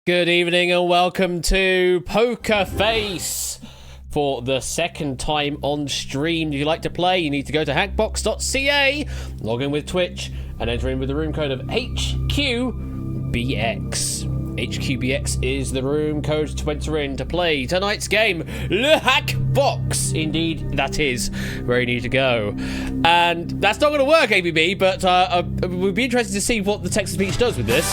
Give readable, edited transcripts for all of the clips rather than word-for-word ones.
Good evening and welcome to Poker Face for the second time on stream. If you'd like to play, you need to go to hackbox.ca, log in with Twitch, and enter in with the room code of HQBX. HQBX is the room code to enter in to play tonight's game, Le Hackbox. Indeed, that is where you need to go. And that's not going to work, ABB, but we'd be interested to see what the text-to-speech does with this.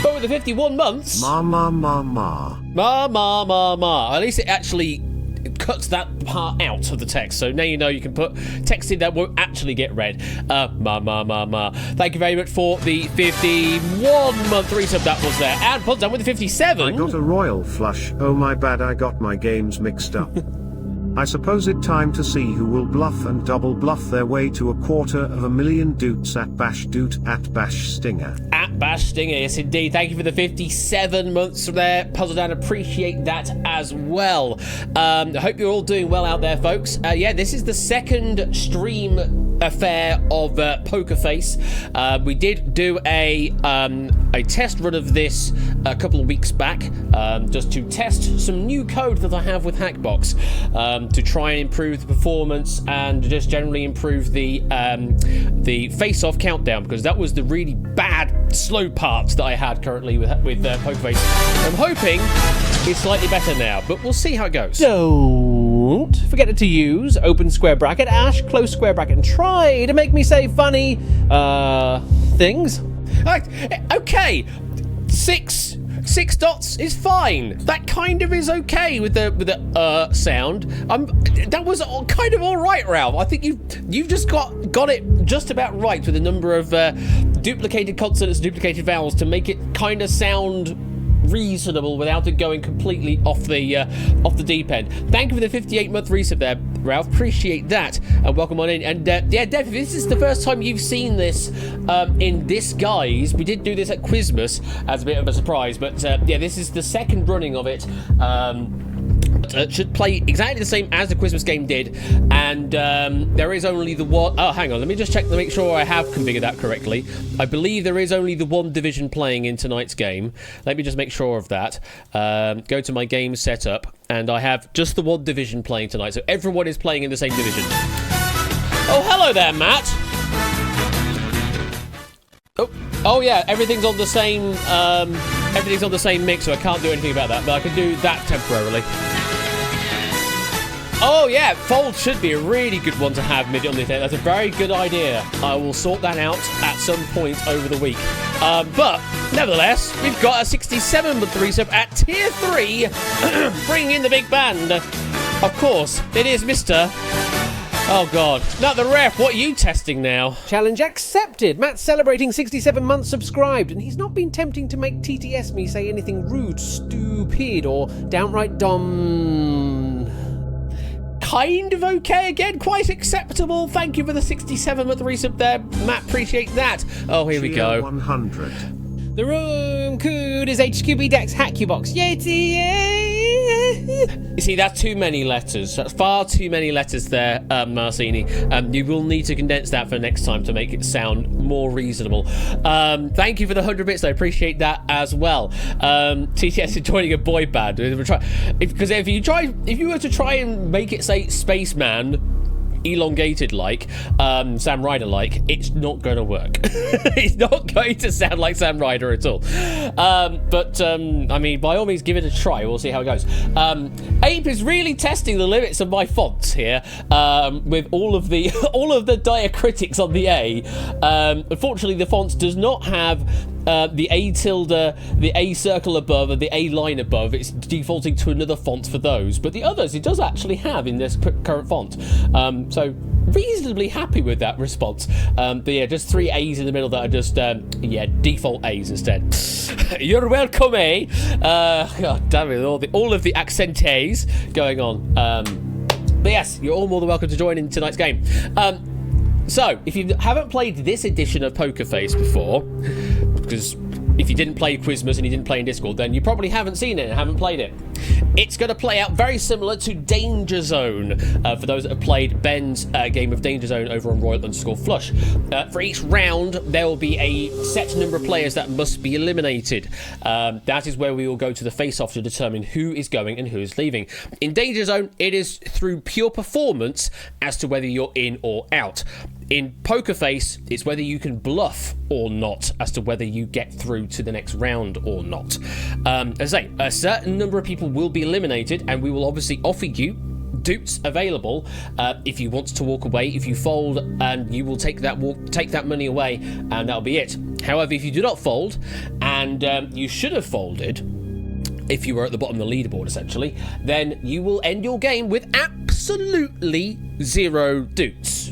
But with the 51 months... Ma. At least it actually cuts that part out of the text. So now you know you can put text in that won't actually get read. Ma. Thank you very much for the 51-month resub that was there. And put down with the 57. I got a royal flush. Oh my bad, I got my games mixed up. I suppose it's time to see who will bluff and double bluff their way to 250,000 doots at Bash Doot at Bash Stinger. At Bash Stinger, yes indeed. Thank you for the 57 months there. Puzzle down, appreciate that as well. I hope you're all doing well out there, folks. Yeah, this is the second stream affair of Poker Face. We did do a test run of this a couple of weeks back, just to test some new code that I have with Hackbox, to try and improve the performance and just generally improve the face-off countdown, because that was the really bad slow parts that I had currently with Poker Face. I'm hoping it's slightly better now, but we'll see how it goes. Don't forget to use open square bracket, Ash, close square bracket, and try to make me say funny, things. Okay, six dots is fine. That kind of is okay with the sound. That was kind of all right, Ralph. I think you've just got it just about right with the number of duplicated consonants, duplicated vowels to make it kind of sound reasonable without it going completely off the deep end. Thank you for the 58-month resub there, Ralph. Appreciate that, and welcome on in. And yeah, Dev, if this is the first time you've seen this in this guise, we did do this at Quizmas as a bit of a surprise, but yeah, this is the second running of it. It should play exactly the same as the Christmas game did, and there is only the one... Oh, hang on, let me just check to make sure I have configured that correctly. I believe there is only the one division playing in tonight's game. Let me just make sure of that. Go to my game setup, and I have just the one division playing tonight, so everyone is playing in the same division. Oh, hello there, Matt. Oh yeah, everything's on the same mix, so I can't do anything about that, but I can do that temporarily. Oh yeah, Fold should be a really good one to have mid on the internet. That's a very good idea. I will sort that out at some point over the week. But nevertheless, we've got a 67-month resub at tier 3, bringing in the big band. Of course, it is Mr. Oh god, not the ref. What are you testing now? Challenge accepted. Matt's celebrating 67 months subscribed, and he's not been tempting to make TTS me say anything rude, stupid, or downright kind of okay again, quite acceptable. Thank you for the 67th resub there, Matt. Appreciate that. Oh, here we go. 100. The room code is HQBDEX HackUbox. You see, that's too many letters. That's far too many letters there, Marcini. You will need to condense that for next time to make it sound more reasonable. Thank you for the 100 bits. I appreciate that as well. TTS is joining a boy band. Because if you were to try and make it say Spaceman, elongated like Sam Ryder like, it's not going to work. It's not going to sound like Sam Ryder at all. But I mean, by all means, give it a try. We'll see how it goes. Ape is really testing the limits of my fonts here, with all of the diacritics on the A. Unfortunately, the font does not have the A tilde, the A circle above, and the A line above. It's defaulting to another font for those, but the others it does actually have in this current font. So reasonably happy with that response. But yeah, just 3 A's in the middle that are just default A's instead. You're welcome, eh? God damn it, all of the accent A's going on. But yes, you're all more than welcome to join in tonight's game. So, if you haven't played this edition of Poker Face before, because if you didn't play Quizmas and you didn't play in Discord, then you probably haven't seen it and haven't played it. It's going to play out very similar to Danger Zone, for those that have played Ben's game of Danger Zone over on Royal_Flush. For each round, there will be a set number of players that must be eliminated. That is where we will go to the face-off to determine who is going and who is leaving. In Danger Zone, it is through pure performance as to whether you're in or out. In Poker Face, it's whether you can bluff or not as to whether you get through to the next round or not. As I say, a certain number of people will be eliminated, and we will obviously offer you dupes available if you want to walk away. If you fold, and you will take that money away, and that'll be it. However, if you do not fold, and you should have folded, if you were at the bottom of the leaderboard, essentially, then you will end your game with absolutely 0 dupes.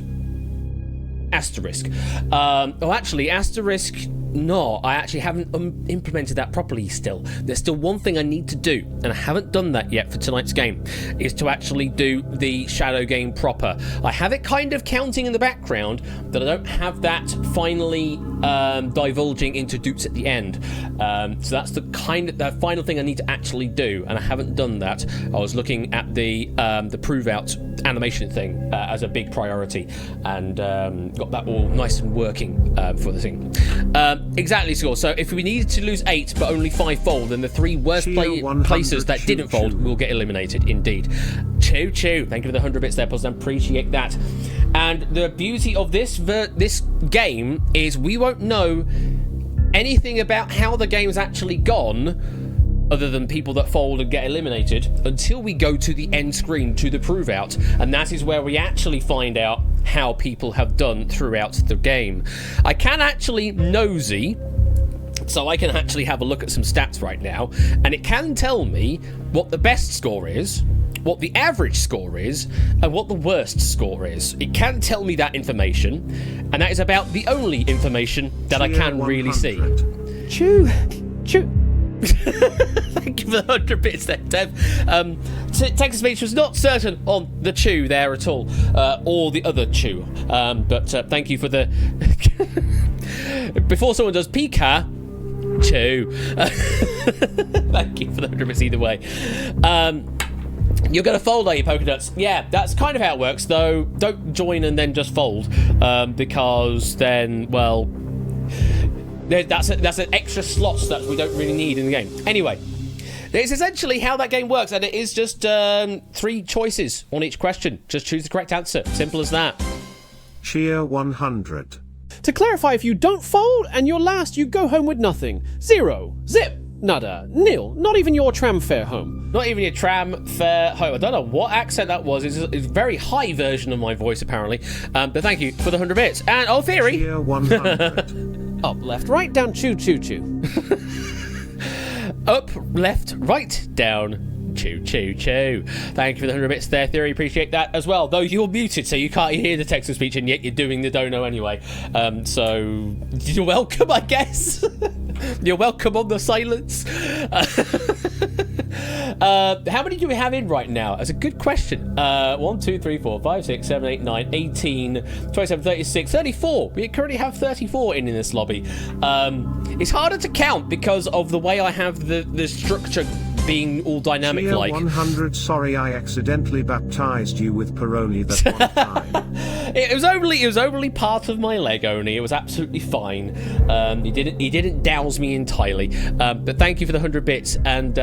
Asterisk. Actually, asterisk, no, I actually haven't implemented that properly still. There's still one thing I need to do, and I haven't done that yet for tonight's game, is to actually do the shadow game proper. I have it kind of counting in the background, but I don't have that finally divulging into dupes at the end. So that's the final thing I need to actually do, and I haven't done that. I was looking at the prove out animation thing as a big priority, and got that all nice and working for the thing. Exactly, score. So if we needed to lose 8 but only 5 fold, then the 3 worst places that didn't fold will get eliminated. Indeed. Choo. Thank you for the 100 bits there, Puzzle. I appreciate that. And the beauty of this game is we won't know anything about how the game's actually gone, other than people that fold and get eliminated, until we go to the end screen, to the prove out, and that is where we actually find out how people have done throughout the game. I can actually nosy, so I can actually have a look at some stats right now, and it can tell me what the best score is, what the average score is, and what the worst score is. It can tell me that information, and that is about the only information that I can really see. Choo. Thank you for the 100 bits there, Dev. Text-to-speech was not certain on the chew there at all, or the other chew. But thank you for the... Before someone does Pika, chew. Thank you for the 100 bits either way. You're going to fold, are you, Polka Dots? Yeah, that's kind of how it works, though. Don't join and then just fold, because then, well... That's an extra slots that we don't really need in the game. Anyway, it's essentially how that game works, and it is just 3 choices on each question. Just choose the correct answer. Simple as that. Cheer 100. To clarify, if you don't fold and you're last, you go home with nothing. 0. Zip. Nada. Nil. Not even your tram fare home. Not even your tram fare home. I don't know what accent that was. It's a very high version of my voice, apparently. But thank you for the 100 bits. And, theory. Cheer 100. Up, left, right, down, choo. Up, left, right, down, choo. Thank you for the 100 bits there, Theory. Appreciate that as well. Though you're muted, so you can't hear the text to speech, and yet you're doing the dono anyway. So you're welcome, I guess. You're welcome on the silence. How many do we have in right now? That's a good question. 1, 2, 3, 4, 5, 6, 7, 8, 9, 18, 27, 36, 34. We currently have 34 in this lobby. It's harder to count because of the way I have the structure being all dynamic like. 100. Sorry, I accidentally baptized you with Peroni that one time. It was only part of my leg only. It was absolutely fine. He didn't douse me entirely. But thank you for the 100 bits, and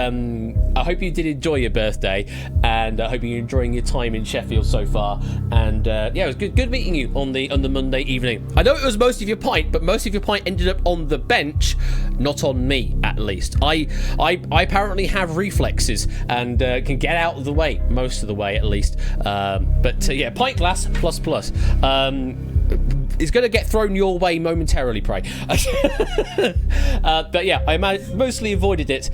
I hope you did enjoy your birthday, and I hope you're enjoying your time in Sheffield so far. And yeah, it was good meeting you on the Monday evening. I know it was most of your pint, but most of your pint ended up on the bench, not on me at least. I apparently have reflexes and can get out of the way most of the way at least. But yeah, pint glass plus. Is going to get thrown your way momentarily, pray. But yeah, I mostly avoided it.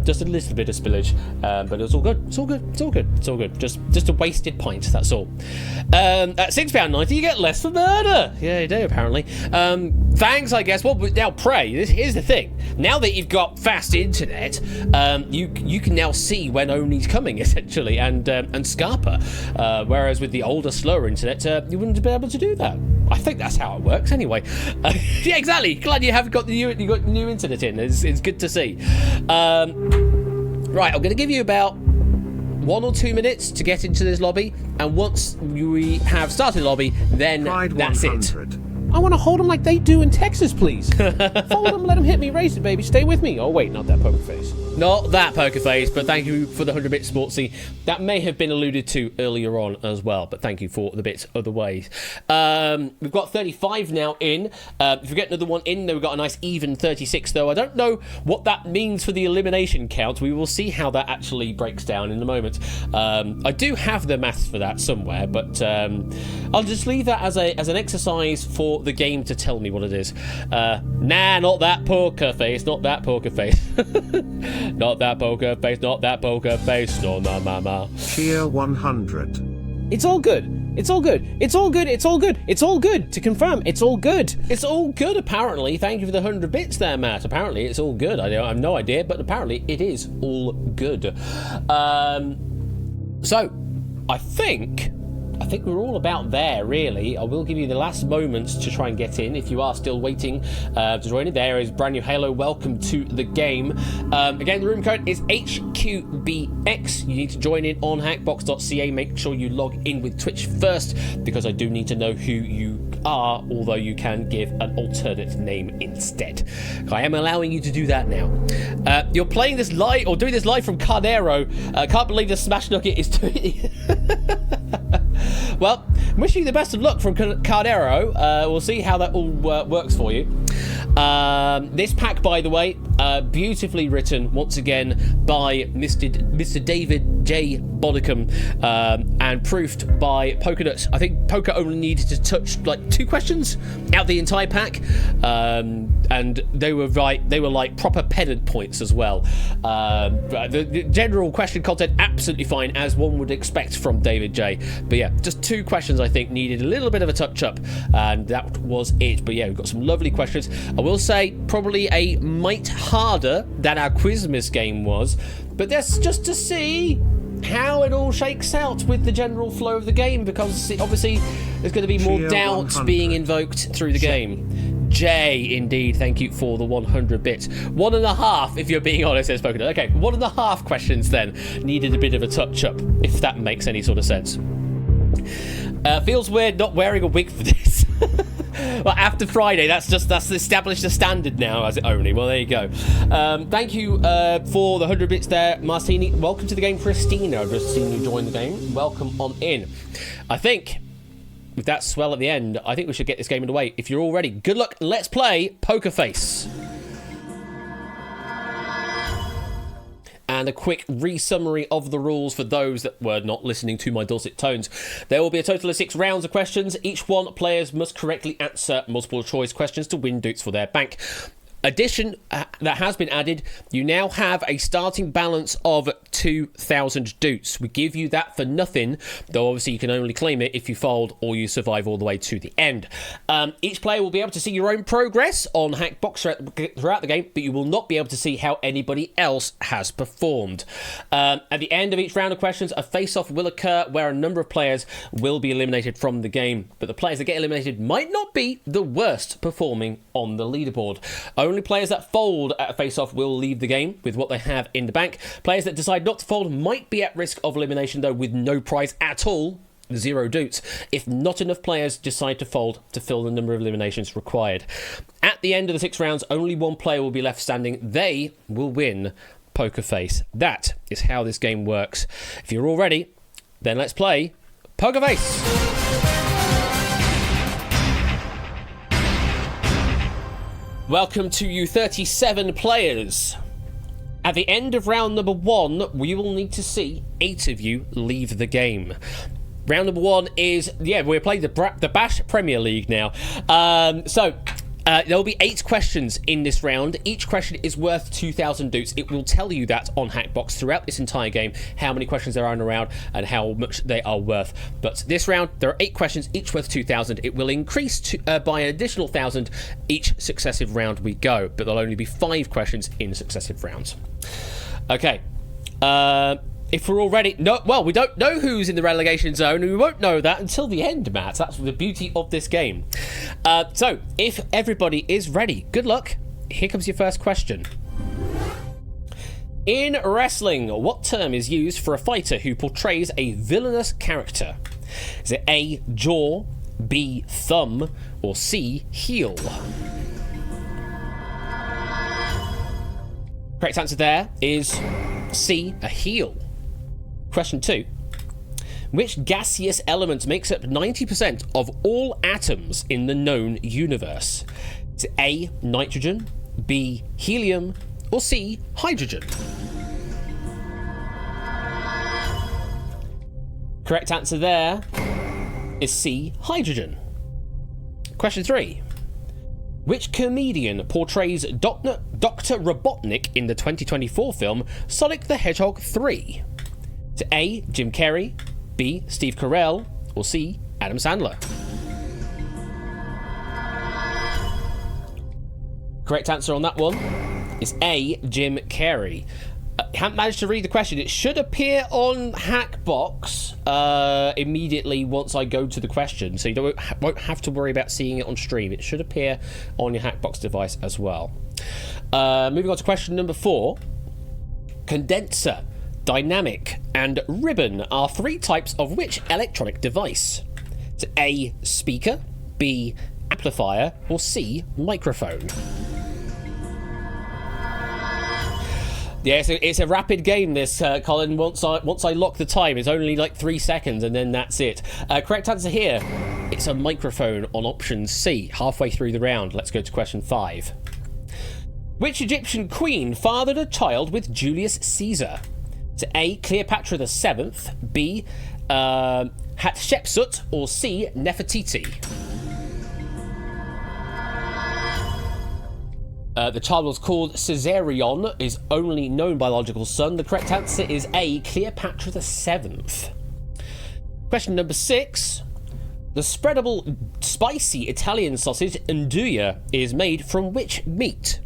Just a little bit of spillage, but it was all good. It's all good. Just a wasted pint. That's all. At £6.90, you get less for murder. Yeah, you do apparently. Thanks, I guess. Well, now pray. Here's the thing. Now that you've got fast internet, you can now see when Oni's coming essentially, and Scarpa. Whereas with the older, slower internet, you wouldn't be able to do that. I think that's how it works anyway. Yeah, exactly. Glad you have got you got new internet in. It's good to see. Right, I'm going to give you about 1 or 2 minutes to get into this lobby, and once we have started the lobby, then that's it. I want to hold them like they do in Texas, please. Fold them, let them hit me, race it, baby. Stay with me. Oh, wait, not that poker face. Not that poker face, but thank you for the 100-bit Sportsy. That may have been alluded to earlier on as well, but thank you for the bits other ways. We've got 35 now in. If we get another one in, then we've got a nice even 36, though. I don't know what that means for the elimination count. We will see how that actually breaks down in a moment. I do have the maths for that somewhere, but I'll just leave that as an exercise for the game to tell me what it is. Nah, not that poker face, not that poker face. Not that poker face, not that poker face, no, no, mama. Cheer 100. It's all good. It's all good. It's all good. It's all good. It's all good. To confirm, it's all good. It's all good, apparently. Thank you for the 100 bits there, Matt. Apparently, it's all good. I have no idea, but apparently it is all good. So, I think we're all about there, really. I will give you the last moments to try and get in if you are still waiting to join in. There is brand new Halo. Welcome to the game. Again, the room code is HQBX. You need to join in on hackbox.ca. Make sure you log in with Twitch first, because I do need to know who you are, although you can give an alternate name instead. I am allowing you to do that now. You're playing this live, or doing this live from Cardero. Can't believe the Smash Nugget is doing Well, wishing you the best of luck from Cardero. We'll see how that all works for you. This pack, by the way, beautifully written once again by Mr. David J. Bodicum, and proofed by Pokernuts. I think Poker only needed to touch like 2 questions out the entire pack, and they were right. They were like proper pedant points as well. The general question content absolutely fine, as one would expect from David J. But yeah, just 2 questions I think needed a little bit of a touch up, and that was it. But yeah, we've got some lovely questions. I will say probably a mite harder than our Quizmas game was, but that's just to see how it all shakes out with the general flow of the game, because obviously there's going to be more doubts being invoked through the game. Jay, indeed, thank you for the 100 bits. 1.5, if you're being honest, says Pokédex. Okay, 1.5 questions then needed a bit of a touch-up, if that makes any sort of sense. Feels weird not wearing a wig for this. Well, after Friday, that's established a standard now, as it only. Well, there you go. Thank you for the 100 bits there, Martini. Welcome to the game, Christina. I've just seen you join the game. Welcome on in. I think, with that swell at the end, I think we should get this game underway. If you're all ready, good luck. Let's play Poker Face. And a quick re-summary of the rules for those that were not listening to my dulcet tones. There will be a total of 6 rounds of questions. Each one, players must correctly answer multiple choice questions to win doots for their bank. Addition that has been added, you now have a starting balance of 2,000 doots. We give you that for nothing, though obviously you can only claim it if you fold or you survive all the way to the end. Each player will be able to see your own progress on Hackbox throughout the game, but you will not be able to see how anybody else has performed. At the end of each round of questions, a face-off will occur where a number of players will be eliminated from the game, but the players that get eliminated might not be the worst performing on the leaderboard. Only players that fold at a face-off will leave the game with what they have in the bank. Players that decide not to fold might be at risk of elimination, though, with no prize at all, 0 doots, if not enough players decide to fold to fill the number of eliminations required. At the end of the 6 rounds, only 1 player will be left standing. They will win Poker Face. That is how this game works. If you're all ready, then let's play Poker Face. Welcome to you 37 players. At the end of round number 1, we will need to see 8 of you leave the game. Round number 1 is, we're playing the Bash Premier League now. There will be 8 questions in this round. Each question is worth 2,000 doots. It will tell you that on Hackbox throughout this entire game, how many questions there are in a round and how much they are worth. But this round, there are 8 questions, each worth 2,000. It will increase by an additional 1,000 each successive round we go, but there'll only be 5 questions in successive rounds. Okay. if we're already we don't know who's in the relegation zone, and we won't know that until the end, Matt. That's the beauty of this game. So if everybody is ready, good luck. Here comes your first question. In wrestling, what term is used for a fighter who portrays a villainous character? Is it A, jaw, B, thumb, or C, heel? Correct answer there is C, a heel. Question 2. Which gaseous element makes up 90% of all atoms in the known universe? Is it A, nitrogen, B, helium, or C, hydrogen? Correct answer there is C, hydrogen. Question 3. Which comedian portrays Dr. Robotnik in the 2024 film Sonic the Hedgehog 3? Is it A, Jim Carrey, B, Steve Carell, or C, Adam Sandler? Correct answer on that one is A, Jim Carrey. Haven't managed to read the question. It should appear on Hackbox immediately once I go to the question, so you won't have to worry about seeing it on stream. It should appear on your Hackbox device as well. Moving on to question number 4. Condenser, dynamic, and ribbon are 3 types of which electronic device? Is it A, speaker, B, amplifier, or C, microphone? Yeah, it's a rapid game, this, Colin. Once I lock the time, it's only like 3 seconds, and then that's it. Correct answer here, it's a microphone on option C, halfway through the round. Let's go to question 5. Which Egyptian queen fathered a child with Julius Caesar? Is it A, Cleopatra VII, B, Hatshepsut, or C, Nefertiti? The child was called Caesarion, his only known biological son. The correct answer is A, Cleopatra VII. Question number 6. The spreadable, spicy Italian sausage andouille is made from which meat?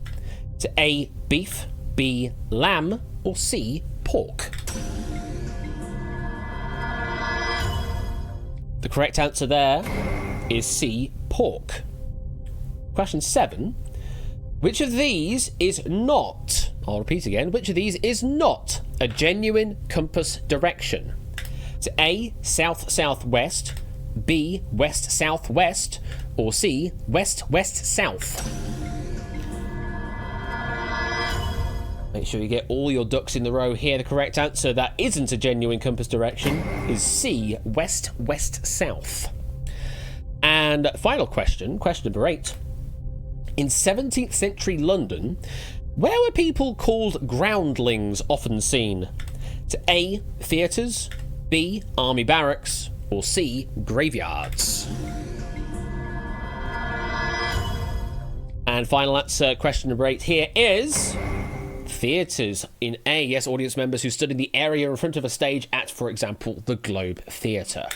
Is it A, beef, B, lamb, or C, pork? The correct answer there is C, pork. Question 7. Which of these is not, I'll repeat again, which of these is not a genuine compass direction? Is it A, south-southwest, B, west-southwest, or C, west-west-south? Make sure you get all your ducks in the row here. The correct answer that isn't a genuine compass direction is C, west-west-south. And final question, question number 8. In 17th century London, where were people called groundlings often seen? Is it A, theatres, B, army barracks, or C, graveyards? And final answer, question number 8 here is theatres in A. Yes, audience members who stood in the area in front of a stage at, for example, the Globe Theatre.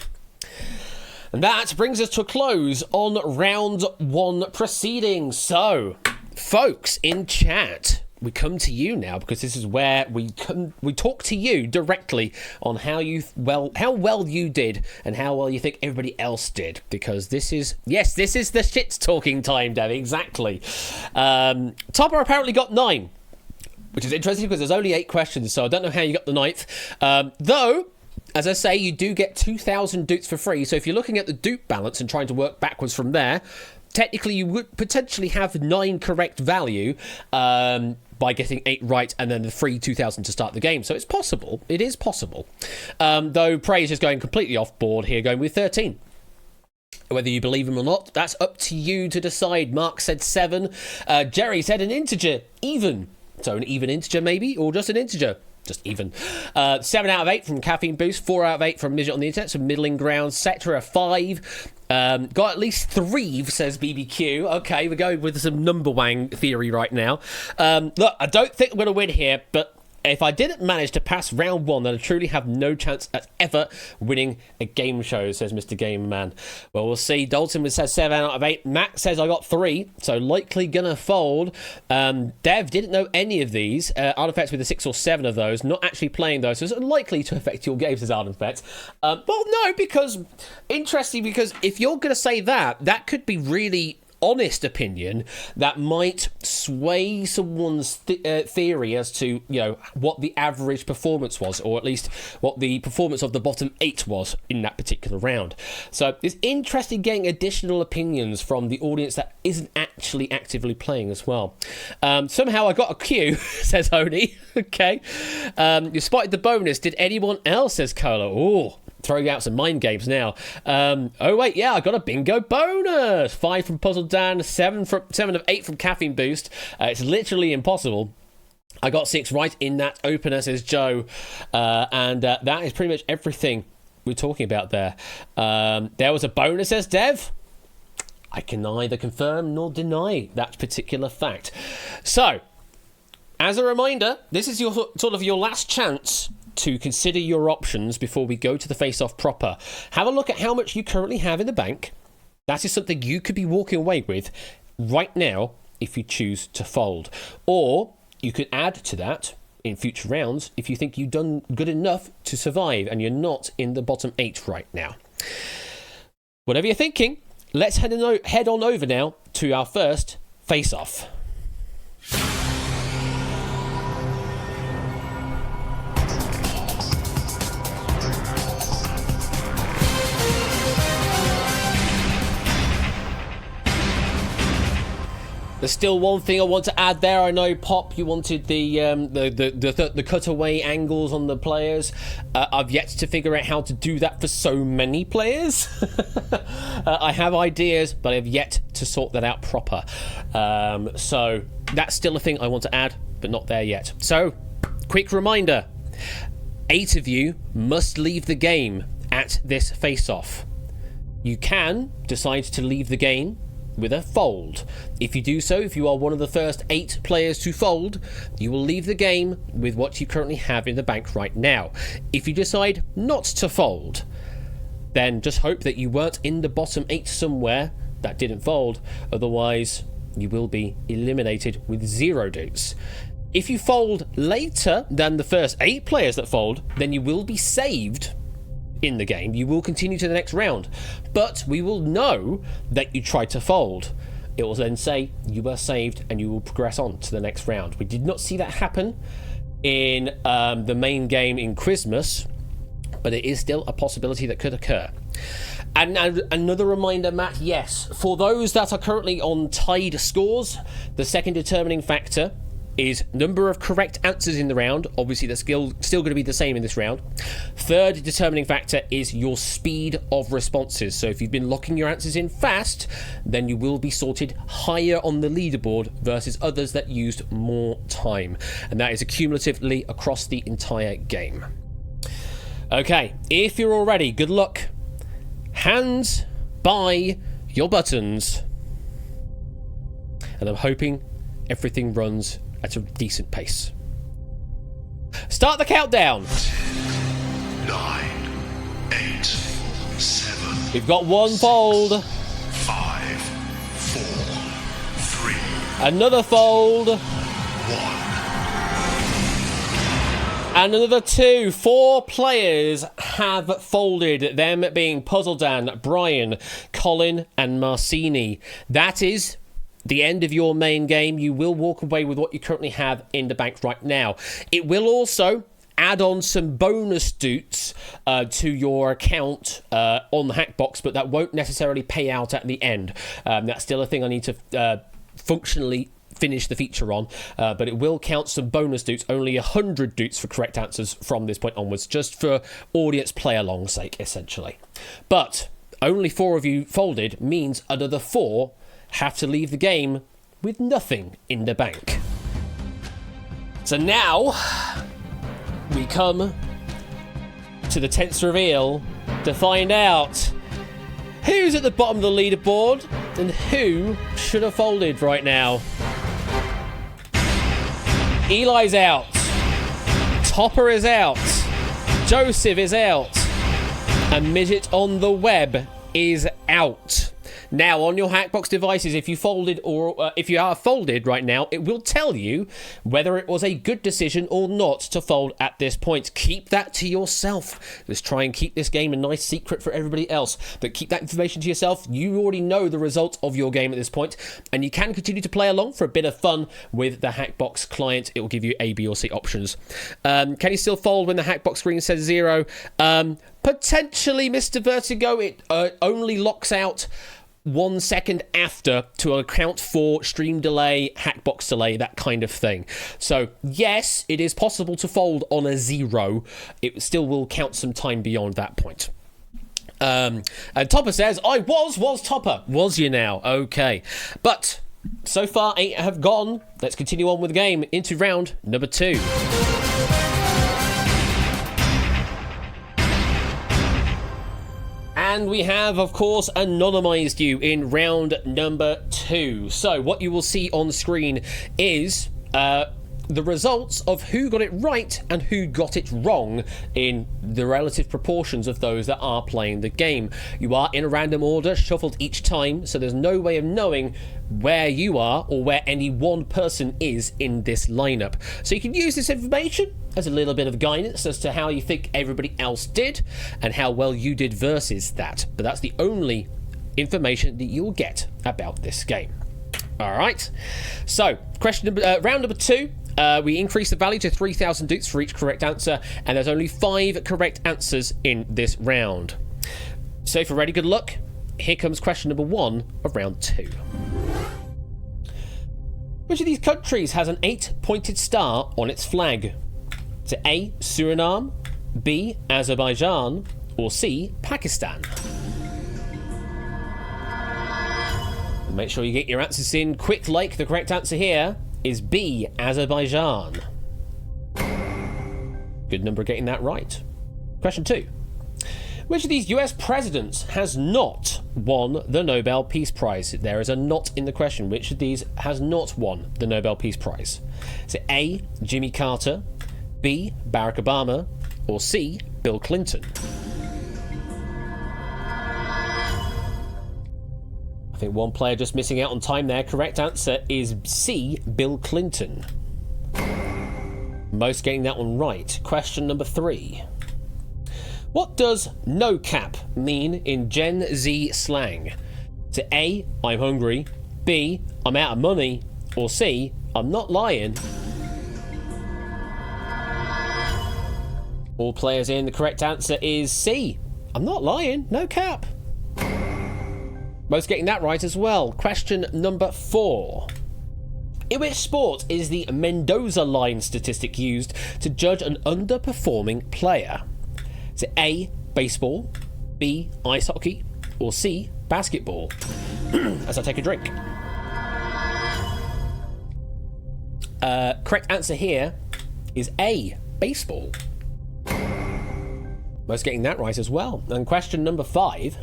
And that brings us to a close on round 1 proceedings. So, folks in chat, we come to you now because this is where we talk to you directly on how well you did and how well you think everybody else did. Because this is the shit talking time, Debbie. Exactly. Topper apparently got 9, which is interesting because there's only 8 questions, so I don't know how you got the 9th. Though, as I say, you do get 2,000 dupes for free. So if you're looking at the dupe balance and trying to work backwards from there, technically you would potentially have 9 correct value by getting 8 right and then the free 2,000 to start the game. So it's possible. It is possible. Though Praise is going completely off board here, going with 13. Whether you believe him or not, that's up to you to decide. Mark said 7. Jerry said an integer, even. So an even integer maybe, or just an integer. Just even. 7 out of 8 from Caffeine Boost, 4 out of 8 from Midget on the Internet, so middling ground. Sector 5. Got at least 3, says BBQ. Okay, we're going with some number wang theory right now. Look, I don't think I'm going to win here, but If I didn't manage to pass round 1, then I truly have no chance at ever winning a game show, says Mr. Game Man. Well, we'll see. Dalton says 7 out of 8. Matt says I got 3, so likely gonna fold. Dev didn't know any of these. Artifacts with a 6 or 7 of those, not actually playing those, so it's unlikely to affect your game, says Artifacts. Well, no, because interesting, because if you're gonna say that, that could be really honest opinion that might sway someone's theory as to, you know, what the average performance was, or at least what the performance of the bottom 8 was in that particular round. So it's interesting getting additional opinions from the audience that isn't actually actively playing as well. Somehow I got a Q, says Oni. Okay. You spotted the bonus. Did anyone else, says Cola? Oh, throwing out some mind games now. Oh wait, yeah, I got a bingo bonus. 5 from Puzzle Dan, 7 of 8 from Caffeine Boost. It's literally impossible. I got 6 right in that opener, says Joe, and that is pretty much everything we're talking about there. There was a bonus, says Dev. I can neither confirm nor deny that particular fact. So, as a reminder, this is your sort of your last chance to consider your options before we go to the face-off proper. Have a look at how much you currently have in the bank. That is something you could be walking away with right now if you choose to fold. Or you could add to that in future rounds if you think you've done good enough to survive and you're not in the bottom 8 right now. Whatever you're thinking, let's head on over now to our first face-off. There's still one thing I want to add there. I know, Pop, you wanted the cutaway angles on the players. I've yet to figure out how to do that for so many players. I have ideas, but I've yet to sort that out proper. So that's still a thing I want to add, but not there yet. So, quick reminder. 8 of you must leave the game at this face-off. You can decide to leave the game with a fold. If you do so, if you are one of the first 8 players to fold, you will leave the game with what you currently have in the bank right now. If you decide not to fold, then just hope that you weren't in the bottom 8 somewhere that didn't fold, otherwise you will be eliminated with 0 dukes. If you fold later than the first 8 players that fold, then you will be saved in the game. You will continue to the next round, but we will know that you tried to fold. It will then say you were saved and you will progress on to the next round. We did not see that happen in the main game in Christmas, but it is still a possibility that could occur. And another reminder, Matt, yes, for those that are currently on tied scores, the second determining factor is number of correct answers in the round. Obviously, that's still going to be the same in this round. Third determining factor is your speed of responses. So if you've been locking your answers in fast, then you will be sorted higher on the leaderboard versus others that used more time. And that is accumulatively across the entire game. Okay, if you're all ready, good luck. Hands by your buttons. And I'm hoping everything runs at a decent pace. Start the countdown. 9, 8, 7. We've got 1 fold. 5, 4, 3. Another fold. 1. And another 2. 4 players have folded, them being Puzzle Dan, Brian, Colin, and Marcini. That is the end of your main game. You will walk away with what you currently have in the bank right now. It will also add on some bonus doots to your account on the Hackbox, but that won't necessarily pay out at the end. That's still a thing I need to functionally finish the feature on, but it will count some bonus doots, only 100 doots for correct answers from this point onwards, just for audience play-along sake, essentially. But only 4 of you folded means another 4 have to leave the game with nothing in the bank. So now we come to the tense reveal to find out who's at the bottom of the leaderboard and who should have folded right now. Eli's out. Topper is out. Joseph is out. And Midget on the web is out. Now, on your Hackbox devices, if you folded or if you are folded right now, it will tell you whether it was a good decision or not to fold at this point. Keep that to yourself. Let's try and keep this game a nice secret for everybody else. But keep that information to yourself. You already know the result of your game at this point, and you can continue to play along for a bit of fun with the Hackbox client. It will give you A, B, or C options. Can you still fold when the Hackbox screen says 0? Potentially, Mr. Vertigo. It only locks out 1 second after to account for stream delay, Hackbox delay, that kind of thing. So yes, it is possible to fold on a 0. It still will count some time beyond that point. And Topper says, I was Topper. Was you now? Okay. But so far 8 have gone. Let's continue on with the game into round number 2. And we have, of course, anonymized you in round number 2. So what you will see on screen is the results of who got it right and who got it wrong in the relative proportions of those that are playing the game. You are in a random order, shuffled each time, so there's no way of knowing where you are or where any one person is in this lineup. So you can use this information as a little bit of guidance as to how you think everybody else did and how well you did versus that. But that's the only information that you'll get about this game. All right. So, round number 2. We increase the value to 3,000 dukes for each correct answer, and there's only 5 correct answers in this round. So if you're ready, good luck. Here comes question number 1 of round 2. Which of these countries has an 8-pointed star on its flag? Is it A, Suriname, B, Azerbaijan, or C, Pakistan? Make sure you get your answers in quick like. The correct answer here is B, Azerbaijan. Good number getting that right. Question 2. Which of these US presidents has not won the Nobel Peace Prize? There is a not in the question. Which of these has not won the Nobel Peace Prize? Is it A, Jimmy Carter, B, Barack Obama, or C, Bill Clinton? I think one player just missing out on time there. Correct answer is C, Bill Clinton. Most getting that one right. Question number 3. What does no cap mean in Gen Z slang? Is it A, I'm hungry, B, I'm out of money, or C, I'm not lying? All players in. The correct answer is C, I'm not lying, no cap. Most getting that right as well. Question number 4. In which sport is the Mendoza line statistic used to judge an underperforming player? Is it A, baseball, B, ice hockey, or C, basketball? As I take a drink. Correct answer here is A, baseball. Most getting that right as well. And question number 5.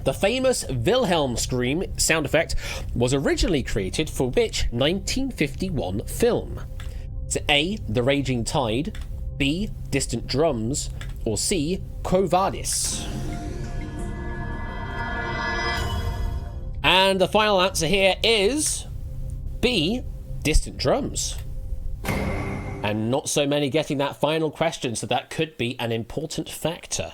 The famous Wilhelm scream sound effect was originally created for which 1951 film? Is it A, The Raging Tide, B, Distant Drums, or C, Quo Vadis? And the final answer here is B, Distant Drums. And not so many getting that final question, so that could be an important factor.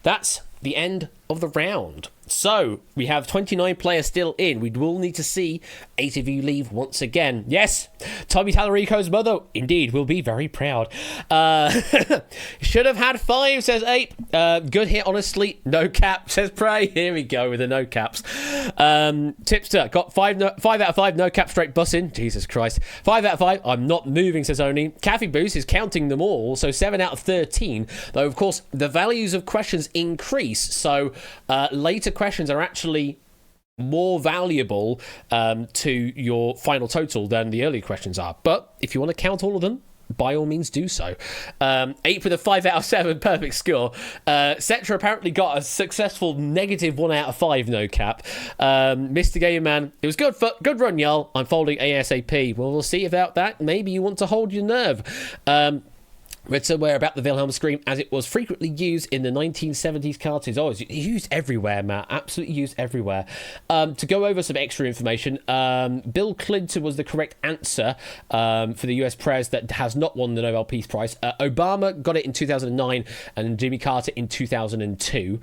That's the end of the round. So, we have 29 players still in. We will need to see 8 of you leave once again. Yes, Tommy Tallarico's mother, indeed, will be very proud. Should have had 5, says 8. Good hit, honestly. No cap, says Prey. Here we go with the no caps. Tipster, got 5 out of 5, no cap, straight bussing. Jesus Christ. 5 out of 5, I'm not moving, says Oni. Caffey Boost is counting them all, so 7 out of 13. Though, of course, the values of questions increase, so later questions are actually more valuable to your final total than the earlier questions are. But if you want to count all of them, by all means do so. 8 with a 5 out of 7, perfect score. Cetra apparently got a successful negative 1 out of 5 no cap. Mr. Gamer Man, it was good run, y'all. I'm folding ASAP. Well, we'll see about that. Maybe you want to hold your nerve. Read somewhere about the Wilhelm scream as it was frequently used in the 1970s cartoons. Oh, it's used everywhere, Matt. Absolutely used everywhere. To go over some extra information, Bill Clinton was the correct answer for the US press that has not won the Nobel Peace Prize. Obama got it in 2009 and Jimmy Carter in 2002.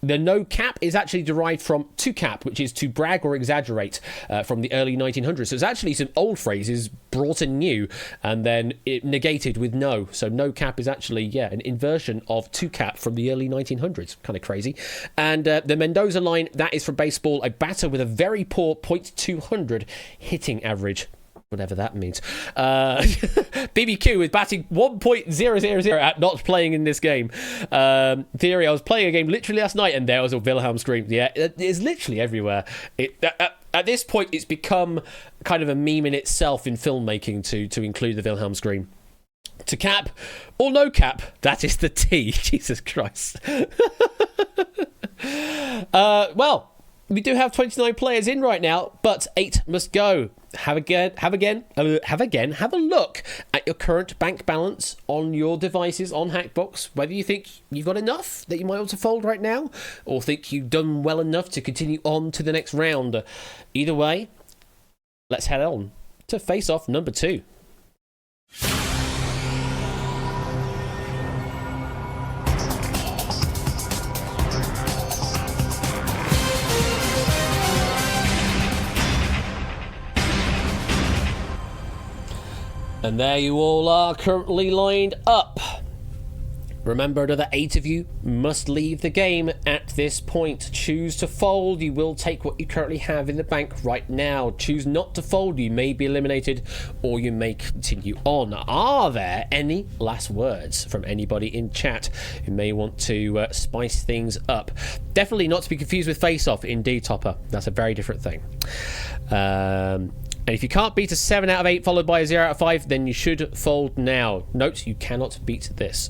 The no cap is actually derived from to cap, which is to brag or exaggerate, from the early 1900s. So it's actually some old phrases brought in new and then it negated with no. So no cap is actually, an inversion of to cap from the early 1900s. Kind of crazy. And the Mendoza line, that is for baseball, a batter with a very poor .200 hitting average. Whatever that means. BBQ is batting 1.000 at not playing in this game. Theory, I was playing a game literally last night and there was a Wilhelm scream. Yeah, it's literally everywhere. At this point, it's become kind of a meme in itself in filmmaking to include the Wilhelm scream. To cap or no cap, that is the T. Jesus Christ. Well, we do have 29 players in right now, but 8 must go. Have a look at your current bank balance on your devices on Hackbox, whether you think you've got enough that you might want to fold right now, or think you've done well enough to continue on to the next round. Either way, let's head on to face-off number 2. And there you all are, currently lined up. Remember, another 8 of you must leave the game at this point. Choose to fold, you will take what you currently have in the bank right now. Choose not to fold, you may be eliminated or you may continue on. Are there any last words from anybody in chat who may want to spice things up? Definitely not to be confused with face-off, indeed, Topper. That's a very different thing. And if you can't beat a 7 out of 8 followed by a 0 out of 5, then you should fold now. Note, you cannot beat this.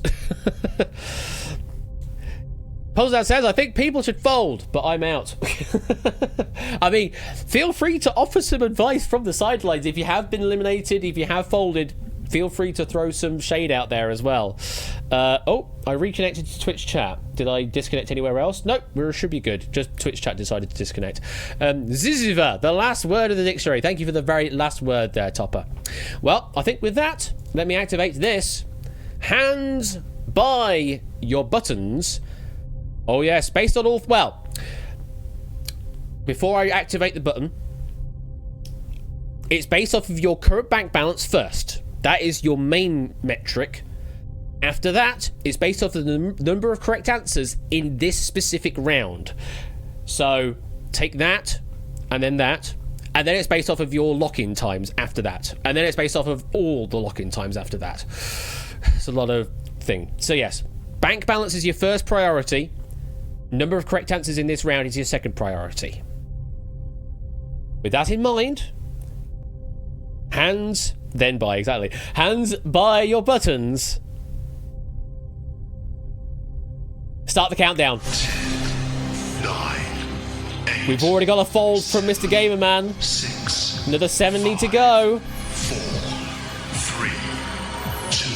Polesdown says, I think people should fold, but I'm out. I mean, feel free to offer some advice from the sidelines. If you have been eliminated, if you have folded, feel free to throw some shade out there as well. I reconnected to Twitch chat. Did I disconnect anywhere else? Nope, we should be good. Just Twitch chat decided to disconnect. Ziziva, the last word of the dictionary. Thank you for the very last word there, Topper. Well, I think with that, let me activate this. Hands by your buttons. Oh yes, based on all... Well, before I activate the button, it's based off of your current bank balance first. That is your main metric. After that, it's based off of the number of correct answers in this specific round. So take that, and then it's based off of your lock-in times after that. And then it's based off of all the lock-in times after that. It's a lot of thing. So yes, bank balance is your first priority. Number of correct answers in this round is your second priority. With that in mind, hands by your buttons. Start the countdown. 9, 8, We've already got a fold from Mr. Gamerman. 6, Another 7 need to go. 4, 3, 2,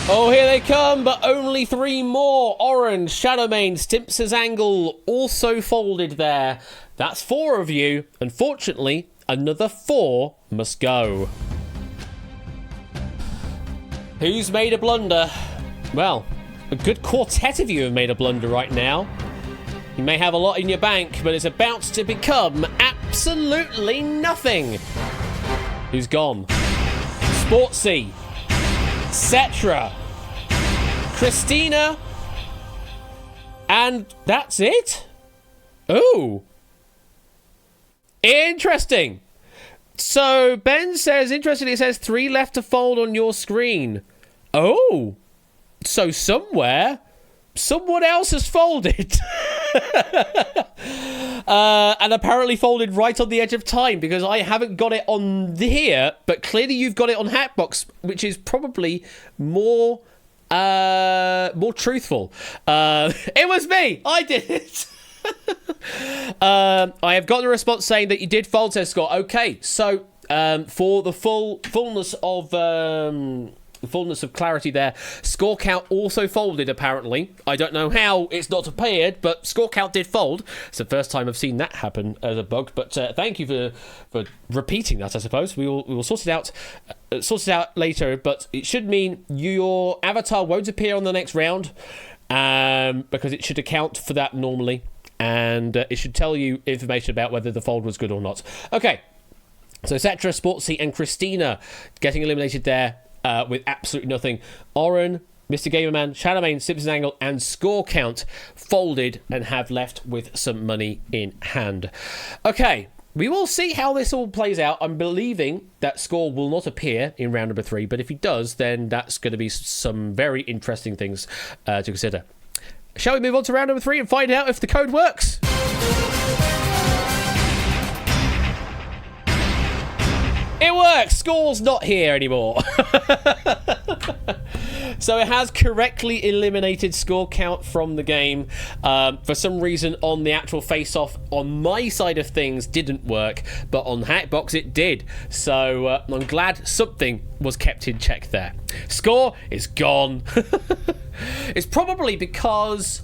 1. Oh, here they come, but only 3 more. Orange, Shadowmane, Stimps's Angle, also folded there. That's 4 of you. Unfortunately, another 4 must go. Who's made a blunder? Well, a good quartet of you have made a blunder right now. You may have a lot in your bank, but it's about to become absolutely nothing. Who's gone? Sportsy, Cetra, Christina, and that's it? Oh. Interesting. So Ben says, interestingly, it says 3 left to fold on your screen. Oh. So someone else has folded. And apparently folded right on the edge of time, because I haven't got it on here, but clearly you've got it on Hackbox, which is probably more truthful. It was me. I did it. I have gotten a response saying that you did fold, says Scott. Okay, so for the fullness of clarity there, score count also folded, apparently. I don't know how it's not appeared, but score count did fold. It's the first time I've seen that happen as a bug, but thank you for repeating that, I suppose. We will sort it out later, but it should mean your avatar won't appear on the next round, because it should account for that normally, and it should tell you information about whether the fold was good or not. Okay, so Cetra, Sportsy, and Christina getting eliminated there. With absolutely nothing. Oren, Mr. Gamerman, Shadowmane, Simpsons Angle, and Score Count folded and have left with some money in hand. Okay, we will see how this all plays out. I'm believing that Score will not appear in round number 3, but if he does, then that's going to be some very interesting things to consider. Shall we move on to round number 3 and find out if the code works? It works! Score's not here anymore. So it has correctly eliminated Score Count from the game. For some reason, on the actual face-off, on my side of things, didn't work, but on Hackbox it did. So I'm glad something was kept in check there. Score is gone. It's probably because...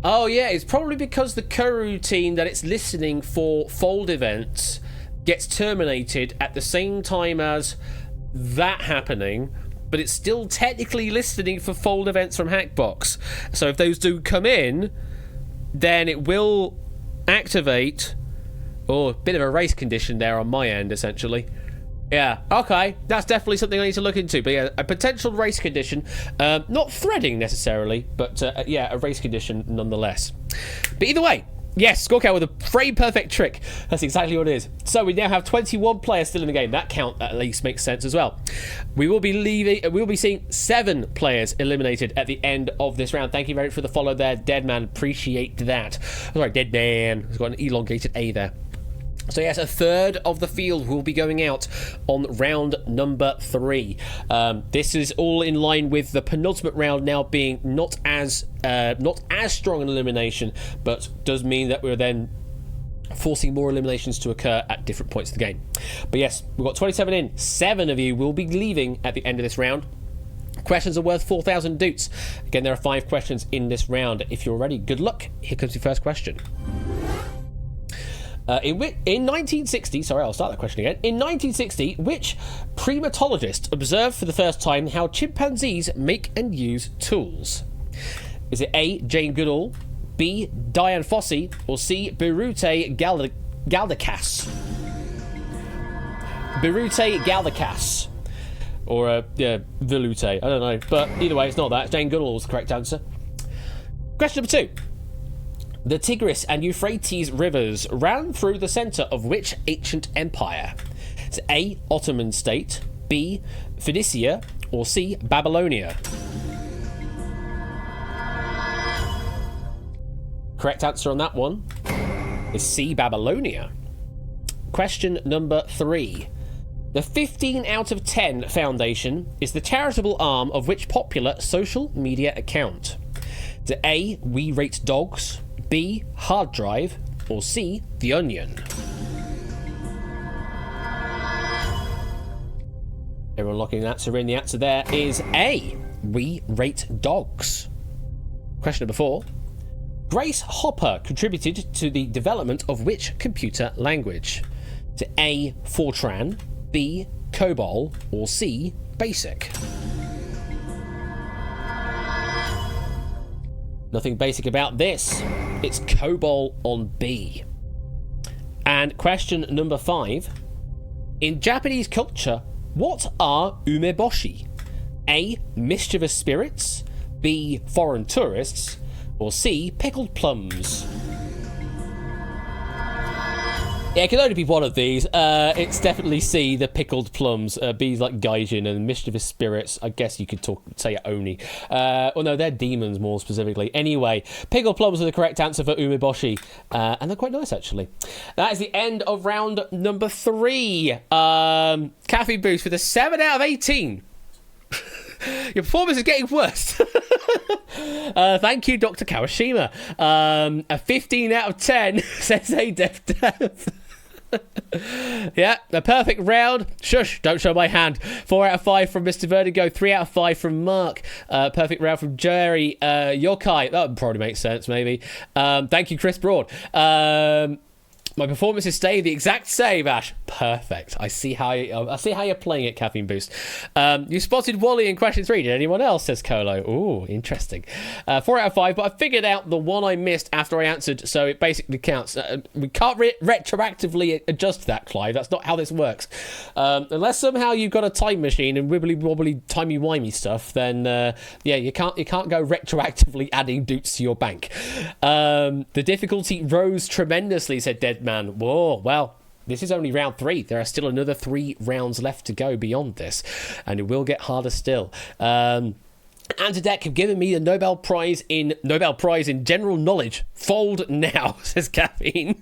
Oh yeah, it's probably because the coroutine that it's listening for fold events gets terminated at the same time as that happening, but it's still technically listening for fold events from Hackbox. So if those do come in, then it will activate. Oh, a bit of a race condition there on my end, essentially. Yeah, okay, that's definitely something I need to look into. But yeah, a potential race condition, not threading necessarily, but yeah, a race condition nonetheless. But either way, yes, Score Count with a frame perfect trick. That's exactly what it is. So we now have 21 players still in the game. That count at least makes sense as well. We will be seeing 7 players eliminated at the end of this round. Thank you very much for the follow there, Deadman. Appreciate that. Sorry, Deadman. He's got an elongated A there. So yes, a third of the field will be going out on round number 3. This is all in line with the penultimate round now being not as strong an elimination, but does mean that we're then forcing more eliminations to occur at different points of the game. But yes, we've got 27 in. 7 of you will be leaving at the end of this round. Questions are worth 4,000 doots. Again, there are 5 questions in this round. If you're ready, good luck. Here comes your first question. In 1960, sorry, I'll start that question again. In 1960, which primatologist observed for the first time how chimpanzees make and use tools? Is it A, Jane Goodall, B, Dian Fossey, or C, Birute Galdikas? Birute Galdikas. Or, Vilute, I don't know. But either way, it's not that. Jane Goodall was the correct answer. Question number 2. The Tigris and Euphrates rivers ran through the centre of which ancient empire? Is it A, Ottoman state, B, Phoenicia, or C, Babylonia? Correct answer on that one is C, Babylonia. Question number 3. The 15 out of 10 Foundation is the charitable arm of which popular social media account? Is it A, We Rate Dogs, B, Hard Drive, or C, The Onion? Everyone locking an answer in. The answer there is A, We Rate Dogs. Question number 4. Grace Hopper contributed to the development of which computer language? Is it A, Fortran, B, COBOL, or C, BASIC? Nothing basic about this. It's COBOL on B. And question number 5. In Japanese culture, what are umeboshi? A, mischievous spirits, B, foreign tourists, or C, pickled plums? Yeah, it can only be one of these. It's definitely C, the pickled plums. B's like gaijin, and mischievous spirits, I guess you could say oni. Well, no, they're demons more specifically. Anyway, pickled plums are the correct answer for umeboshi. And they're quite nice, actually. That is the end of round number 3. Caffeine Boost with a 7 out of 18. Your performance is getting worse. Thank you, Dr. Kawashima. A 15 out of 10, says A Dev Dev. Yeah, a perfect round. Shush, don't show my hand. 4 out of 5 from Mr. Vertigo. 3 out of 5 from Mark. Perfect round from Jerry. Yokai. That would probably make sense, maybe. Thank you, Chris Broad. My performances stay the exact same, Ash. Perfect. I see how you're playing it, Caffeine Boost. You spotted Wally in question 3. Did anyone else? Says Colo. Ooh, interesting. 4 out of 5, but I figured out the one I missed after I answered, so it basically counts. We can't retroactively adjust that, Clive. That's not how this works. Unless somehow you've got a time machine and wibbly wobbly timey wimey stuff, then yeah, you can't go retroactively adding doots to your bank. The difficulty rose tremendously, said Dead Man. Whoa, well, this is only round 3. There are still another 3 rounds left to go beyond this, and it will get harder still. Antidec have given me the Nobel Prize in general knowledge. Fold now, says Caffeine.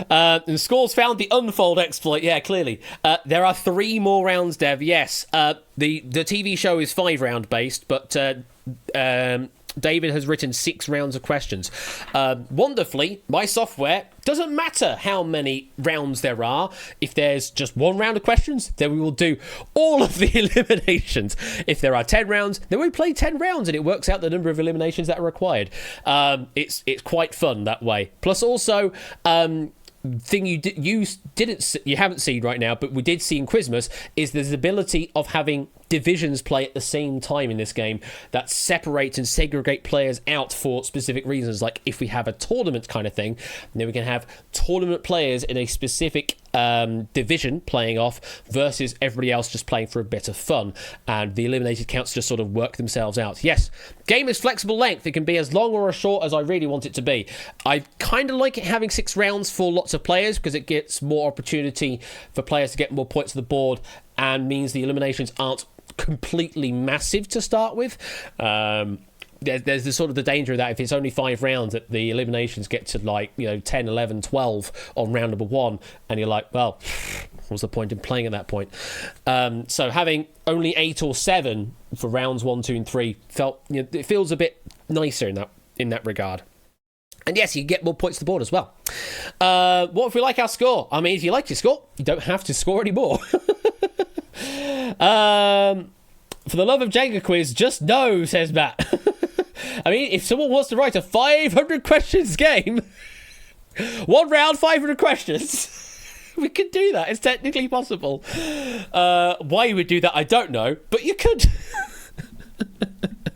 And Scores found the unfold exploit. Yeah, clearly. There are 3 more rounds, Dev. Yes. The TV show is 5 round based, but David has written 6 rounds of questions. Wonderfully, my software doesn't matter how many rounds there are. If there's just 1 round of questions, then we will do all of the eliminations. If there are 10 rounds, then we play 10 rounds, and it works out the number of eliminations that are required. It's quite fun that way. Plus, also, thing you haven't seen right now, but we did see in Quizmas, is there's the ability of having divisions play at the same time in this game that separate and segregate players out for specific reasons. Like if we have a tournament kind of thing, then we can have tournament players in a specific division playing off versus everybody else just playing for a bit of fun, and the eliminated counts just sort of work themselves out. Yes, game is flexible length. It can be as long or as short as I really want it to be. I kind of like it having 6 rounds for lots of players because it gets more opportunity for players to get more points on the board, and means the eliminations aren't completely massive to start with. There's the sort of the danger of that if it's only 5 rounds, that the eliminations get to 10, 11, 12 on round number 1, and you're like, well, what's the point in playing at that point? So having only 8 or 7 for rounds 1, 2, and 3 it feels a bit nicer in that regard. And yes, you get more points to the board as well. What if we like our score? I mean, if you like your score, you don't have to score anymore. For the love of Jenga quiz, just no, says Matt. I mean, if someone wants to write a 500 questions game, 1 round, 500 questions, we could do that. It's technically possible. Why you would do that, I don't know, but you could.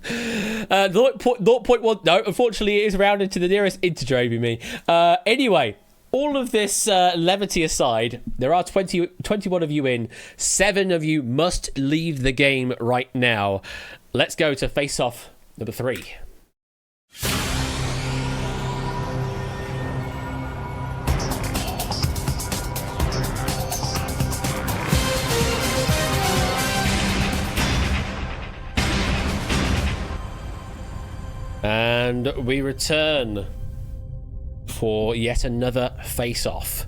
0.1, no, unfortunately it is rounded to the nearest integer, me. Anyway, all of this levity aside, there are 21 of you in. 7 of you must leave the game right now. Let's go to face-off number 3. And we return for yet another face-off.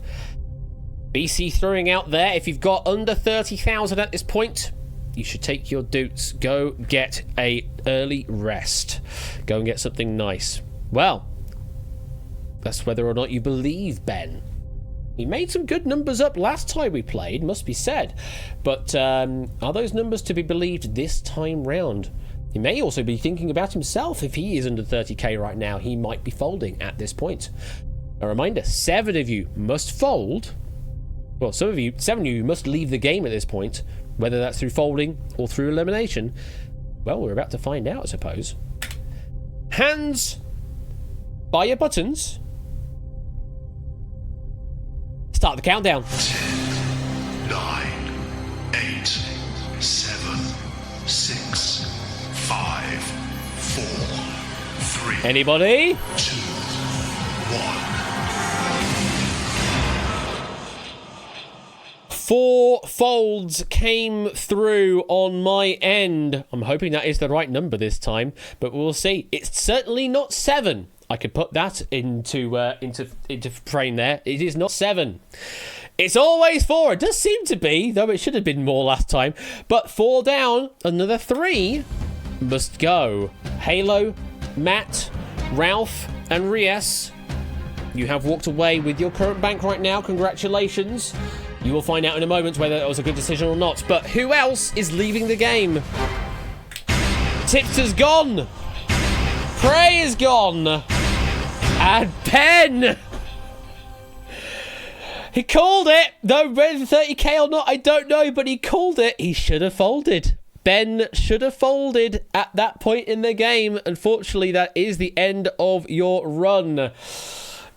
BC throwing out there, if you've got under 30,000 at this point, you should take your doots. Go get a early rest. Go and get something nice. Well, that's whether or not you believe Ben. He made some good numbers up last time we played, must be said. But are those numbers to be believed this time round? He may also be thinking about himself. If he is under 30k right now, he might be folding at this point. A reminder, 7 of you must fold. Well, 7 of you must leave the game at this point, whether that's through folding or through elimination. Well, we're about to find out, I suppose. Hands by your buttons. Start the countdown. 10, 9, 8, 7, 6, 5, 4, 3. Anybody? 2, 1. 4 folds came through on my end. I'm hoping that is the right number this time, but we'll see. It's certainly not 7. I could put that into frame there. It is not 7. It's always 4. It does seem to be, though it should have been more last time. But 4 down, another 3 must go. Halo, Matt, Ralph, and Rias. you have walked away with your current bank right now. Congratulations. You will find out in a moment whether that was a good decision or not. But who else is leaving the game? Tipster's gone. Prey is gone. And Ben. He called it. Though whether 30k or not, I don't know. But he called it. He should have folded. Ben should have folded at that point in the game. Unfortunately, that is the end of your run.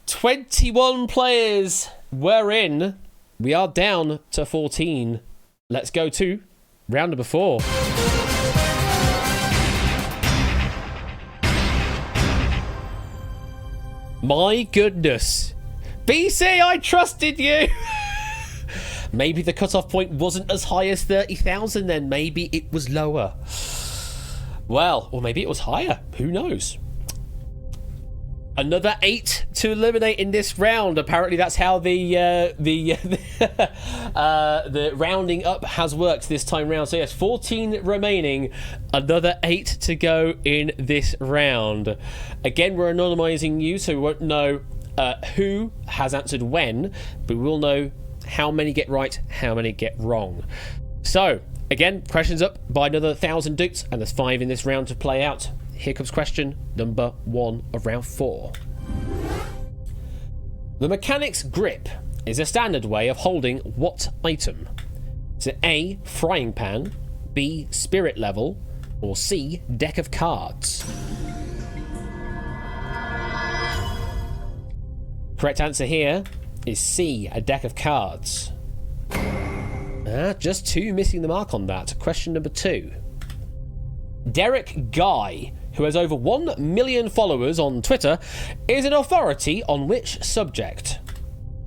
21 players were in. We are down to 14. Let's go to round number 4. My goodness. BC, I trusted you. Maybe the cutoff point wasn't as high as 30,000 then. Maybe it was lower. Well, or maybe it was higher. Who knows? Another 8 to eliminate in this round. Apparently, that's how the rounding up has worked this time round. So yes, 14 remaining. Another 8 to go in this round. Again, we're anonymizing you, so we won't know who has answered when, but we will know how many get right, how many get wrong. So again, questions up by another 1,000 dukes, and there's 5 in this round to play out. Here comes question number 1 of round 4. The mechanic's grip is a standard way of holding what item? Is it A, frying pan, B, spirit level, or C, deck of cards? Correct answer here is C, a deck of cards. Just 2 missing the mark on that. Question number 2. Derek Guy, who has over 1 million followers on Twitter, is an authority on which subject?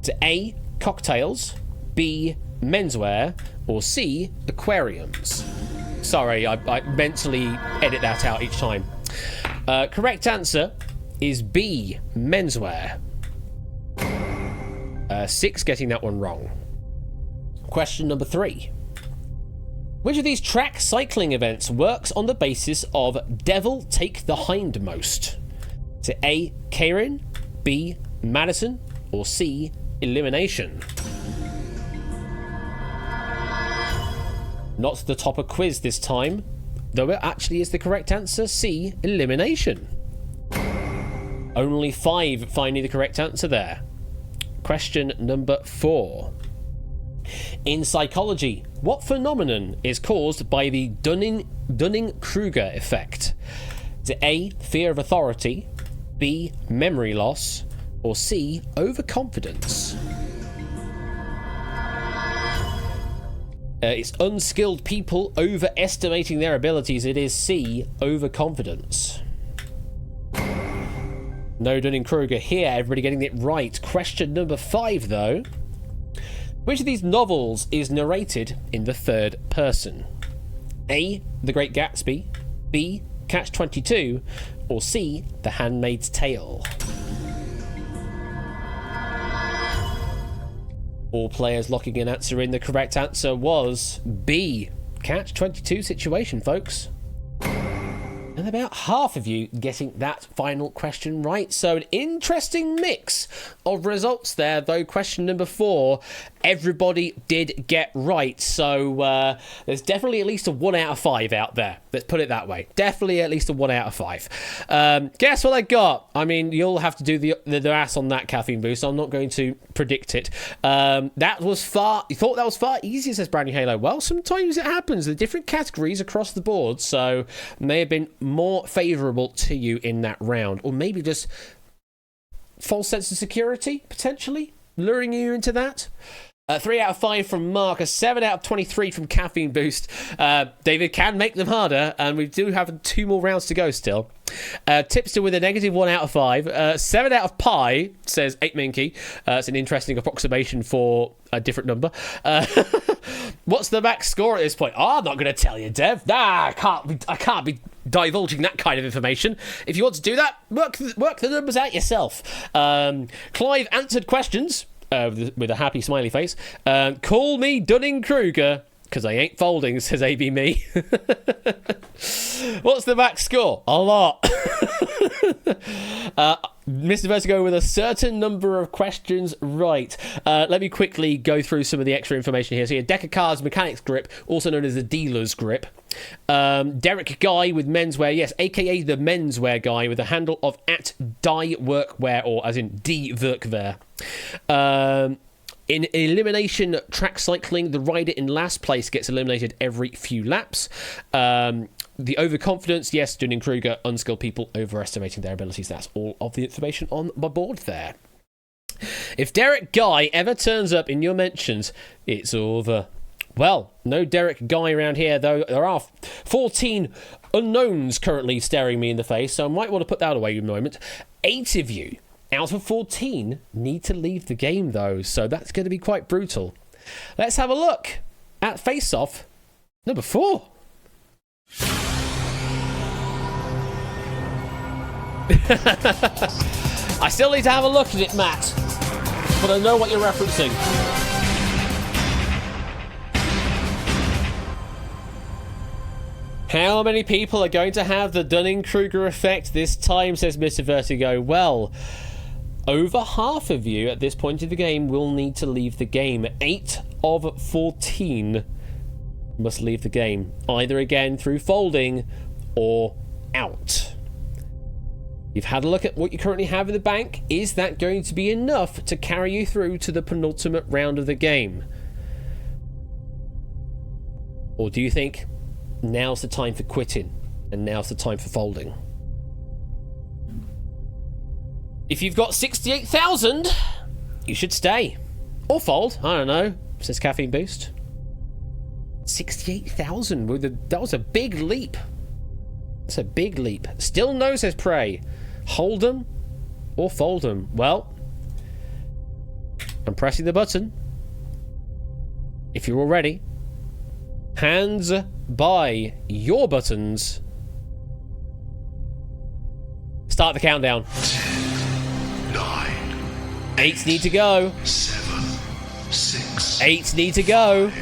To A, cocktails, B, menswear, or C, aquariums? Sorry, I mentally edit that out each time. Correct answer is B, menswear. 6 getting that one wrong. Question number 3. Which of these track cycling events works on the basis of Devil Take the Hindmost? Is it A, Keirin, B, Madison, or C, Elimination? Not the topper quiz this time, though it actually is the correct answer, C, Elimination. Only 5 finding the correct answer there. Question number 4. In psychology, what phenomenon is caused by the Dunning-Kruger effect? Is it A, fear of authority, B, memory loss, or C, overconfidence? It's unskilled people overestimating their abilities. It is C, overconfidence. No Dunning-Kruger here, everybody getting it right. Question number 5, though. Which of these novels is narrated in the third person? A, The Great Gatsby, B, Catch-22, or C, The Handmaid's Tale? All players locking an answer in. The correct answer was B, Catch-22 situation, folks. And about half of you getting that final question right. So an interesting mix of results there, though. Question number 4, everybody did get right. So there's definitely at least a 1 out of 5 out there. Let's put it that way. Definitely at least a 1 out of 5. Guess what I got? I mean, you'll have to do the ass on that, Caffeine Boost. I'm not going to predict it. That was far... You thought that was far easier, says Brand New Halo. Well, sometimes it happens. The different categories across the board. So may have been more favourable to you in that round, or maybe just false sense of security potentially luring you into that. 3 out of 5 from Mark, a 7 out of 23 from Caffeine Boost. David can make them harder, and we do have 2 more rounds to go still. Tipster with a negative 1 out of 5. 7 out of Pi, says 8 Minky. It's an interesting approximation for a different number. What's the max score at this point? Oh, I'm not going to tell you, Dev. Nah, I can't be divulging that kind of information. If you want to do that, work the numbers out yourself. Clive answered questions with a happy smiley face. Call me Dunning-Kruger. Because I ain't folding, says AB me. What's the max score? A lot. Mr. Vertigo with a certain number of questions right. Let me quickly go through some of the extra information here. So a deck of cards, mechanics grip, also known as the dealer's grip. Derek Guy with menswear, yes, aka the menswear guy with a handle of @die_workwear, or as in D Workwear. In elimination track cycling, the rider in last place gets eliminated every few laps. The overconfidence, yes, Dunning-Kruger, unskilled people overestimating their abilities. That's all of the information on my board there. If Derek Guy ever turns up in your mentions, it's over. Well, no Derek Guy around here, though. There are 14 unknowns currently staring me in the face, so I might want to put that away in a moment. 8 of you out of 14 need to leave the game, though, so that's going to be quite brutal. Let's have a look at face-off number 4. I still need to have a look at it, Matt, but I know what you're referencing. How many people are going to have the Dunning-Kruger effect this time, says Mr. Vertigo? Well, over half of you at this point of the game will need to leave the game. 8 of 14 must leave the game, either again through folding or out. You've had a look at what you currently have in the bank. Is that going to be enough to carry you through to the penultimate round of the game? Or do you think now's the time for quitting and now's the time for folding? If you've got 68,000, you should stay. Or fold, I don't know, says Caffeine Boost. 68,000, that was a big leap. That's a big leap. Still no, says Prey. Hold them or fold them. Well, I'm pressing the button. If you're all ready, hands by your buttons. Start the countdown. 9. 8 need to go. 7. 6. 8 need to go. 4.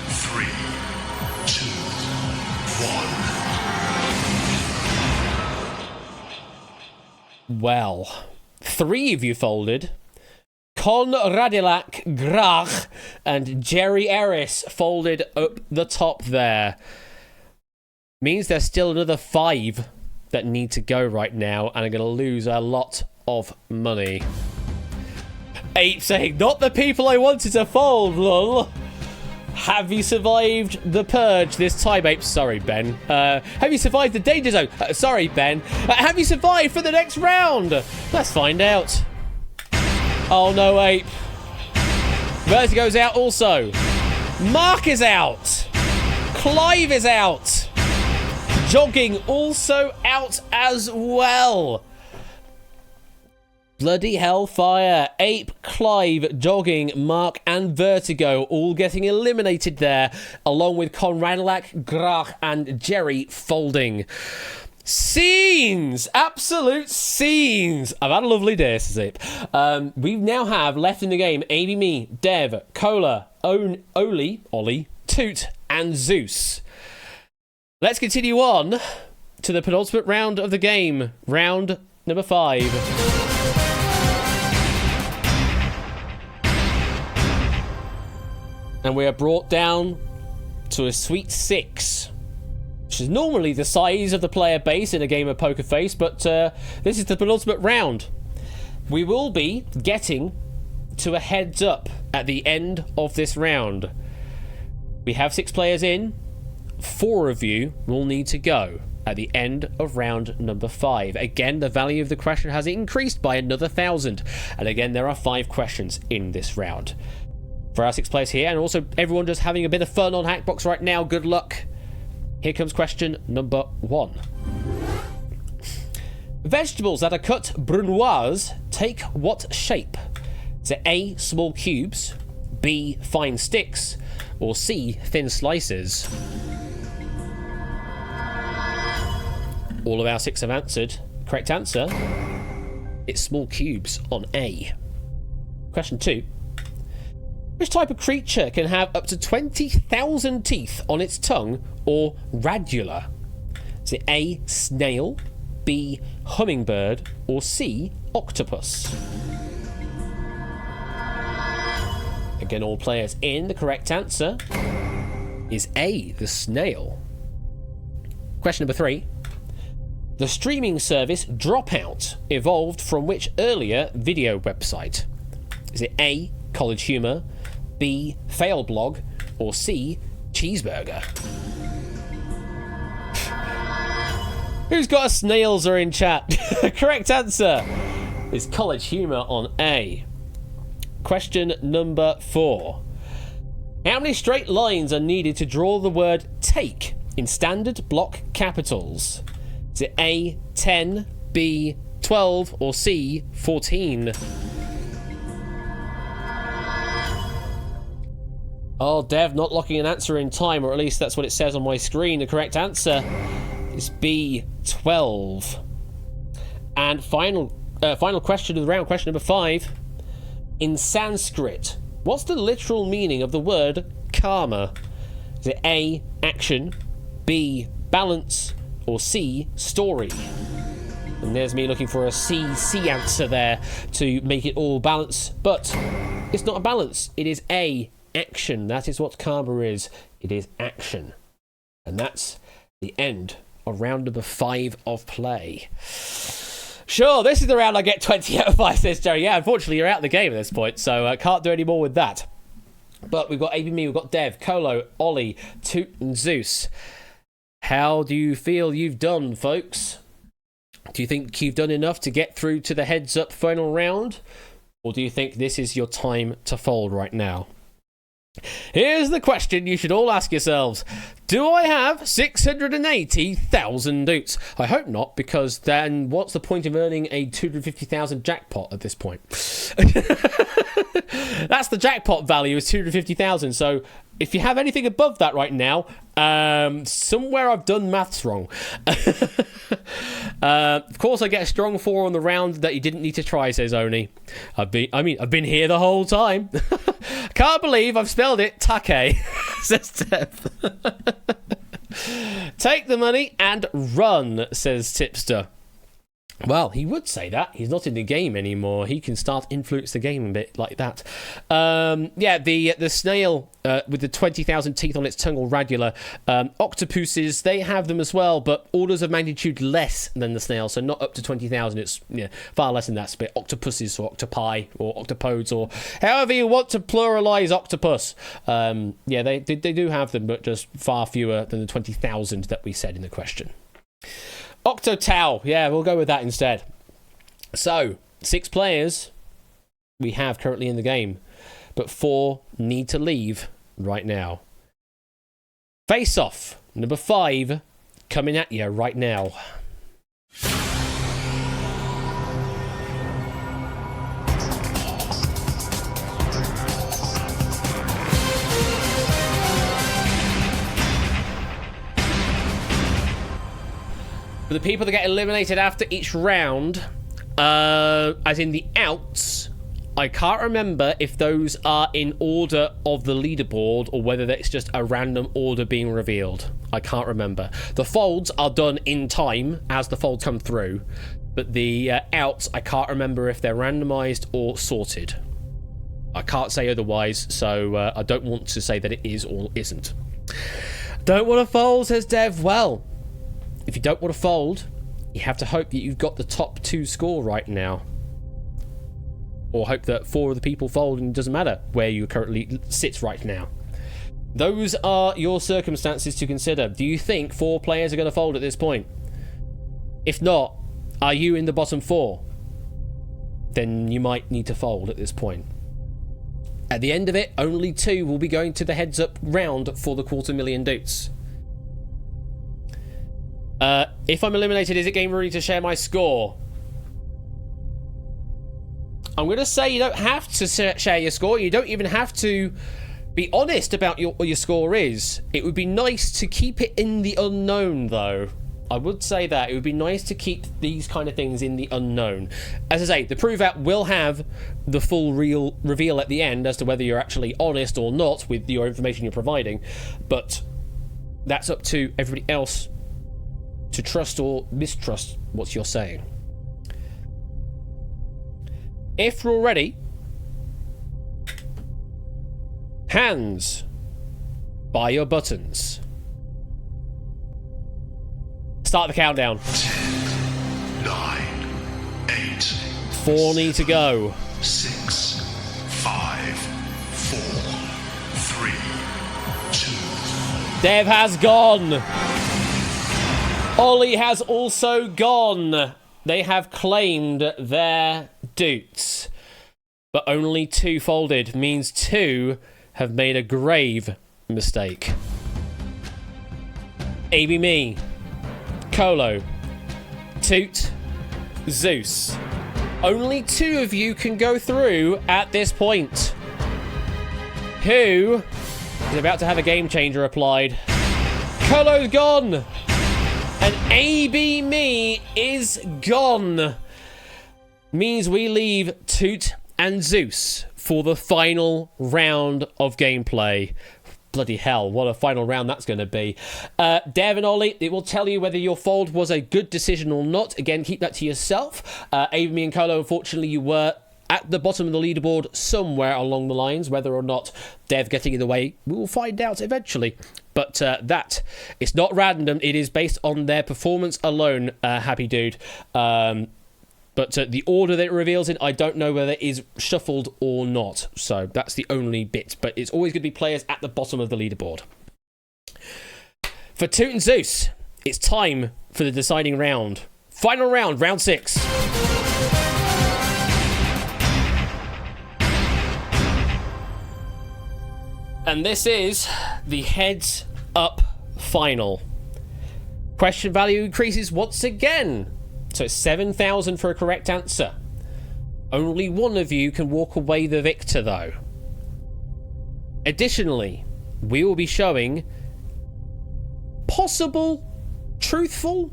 3. 2. 1. Well, 3 of you folded. Con Radilak, Grach, and Jerry Eris folded up the top there. Means there's still another 5 that need to go right now and are going to lose a lot of money. 8 saying, not the people I wanted to fold, lol. Have you survived the purge this time, Ape? Sorry, Ben. Have you survived the danger zone? Sorry, Ben. Have you survived for the next round? Let's find out. Oh, no, Ape. Vertigo's out also. Mark is out. Clive is out. Jogging also out as well. Bloody hellfire. Ape, Clive, Jogging, Mark and Vertigo all getting eliminated there, along with Conradilak, Grach and Jerry folding. Scenes! Absolute scenes! I've had a lovely day, says Ape. We now have left in the game AB Me, Dev, Cola, Ollie, Toot and Zeus. Let's continue on to the penultimate round of the game. Round number 5. And we are brought down to a sweet 6, which is normally the size of the player base in a game of Poker Face, but this is the penultimate round. We will be getting to a heads up at the end of this round. We have 6 players in. 4 of you will need to go at the end of round number 5. Again, the value of the question has increased by another 1,000. And again, there are 5 questions in this round. For our 6 players here, and also everyone just having a bit of fun on Hackbox right now, good luck. Here comes question number 1. Vegetables that are cut brunoise take what shape? Is it A, small cubes, B, fine sticks, or C, thin slices? All of our 6 have answered. Correct answer, it's small cubes on A. Question 2. Which type of creature can have up to 20,000 teeth on its tongue or radula? Is it A, snail, B, hummingbird, or C, octopus? Again, all players in. The correct answer is A, the snail. Question number 3. The streaming service Dropout evolved from which earlier video website? Is it A, College Humor, B, Failblog, or C, Cheeseburger? Who's got a snailser in chat? Correct answer is College Humor on A. Question number 4. How many straight lines are needed to draw the word take in standard block capitals? Is it A, 10, B, 12, or C, 14? Oh, Dev, not locking an answer in time, or at least that's what it says on my screen. The correct answer is B, 12. And final question of the round, question number 5. In Sanskrit, what's the literal meaning of the word karma? Is it A, action, B, balance, or C, story? And there's me looking for a C answer there to make it all balance, but it's not a balance. It is A, action. That is what karma is. It is action. And that's the end of round number 5 of play. Sure, this is the round I get 20 out of 5, says Jerry. Yeah, unfortunately, you're out of the game at this point, so I can't do any more with that. But we've got AB Me, we've got Dev, Colo, Ollie, Toot, and Zeus. How do you feel you've done, folks? Do you think you've done enough to get through to the heads-up final round? Or do you think this is your time to fold right now? Here's the question you should all ask yourselves. Do I have 680,000 doots? I hope not, because then what's the point of earning a 250,000 jackpot at this point? That's the jackpot value, is 250,000. So if you have anything above that right now, somewhere I've done maths wrong. Of course, I get a strong 4 on the round that you didn't need to try, says Oni. I've been here the whole time. Can't believe I've spelled it Take, says Dev. Take the money and run, says Tipster. Well, he would say that. He's not in the game anymore. He can start influence the game a bit like that. Yeah, the snail with the 20,000 teeth on its tongue, or radula. Octopuses, they have them as well, but orders of magnitude less than the snail, so not up to 20,000. It's far less than that. It's a bit octopuses or octopi or octopodes or however you want to pluralize octopus. Yeah, they do have them, but just far fewer than the 20,000 that we said in the question. Octotau, yeah, we'll go with that instead. So, 6 players we have currently in the game, but 4 need to leave right now. Face Off, number 5, coming at you right now. For the people that get eliminated after each round, as in the outs, I can't remember if those are in order of the leaderboard or whether it's just a random order being revealed. I can't remember. The folds are done in time as the folds come through, but the outs, I can't remember if they're randomized or sorted. I can't say otherwise, so I don't want to say that it is or isn't. Don't want to fold, says Dev. Well, if you don't want to fold, you have to hope that you've got the top 2 score right now. Or hope that 4 of the people fold and it doesn't matter where you currently sit right now. Those are your circumstances to consider. Do you think 4 players are going to fold at this point? If not, are you in the bottom 4? Then you might need to fold at this point. At the end of it, only 2 will be going to the heads-up round for the 250,000 doots. If I'm eliminated, is it game ready to share my score? I'm going to say you don't have to share your score. You don't even have to be honest about what your score is. It would be nice to keep it in the unknown, though. I would say that it would be nice to keep these kind of things in the unknown. As I say, the prove out will have the full reveal at the end as to whether you're actually honest or not with your information you're providing, but that's up to everybody else to trust or mistrust what you're saying. If we're all ready, hands by your buttons. Start the countdown. 10, 9, 8. 4 need to go. 6, 5, 4, 3, 2. Dev has gone. Ollie has also gone. They have claimed their doots. But only 2 folded, means 2 have made a grave mistake. AB Me, Colo, Toot, Zeus. Only 2 of you can go through at this point. Who is about to have a game changer applied? Colo's gone. And AB Me is gone. Means we leave Toot and Zeus for the final round of gameplay. Bloody hell, what a final round that's going to be. Dev and Ollie, it will tell you whether your fold was a good decision or not. Again, keep that to yourself. Amy and Colo, unfortunately, you were at the bottom of the leaderboard somewhere along the lines. Whether or not Dev getting in the way, we will find out eventually. But that, it's not random. It is based on their performance alone, Happy Dude. But the order that it reveals in, I don't know whether it is shuffled or not. So that's the only bit. But it's always going to be players at the bottom of the leaderboard. For Toot and Zeus, it's time for the deciding round. Final round, round 6. And this is the heads up final. Question value increases once again. So it's 7,000 for a correct answer. Only one of you can walk away the victor, though. Additionally, we will be showing possible truthful,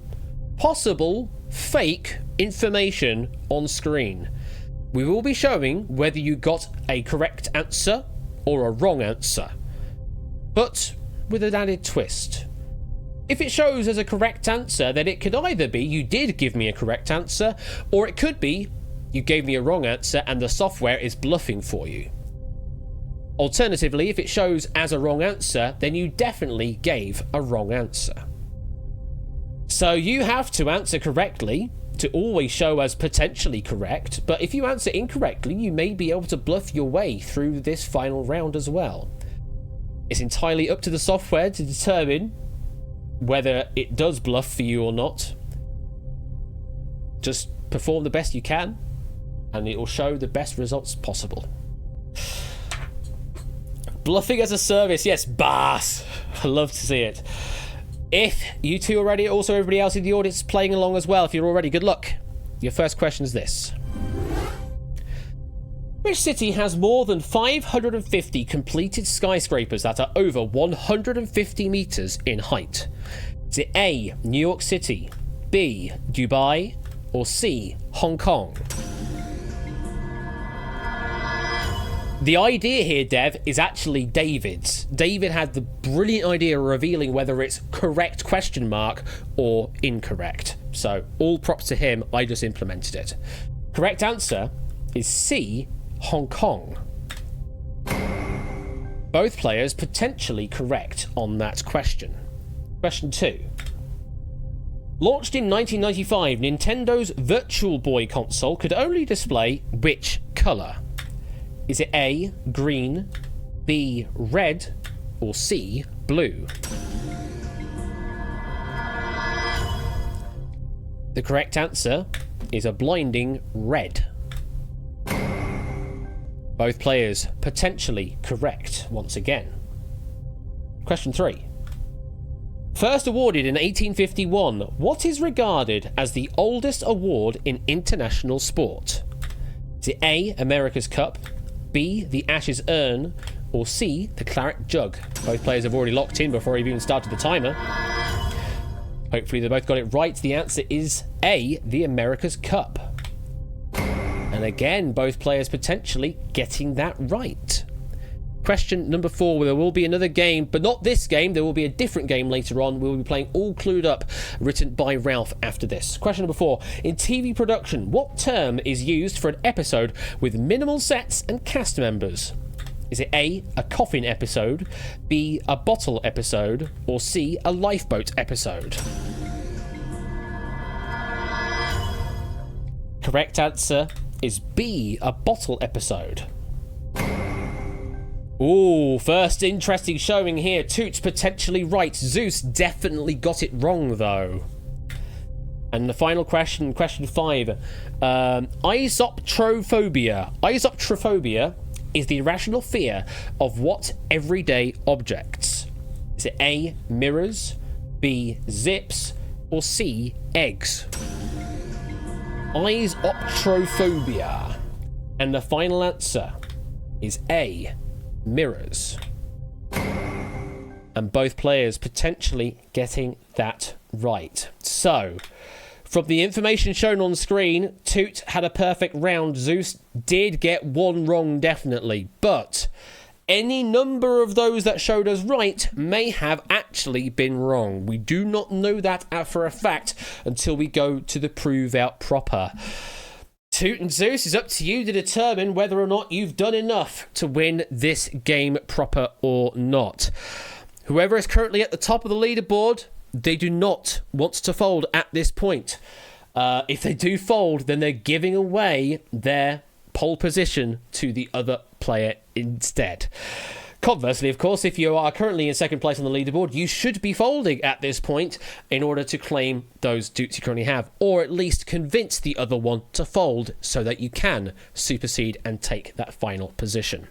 possible fake information on screen. We will be showing whether you got a correct answer or a wrong answer, but with an added twist. If it shows as a correct answer, then it could either be you did give me a correct answer, or it could be you gave me a wrong answer and the software is bluffing for you. Alternatively, if it shows as a wrong answer, then you definitely gave a wrong answer. So you have to answer correctly to always show as potentially correct, but if you answer incorrectly, you may be able to bluff your way through this final round as well. It's entirely up to the software to determine whether it does bluff for you or not. Just perform the best you can, and it will show the best results possible. Bluffing as a service, yes, boss. I love to see it. If you two are ready, also everybody else in the audience is playing along as well. If you're all ready, good luck. Your first question is this. Which city has more than 550 completed skyscrapers that are over 150 meters in height? Is it A, New York City, B, Dubai, or C, Hong Kong? The idea here, Dev, is actually David's. David had the brilliant idea of revealing whether it's correct question mark or incorrect. So all props to him, I just implemented it. Correct answer is C, Hong Kong. Both players potentially correct on that question. Question 2. Launched in 1995, Nintendo's Virtual Boy console could only display which colour? Is it A, green, B, red, or C, blue? The correct answer is a blinding red. Both players potentially correct once again. Question 3. First awarded in 1851, what is regarded as the oldest award in international sport? Is it A, America's Cup, B, the Ashes Urn, or C, the Claret Jug? Both players have already locked in before you've even started the timer. Hopefully they both got it right. The answer is A, the America's Cup. And again, both players potentially getting that right. Question number 4. There will be another game, but not this game. There will be a different game later on. We'll be playing All Clued Up, written by Ralph after this. Question number 4. In TV production, what term is used for an episode with minimal sets and cast members? Is it A, a coffin episode, B, a bottle episode, or C, a lifeboat episode? Correct answer is B, a bottle episode. Ooh, first interesting showing here. Toots potentially right. Zeus definitely got it wrong, though. And the final question, question 5. Isoptrophobia. Isoptrophobia is the irrational fear of what everyday objects? Is it A, mirrors, B, zips, or C, eggs? Isoptrophobia. And the final answer is A, mirrors. And both players potentially getting that right. So, from the information shown on screen, Toot had a perfect round. Zeus did get one wrong, definitely. But any number of those that showed us right may have actually been wrong. We do not know that for a fact until we go to the prove out proper. Toot and Zeus, is up to you to determine whether or not you've done enough to win this game proper or not. Whoever is currently at the top of the leaderboard, they do not want to fold at this point. If they do fold, then they're giving away their pole position to the other player instead. Conversely, of course, if you are currently in second place on the leaderboard, you should be folding at this point in order to claim those dukes you currently have, or at least convince the other one to fold so that you can supersede and take that final position.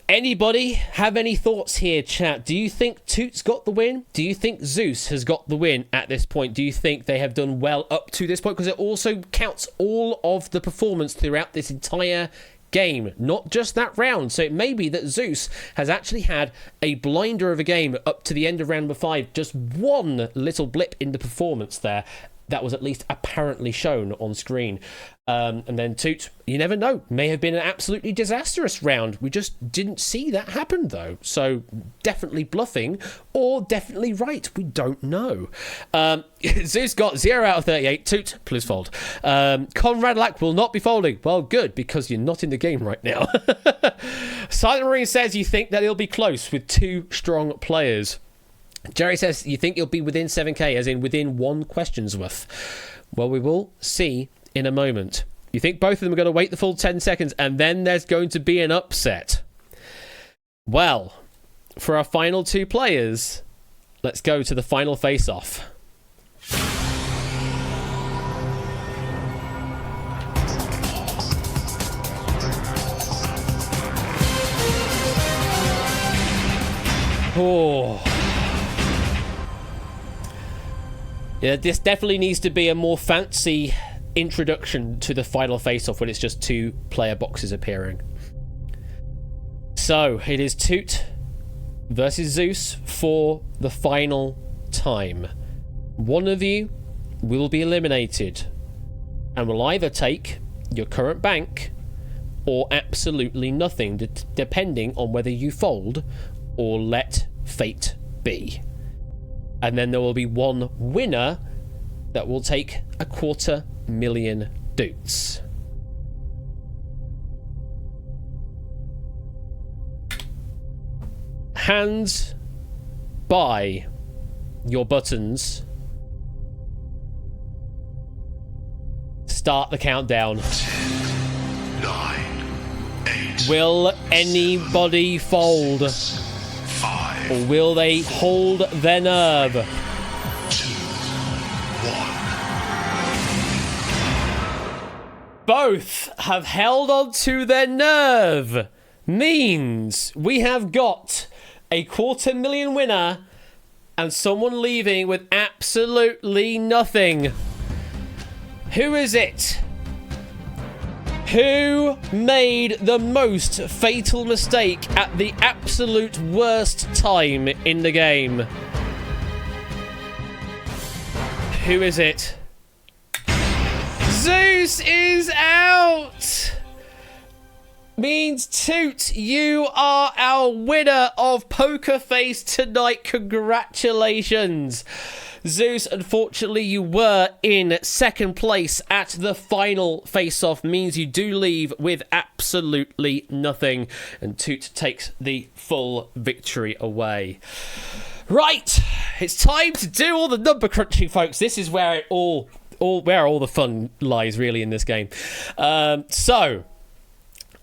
Anybody have any thoughts here, chat? Do you think Toot's got the win? Do you think Zeus has got the win at this point? Do you think they have done well up to this point? Because it also counts all of the performance throughout this entire game, not just that round. So it may be that Zeus has actually had a blinder of a game up to the end of round number 5. Just one little blip in the performance there that was at least apparently shown on screen. And then Toot, you never know, may have been an absolutely disastrous round. We just didn't see that happen, though. So definitely bluffing or definitely right. We don't know. Zeus got 0 out of 38. Toot, please fold. Conrad Lack will not be folding. Well, good, because you're not in the game right now. Silent Marine says you think that it'll be close with 2 strong players. Jerry says you think you'll be within 7k, as in within 1 question's worth. Well, we will see in a moment. You think both of them are going to wait the full 10 seconds and then there's going to be an upset? Well, for our final 2 players, let's go to the final face-off. Oh. Yeah, this definitely needs to be a more fancy introduction to the final face-off when it's just 2 player boxes appearing. So, it is Toot versus Zeus for the final time. One of you will be eliminated and will either take your current bank or absolutely nothing, depending on whether you fold or let fate be. And then there will be one winner that will take 250,000 dukes. Hands by your buttons. Start the countdown. 10, 9, 8. Will anybody fold? 5, Or will they hold their nerve? 2, 1. Both have held on to their nerve. Means we have got a 250,000 winner and someone leaving with absolutely nothing. Who is it? Who made the most fatal mistake at the absolute worst time in the game? Who is it? Zeus is out! Means Toot, you are our winner of Poker Face tonight. Congratulations. Zeus, unfortunately, you were in second place at the final face-off. Means you do leave with absolutely nothing. And Toot takes the full victory away. Right, it's time to do all the number crunching, folks. This is where it all where all the fun lies, really, in this game. So...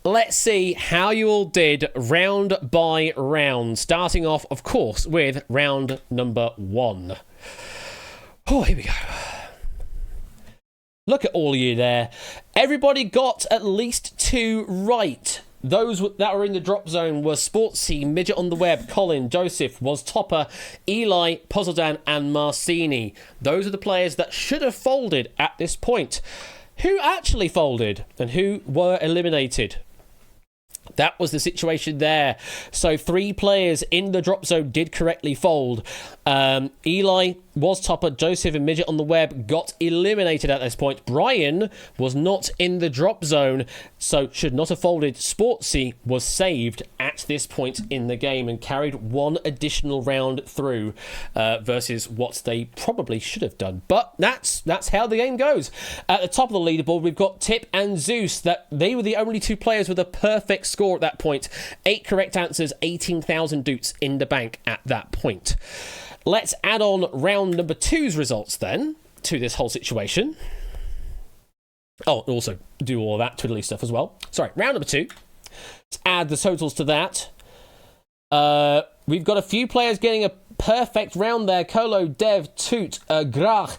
let's see how you all did round by round. Starting off, of course, with round number 1. Oh, here we go. Look at all of you there. Everybody got at least 2 right. Those that were in the drop zone were Sportsy, Midget on the Web, Colin, Joseph, Was Topper, Eli, Puzzledan, and Marcini. Those are the players that should have folded at this point. Who actually folded and who were eliminated? That was the situation there. So 3 players in the drop zone did correctly fold. Eli, Was Topper, Joseph, and Midget on the Web got eliminated at this point. Brian was not in the drop zone, so should not have folded. Sportsy was saved at this point in the game and carried 1 additional round through versus what they probably should have done. But that's how the game goes. At the top of the leaderboard, we've got Tip and Zeus. That they were the only 2 players with a perfect score at that point. 8 correct answers, 18,000 doots in the bank at that point. Let's add on round number 2's results then to this whole situation. Oh, and also do all that twiddly stuff as well. Sorry, round number 2. Let's add the totals to that. We've got a few players getting a perfect round there. Colo, Dev, Toot, Grach,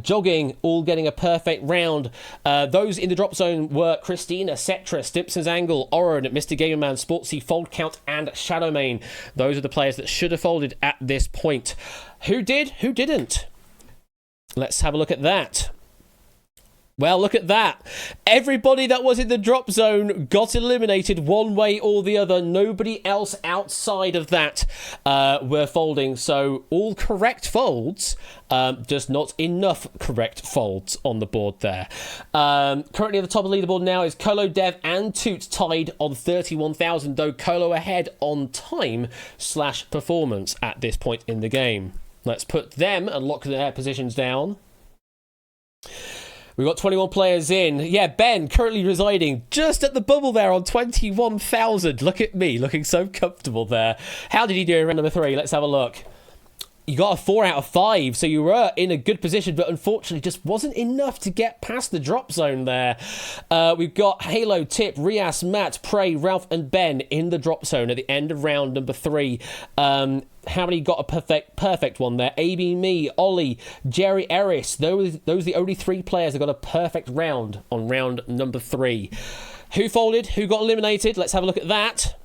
Jogging, all getting a perfect round. Those in the drop zone were Christina, Cetra, Stimpson's Angle, Oren, Mr. Gamerman, Sportsy, Fold Count, and Shadowmane. Those are the players that should have folded at this point. Who did? Who didn't? Let's have a look at that. Well, look at that. Everybody that was in the drop zone got eliminated one way or the other. Nobody else outside of that were folding. So all correct folds, just not enough correct folds on the board there. Currently at the top of the leaderboard now is Colo, Dev, and Toot tied on 31,000, though Colo ahead on time/performance at this point in the game. Let's put them and lock their positions down. We've got 21 players in. Yeah, Ben currently residing just at the bubble there on 21,000. Look at me, looking so comfortable there. How did he do in round number 3? Let's have a look. You got a 4 out of 5, so you were in a good position, but unfortunately just wasn't enough to get past the drop zone there. We've got Halo, Tip, Rias, Matt, Prey, Ralph, and Ben in the drop zone at the end of round number 3. How many got a perfect one there? AB, me, Ollie, Jerry, Eris. Those are the only 3 players that got a perfect round on round number 3. Who folded? Who got eliminated? Let's have a look at that.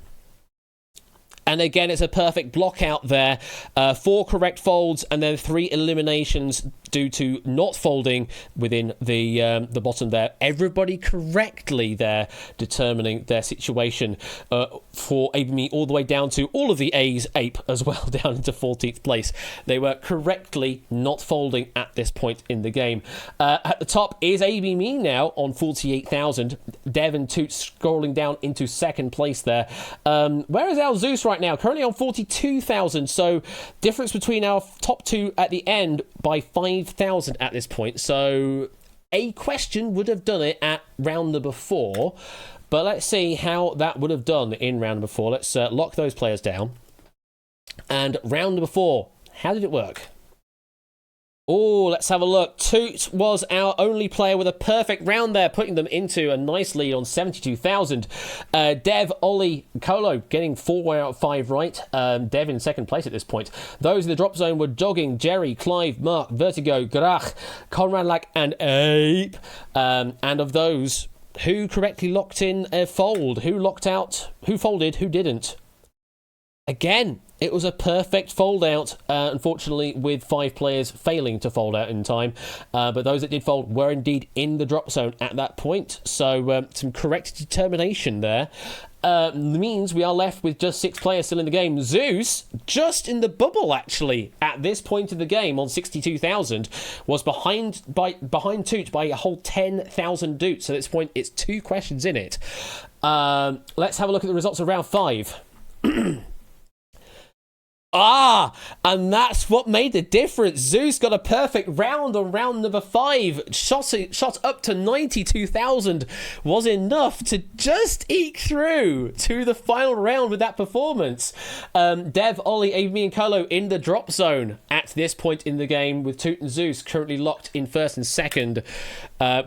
And again, it's a perfect block out there. 4 correct folds and then 3 eliminations due to not folding within the bottom there. Everybody correctly there determining their situation for me all the way down to all of the A's, Ape as well, down into 14th place. They were correctly not folding at this point in the game. At the top is AB Me now on 48,000. Dev and Toot scrolling down into second place there. Where is our Zeus right now? Currently on 42,000. So difference between our top 2 at the end by 5,000 at this point. So a question would have done it at round number 4. But let's see how that would have done in round number 4. Let's lock those players down. And round number 4, how did it work? Oh, let's have a look. Toot was our only player with a perfect round there, putting them into a nice lead on 72,000. Dev, Ollie, Colo getting 4 out of 5 right. Dev in second place at this point. Those in the drop zone were Jogging, Jerry, Clive, Mark, Vertigo, Grach, Conrad Lack, and Ape. And of those, who correctly locked in a fold? Who locked out? Who folded? Who didn't? Again, it was a perfect fold out, unfortunately, with 5 players failing to fold out in time. But those that did fold were indeed in the drop zone at that point. So some correct determination there. means we are left with just 6 players still in the game. Zeus, just in the bubble actually, at this point of the game on 62,000, was behind Toot by a whole 10,000 doots. So at this point, it's 2 questions in it. Let's have a look at the results of round 5. And that's what made the difference. Zeus got a perfect round on round number 5. Shot up to 92,000 was enough to just eke through to the final round with that performance. Dev, Ollie, Amy and Colo in the drop zone at this point in the game, with Toot and Zeus currently locked in first and second.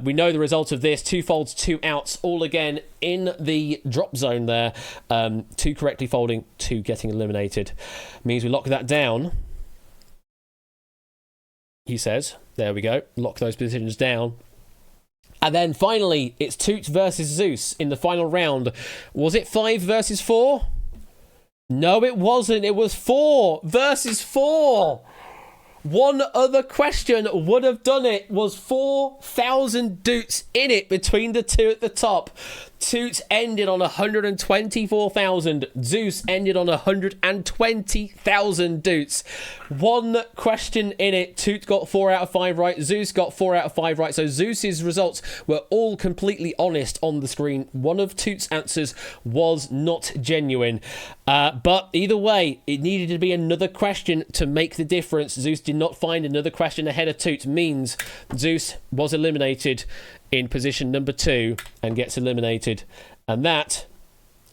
We know the result of this: 2 folds, 2 outs, all again in the drop zone there. 2 correctly folding, 2 getting eliminated. Means we lock that down, he says. There we go. Lock those positions down. And then finally, it's Toot versus Zeus in the final round. Was it 5 versus 4? No, it wasn't. It was 4 versus 4. One other question would have done it. Was 4,000 doots in it between the 2 at the top. Toot ended on 124,000. Zeus ended on 120,000 doots. One question in it. Toot got 4 out of 5 right. Zeus got 4 out of 5 right. So Zeus's results were all completely honest on the screen. One of Toot's answers was not genuine. But either way, it needed to be another question to make the difference. Zeus did not find another question ahead of Toot. Means Zeus was eliminated in position number 2 and gets eliminated. And that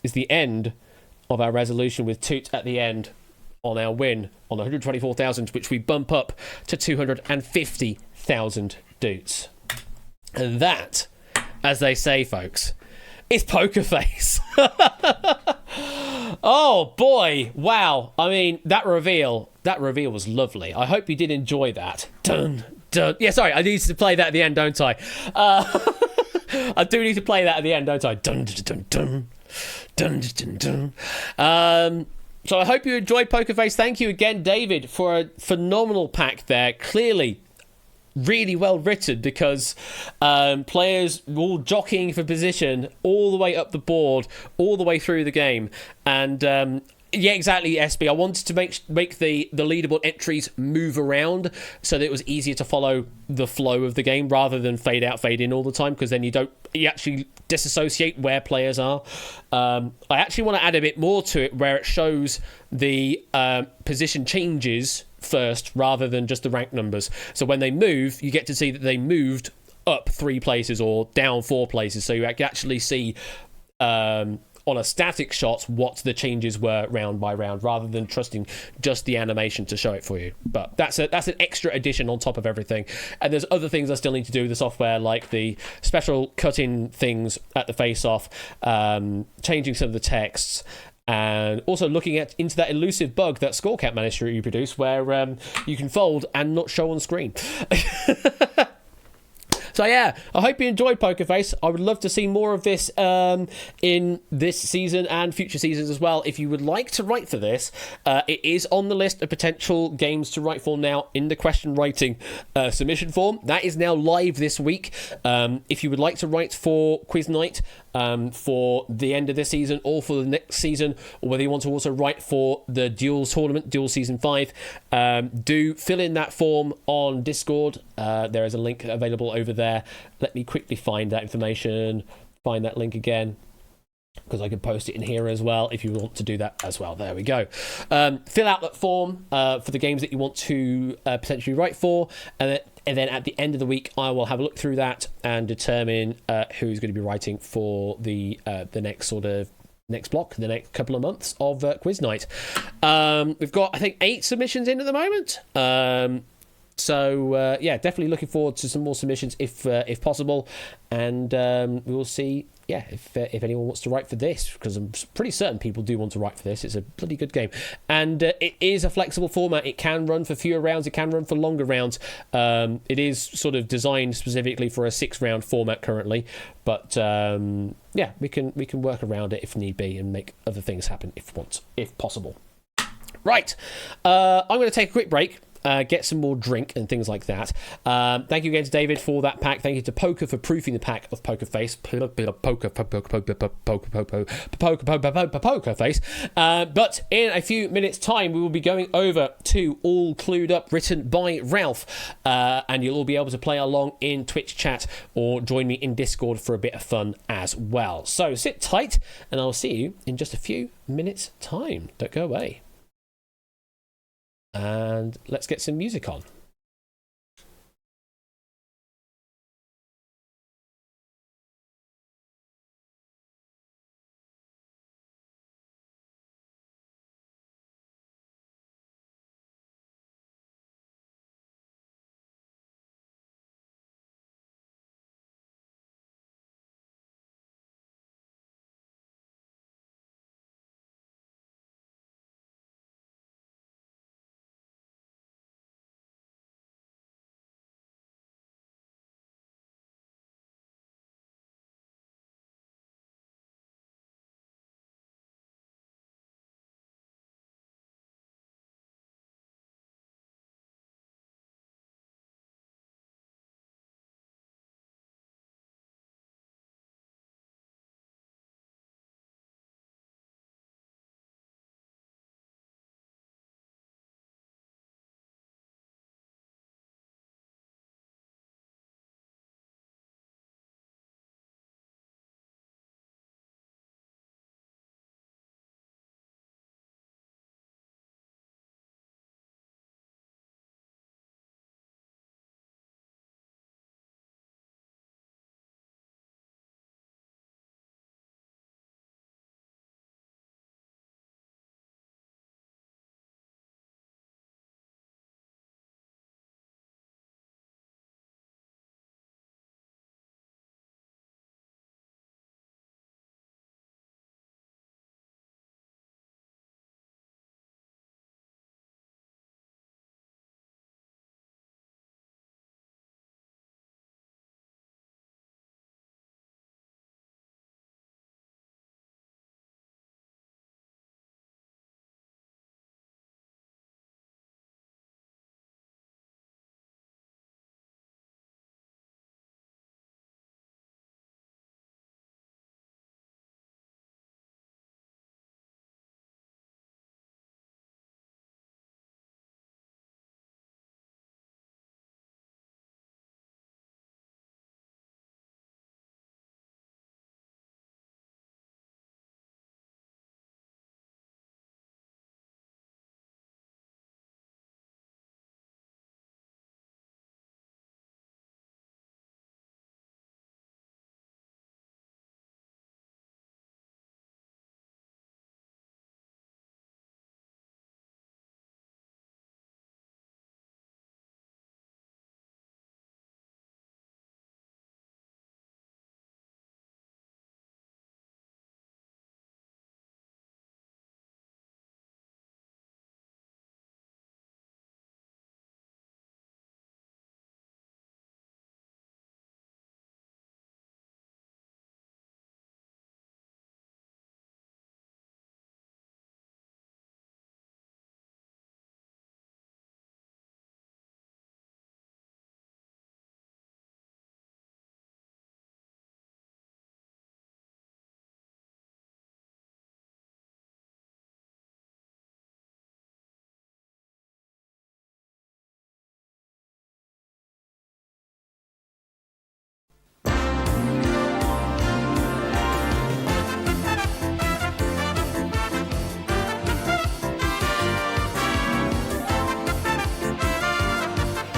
is the end of our resolution, with Toot at the end on our win on 124,000, which we bump up to 250,000 doots. And that, as they say, folks, is Poker Face. Oh boy, wow. I mean, that reveal was lovely. I hope you did enjoy that. Dun, dun. Yeah, sorry, I need to play that at the end, don't I? I do need to play that at the end, don't I? Dun, dun, dun, dun. Dun, dun, dun, dun. So I hope you enjoyed Poker Face. Thank you again, David, for a phenomenal pack there. Clearly really well written, because players were all jockeying for position all the way up the board, all the way through the game. And yeah, exactly, SB. I wanted to make the leaderboard entries move around so that it was easier to follow the flow of the game, rather than fade out, fade in all the time, because then you actually disassociate where players are. I actually want to add a bit more to it, where it shows the position changes first rather than just the rank numbers. So when they move, you get to see that they moved up 3 places or down 4 places. So you can actually see on a static shot what the changes were round by round, rather than trusting just the animation to show it for you. But that's an extra addition on top of everything. And there's other things I still need to do with the software, like the special cut-in things at the face-off, changing some of the texts, and also looking into that elusive bug that Scorecat managed to reproduce, where you can fold and not show on screen. So yeah, I hope you enjoyed Poker Face. I would love to see more of this in this season and future seasons as well. If you would like to write for this, it is on the list of potential games to write for now in the question writing submission form. That is now live this week. If you would like to write for Quiz Night for the end of this season or for the next season, or whether you want to also write for the Duels tournament, Duels Season 5, do fill in that form on Discord. There is a link available over there. Let me quickly find that information, find that link again, because I can post it in here as well if you want to do that as well. There we go. Fill out that form for the games that you want to potentially write for, and then at the end of the week I will have a look through that and determine who's going to be writing for the next block, the next couple of months of Quiz Night. We've got, I think, 8 submissions in at the moment. So yeah, definitely looking forward to some more submissions if possible, and we will see. Yeah, if anyone wants to write for this, because I'm pretty certain people do want to write for this. It's a bloody good game, and it is a flexible format. It can run for fewer rounds. It can run for longer rounds. It is sort of designed specifically for a 6-round format currently, but yeah, we can work around it if need be and make other things happen if possible. Right, I'm going to take a quick break. get some more drink and things like that. Thank you again to David for that pack. Thank you to Poker for proofing the pack of Poker Face. Poker Face. But in a few minutes' time, we will be going over to All Clued Up, written by Ralph, and you'll all be able to play along in Twitch chat or join me in Discord for a bit of fun as well. So sit tight, and I'll see you in just a few minutes' time. Don't go away. And let's get some music on.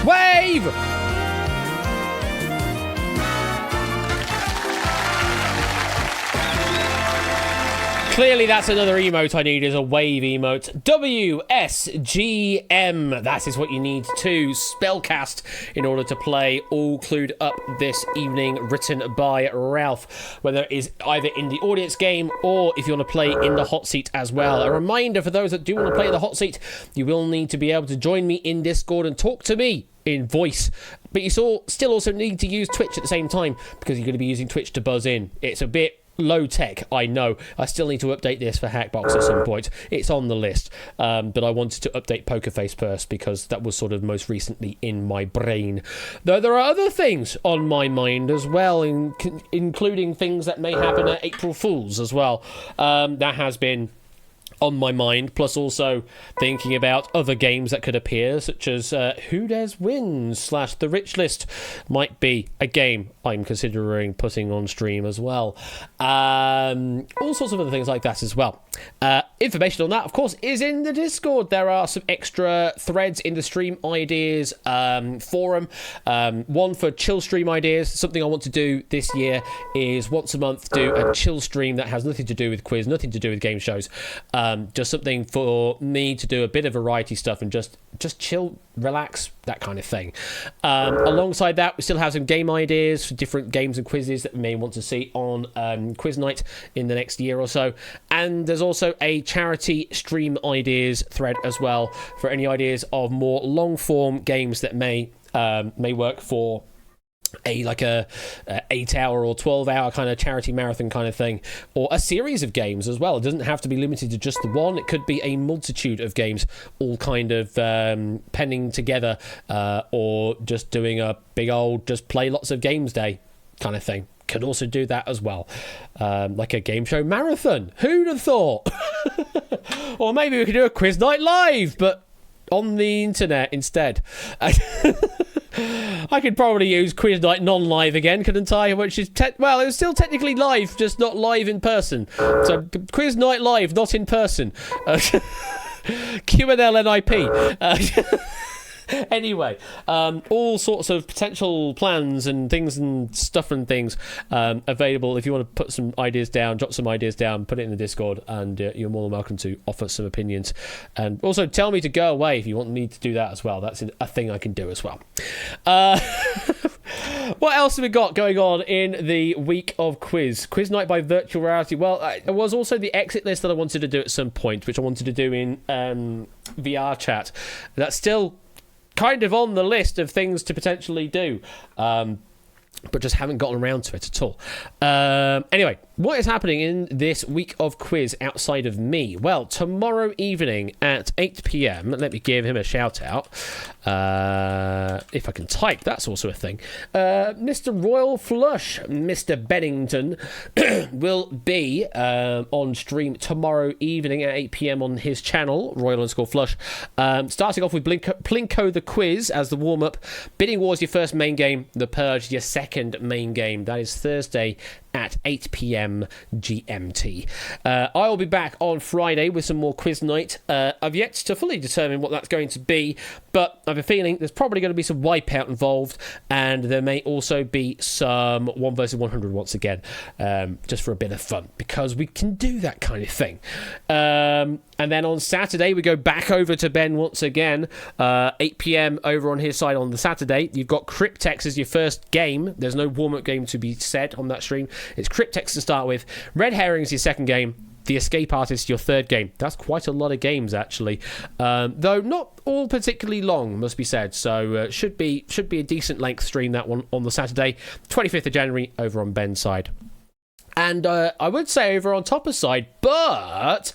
Wave! Clearly that's another emote I need, is a wave emote. WSGM. That is what you need to spellcast in order to play All Clued Up this evening, written by Ralph. Whether it is either in the audience game or if you want to play in the hot seat as well. A reminder for those that do want to play the hot seat, you will need to be able to join me in Discord and talk to me in voice, but you still also need to use Twitch at the same time, because you're going to be using Twitch to buzz in. It's a bit low tech, I know. I still need to update this for Hackbox at some point. It's on the list. But I wanted to update Poker Face first because that was sort of most recently in my brain. Though there are other things on my mind as well, including things that may happen at April Fools as well. That has been on my mind, plus also thinking about other games that could appear, such as Who Dares Wins / The Rich List might be a game I'm considering putting on stream as well. All sorts of other things like that as well. Information on that, of course, is in the Discord. There are some extra threads in the stream ideas forum. One for chill stream ideas. Something I want to do this year is once a month do a chill stream that has nothing to do with quiz, nothing to do with game shows. Just something for me to do a bit of variety stuff and just chill, relax, that kind of thing. Alongside that, we still have some game ideas for different games and quizzes that we may want to see on Quiz Night in the next year or so. And there's also a charity stream ideas thread as well for any ideas of more long-form games that may work for a 8-hour or 12-hour kind of charity marathon kind of thing, or a series of games as well. It doesn't have to be limited to just the one. It could be a multitude of games all kind of penning together, or just doing a big old just play lots of games day kind of thing. Could also do that as well, like a game show marathon. Who'd have thought? Or maybe we could do a quiz night live, but on the internet instead. I could probably use Quiz Night non-live again, couldn't I? Which is, it was still technically live, just not live in person. So, Quiz Night live, not in person. QNLNIP. Anyway, all sorts of potential plans and things and stuff and things available. If you want to put some ideas down, jot some ideas down, put it in the Discord, and you're more than welcome to offer some opinions. And also tell me to go away if you want me to do that as well. That's a thing I can do as well. What else have we got going on in the week of quiz? Quiz Night by Virtual Reality. Well, there was also the exit list that I wanted to do at some point, which I wanted to do in VR chat. That's still kind of on the list of things to potentially do, but just haven't gotten around to it at all. Anyway, what is happening in this week of quiz outside of me? Well, tomorrow evening at 8 p.m, let me give him a shout out. If I can type, that's also a thing. Mr. Royal Flush, Mr. Bennington, will be on stream tomorrow evening at 8 p.m. on his channel, Royal_Flush. Starting off with Plinko the Quiz as the warm-up. Bidding Wars your first main game. The Purge your second main game. That is Thursday at 8 p.m. GMT. I will be back on Friday with some more quiz night. I've yet to fully determine what that's going to be, but I have a feeling there's probably going to be some wipeout involved, and there may also be some 1 versus 100 once again, just for a bit of fun, because we can do that kind of thing. And then on Saturday, we go back over to Ben once again, 8 p.m. over on his side on the Saturday. You've got Cryptex as your first game. There's no warm-up game to be said on that stream. It's Cryptex to start with. Red Herring is your second game. The Escape Artist, your third game. That's quite a lot of games, actually. Though not all particularly long, must be said. So should be a decent length stream, that one, on the Saturday, 25th of January, over on Ben's side. And I would say over on Topper's side, but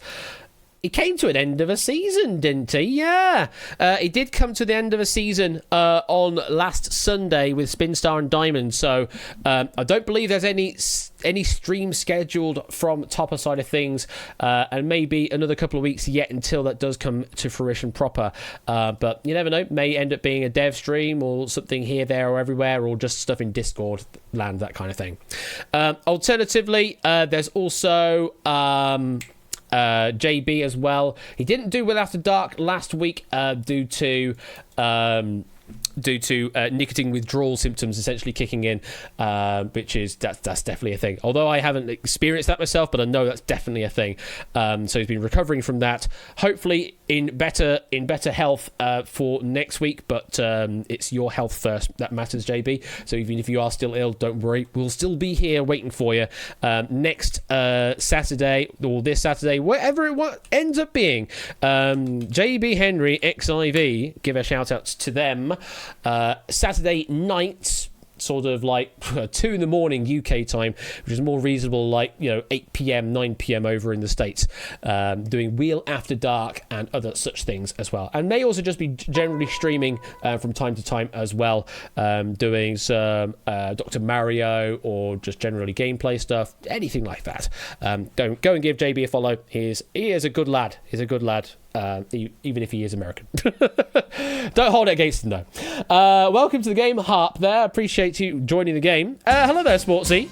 he came to an end of a season, didn't he? Yeah. He did come to the end of a season on last Sunday with Spin Star and Diamond. So I don't believe there's any stream scheduled from Topper side of things, and maybe another couple of weeks yet until that does come to fruition proper. But you never know. May end up being a dev stream or something here, there, or everywhere, or just stuff in Discord land, that kind of thing. Alternatively, there's also JB as well. He didn't do Well After Dark last week due to nicotine withdrawal symptoms essentially kicking in, which is that's definitely a thing. Although I haven't experienced that myself, but I know that's definitely a thing. So he's been recovering from that. Hopefully in better health for next week. But it's your health first that matters, JB. So even if you are still ill, don't worry. We'll still be here waiting for you next Saturday or this Saturday, whatever it ends up being. JB Henry XIV, give a shout out to them. Saturday night sort of like 2 in the morning UK time, which is more reasonable, like 8 p.m., 9 p.m. over in the States, doing Wheel After Dark and other such things as well, and may also just be generally streaming from time to time as well, doing some Dr. Mario or just generally gameplay stuff, anything like that. Go and give JB a follow. He is a good lad. He's a good lad. Even if he is American. Don't hold it against him, though. Welcome to the game, Harp there. Appreciate you joining the game. Hello there, Sportsy.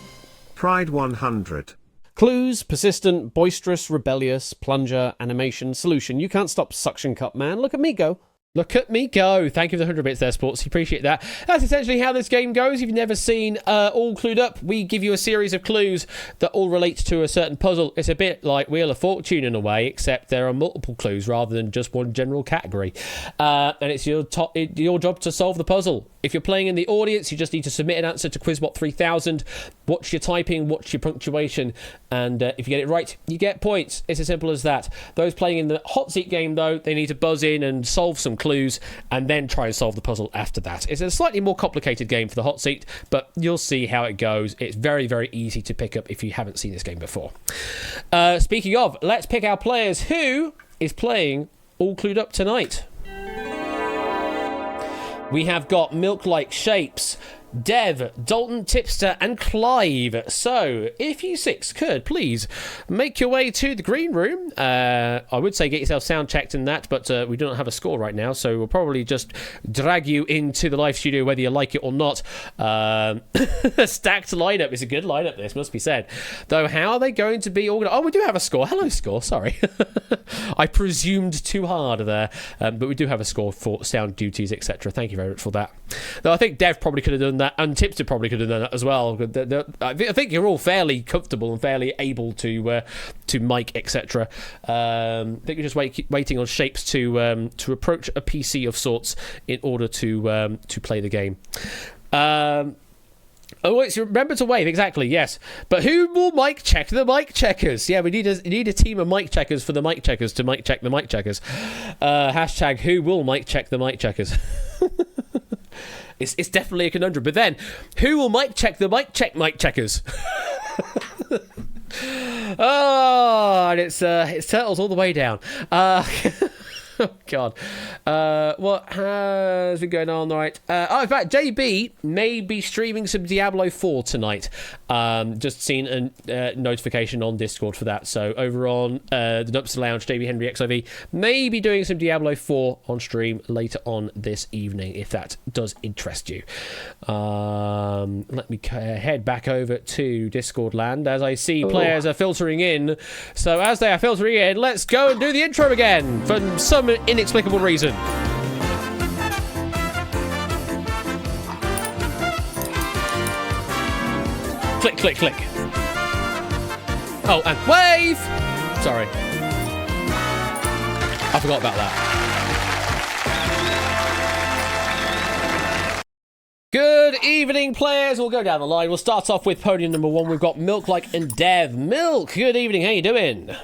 Pride 100. Clues, persistent, boisterous, rebellious, plunger, animation, solution. You can't stop suction cup, man. Look at me go. Look at me go. Thank you for the 100 bits there, Sports. Appreciate that. That's essentially how this game goes. If you've never seen All Clued Up, we give you a series of clues that all relate to a certain puzzle. It's a bit like Wheel of Fortune in a way, except there are multiple clues rather than just one general category. And it's your job to solve the puzzle. If you're playing in the audience, you just need to submit an answer to QuizBot 3000. Watch your typing, watch your punctuation, and if you get it right, you get points. It's as simple as that. Those playing in the hot seat game, though, they need to buzz in and solve some clues and then try and solve the puzzle after that. It's a slightly more complicated game for the hot seat, but you'll see how it goes. It's very, very easy to pick up if you haven't seen this game before. Speaking of, let's pick our players. Who is playing All Clued Up tonight? We have got Milk-like Shapes, Dev, Dalton, Tipster and Clive. So, if you six could, please make your way to the green room. I would say get yourself sound checked in that, but we don't have a score right now, so we'll probably just drag you into the live studio whether you like it or not. Stacked lineup. It's a good lineup, this must be said. Though, how are they going to be organised? Oh, we do have a score. Hello, score. Sorry. I presumed too hard there, but we do have a score for sound duties, etc. Thank you very much for that. Though I think Dev probably could have done that, and Tipster probably could have done that as well. I think you're all fairly comfortable and fairly able to mic, etc. I think you're just waiting on Shapes to approach a PC of sorts in order to play the game. Oh, it's remember to wave, exactly, yes. But who will mic check the mic checkers? Yeah, we need a team of mic checkers for the mic checkers to mic check the mic checkers. Hashtag who will mic check the mic checkers? It's definitely a conundrum. But then, who will mic check the mic checkers? Oh, and it's turtles all the way down. Oh, God. What has been going on? All right. In fact, JB may be streaming some Diablo 4 tonight. Just seen a notification on Discord for that. So over on the Nupster Lounge, JB Henry XIV may be doing some Diablo 4 on stream later on this evening, if that does interest you. Let me head back over to Discord land as I see players are filtering in. So as they are filtering in, let's go and do the intro again for some inexplicable reason. Click, click, click. Oh, and wave! Sorry. I forgot about that. Good evening, players. We'll go down the line. We'll start off with podium number 1. We've got Milk-like and Dev. Milk, good evening. How you doing?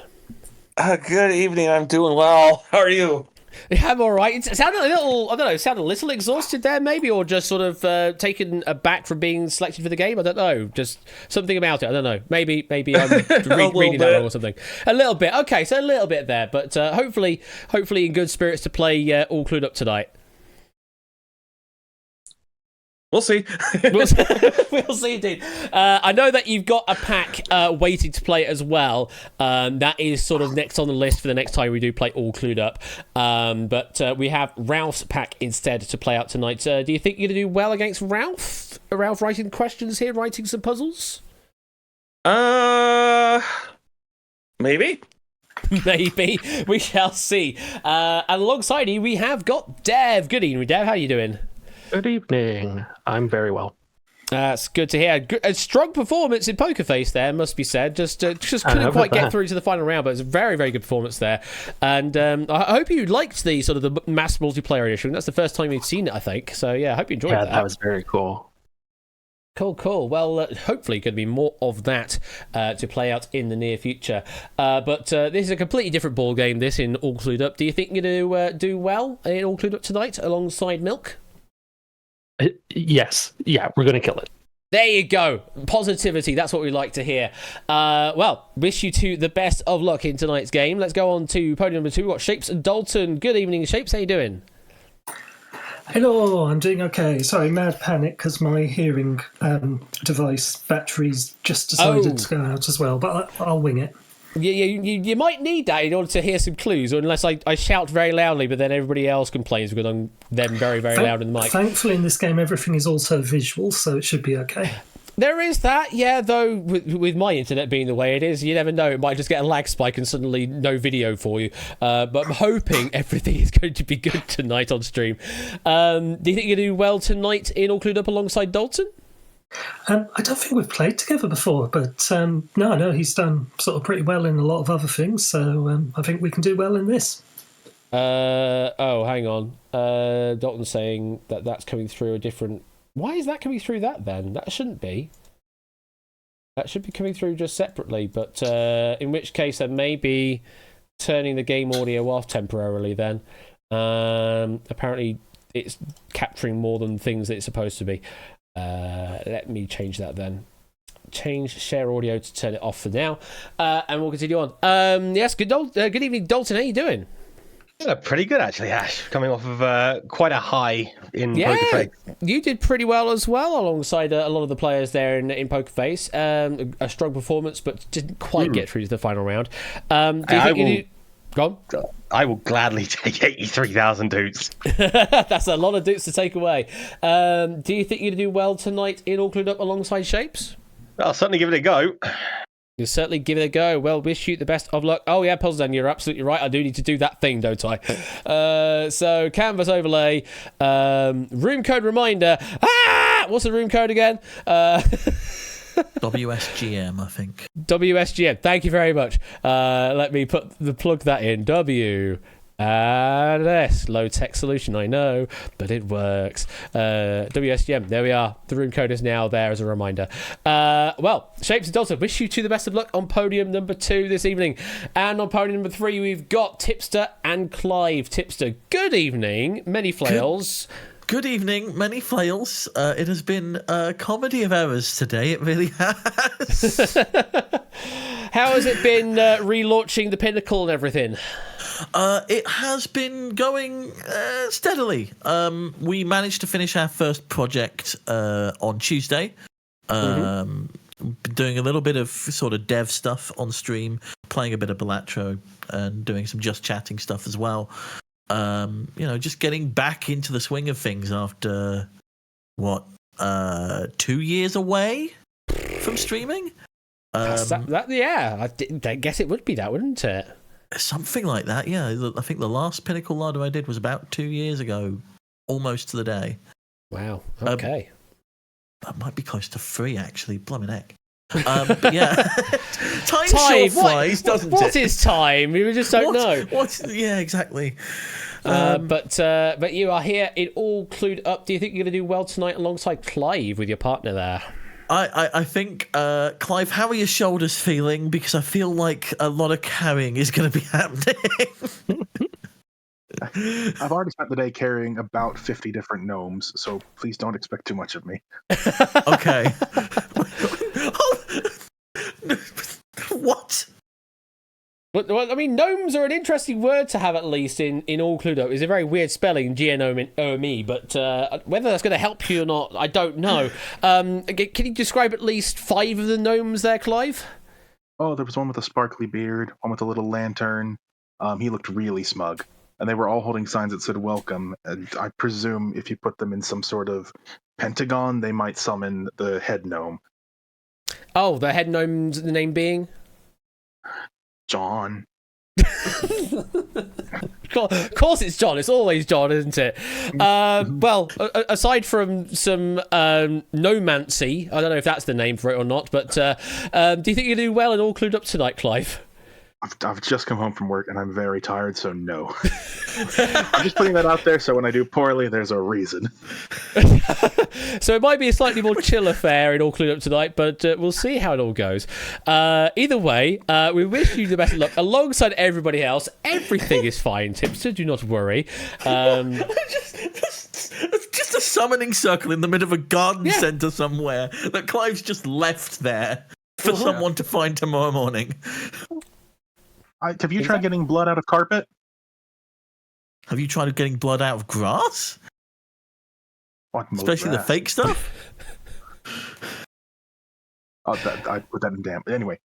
Good evening. I'm doing well. How are you? Yeah, I'm all right. It sounded a little, I don't know, sounded a little exhausted there, maybe, or just sort of taken aback from being selected for the game. I don't know. Just something about it. I don't know. Maybe I'm reading that wrong or something. A little bit. Okay, so a little bit there, but hopefully in good spirits to play All Clued Up tonight. We'll see. We'll see, indeed. I know that you've got a pack waiting to play as well. That is sort of next on the list for the next time we do play All Clued Up. But we have Ralph's pack instead to play out tonight. Do you think you're going to do well against Ralph? Ralph writing questions here, writing some puzzles? Maybe. Maybe. We shall see. And alongside you, we have got Dev. Good evening, Dev. How are you doing? Good evening. I'm very well. That's good to hear. A strong performance in Poker Face there, must be said. Just couldn't quite get through to the final round, but it's a very, very good performance there. And I hope you liked the sort of the mass multiplayer edition. That's the first time you've seen it, I think. So yeah, I hope you enjoyed that. Yeah, that was very cool. Cool. Well, hopefully going to be more of that to play out in the near future. But this is a completely different ball game, this, in All Clued Up. Do you think you're going to do well in All Clued Up tonight alongside Milk? Yes. Yeah, we're going to kill it. There you go. Positivity. That's what we like to hear. Well, wish you two the best of luck in tonight's game. Let's go on to podium number 2. We've got Shapes and Dalton. Good evening, Shapes. How you doing? Hello, I'm doing okay. Sorry, mad panic because my hearing device batteries just decided to go out as well, but I'll wing it. You might need that in order to hear some clues, or unless I shout very loudly, but then everybody else complains because I'm then very, very loud in the mic. Thankfully, in this game, everything is also visual, so it should be okay. There is that, yeah, though, with my internet being the way it is, you never know. It might just get a lag spike and suddenly no video for you. But I'm hoping everything is going to be good tonight on stream. Do you think you're going to do well tonight in All Clued Up alongside Dalton? I don't think we've played together before, but no, he's done sort of pretty well in a lot of other things, so I think we can do well in this. Hang on. Dalton's saying that's coming through a different... Why is that coming through that then? That shouldn't be. That should be coming through just separately, but in which case I may be turning the game audio off temporarily then. Apparently it's capturing more than things that it's supposed to be. Let me change that then. Change share audio to turn it off for now. And we'll continue on. Yes, good evening, Dalton. How you doing? Yeah, pretty good actually, Ash. Coming off of quite a high in Poker Face. You did pretty well as well, alongside a lot of the players there in Poker Face. A strong performance, but didn't quite get through to the final round. Do you think Go on. I will gladly take 83,000 doots. That's a lot of doots to take away. Do you think you're going to do well tonight in All Clued Up alongside Shapes? I'll certainly give it a go. You'll certainly give it a go. Well, wish you the best of luck. Oh, yeah, Pozdan, you're absolutely right. I do need to do that thing, don't I? So, canvas overlay, room code reminder. What's the room code again? WSGM, I think. WSGM. Thank you very much. Let me plug that in. W and S. Low tech solution, I know, but it works. WSGM. There we are. The room code is now there as a reminder. Well, Shapes and Dalton, wish you two the best of luck on podium number 2 this evening. And on podium number 3, we've got Tipster and Clive. Tipster, good evening. Many flails. Good evening, many flails. It has been a comedy of errors today. It really has. How has it been relaunching the Pinnacle and everything? It has been going steadily. We managed to finish our first project on Tuesday. Been doing a little bit of sort of dev stuff on stream, playing a bit of Balatro, and doing some just chatting stuff as well. Just getting back into the swing of things after 2 years away from streaming. I guess it would be that, wouldn't it? Something like that, yeah. I think the last Pinnacle Larder I did was about 2 years ago, almost to the day. Wow. Okay. That might be close to 3, actually. Blimey heck. But yeah, time sure flies, doesn't it? What is time? We just don't know. Yeah, exactly. But you are here in All Clued Up. Do you think you're going to do well tonight alongside Clive with your partner there? I think, Clive, how are your shoulders feeling? Because I feel like a lot of carrying is going to be happening. I've already spent the day carrying about 50 different gnomes, so please don't expect too much of me. Okay. What? Well, I mean, gnomes are an interesting word to have, at least in All Clued Up. It's a very weird spelling, G-N-O-M-E, but whether that's going to help you or not, I don't know. Can you describe at least 5 of the gnomes there, Clive? Oh, there was one with a sparkly beard, one with a little lantern. He looked really smug. And they were all holding signs that said welcome. And I presume if you put them in some sort of pentagon, they might summon the head gnome. Oh, the head gnome's the name being? John. Of course it's John. It's always John, isn't it? Well, aside from some nomancy, I don't know if that's the name for it or not, but do you think you do well and All Clued Up tonight, Clive? I've just come home from work and I'm very tired, so no. I'm just putting that out there so when I do poorly, there's a reason. So it might be a slightly more chill affair in All Clued Up tonight, but we'll see how it all goes. Either way, we wish you the best of luck. Alongside everybody else, everything is fine, Tipster, do not worry. Just a summoning circle in the middle of a garden Yeah. centre somewhere that Clive's just left there for someone to find tomorrow morning. Have you tried getting blood out of carpet? Have you tried getting blood out of grass? Especially the fake stuff? I put that in damn. Anyway.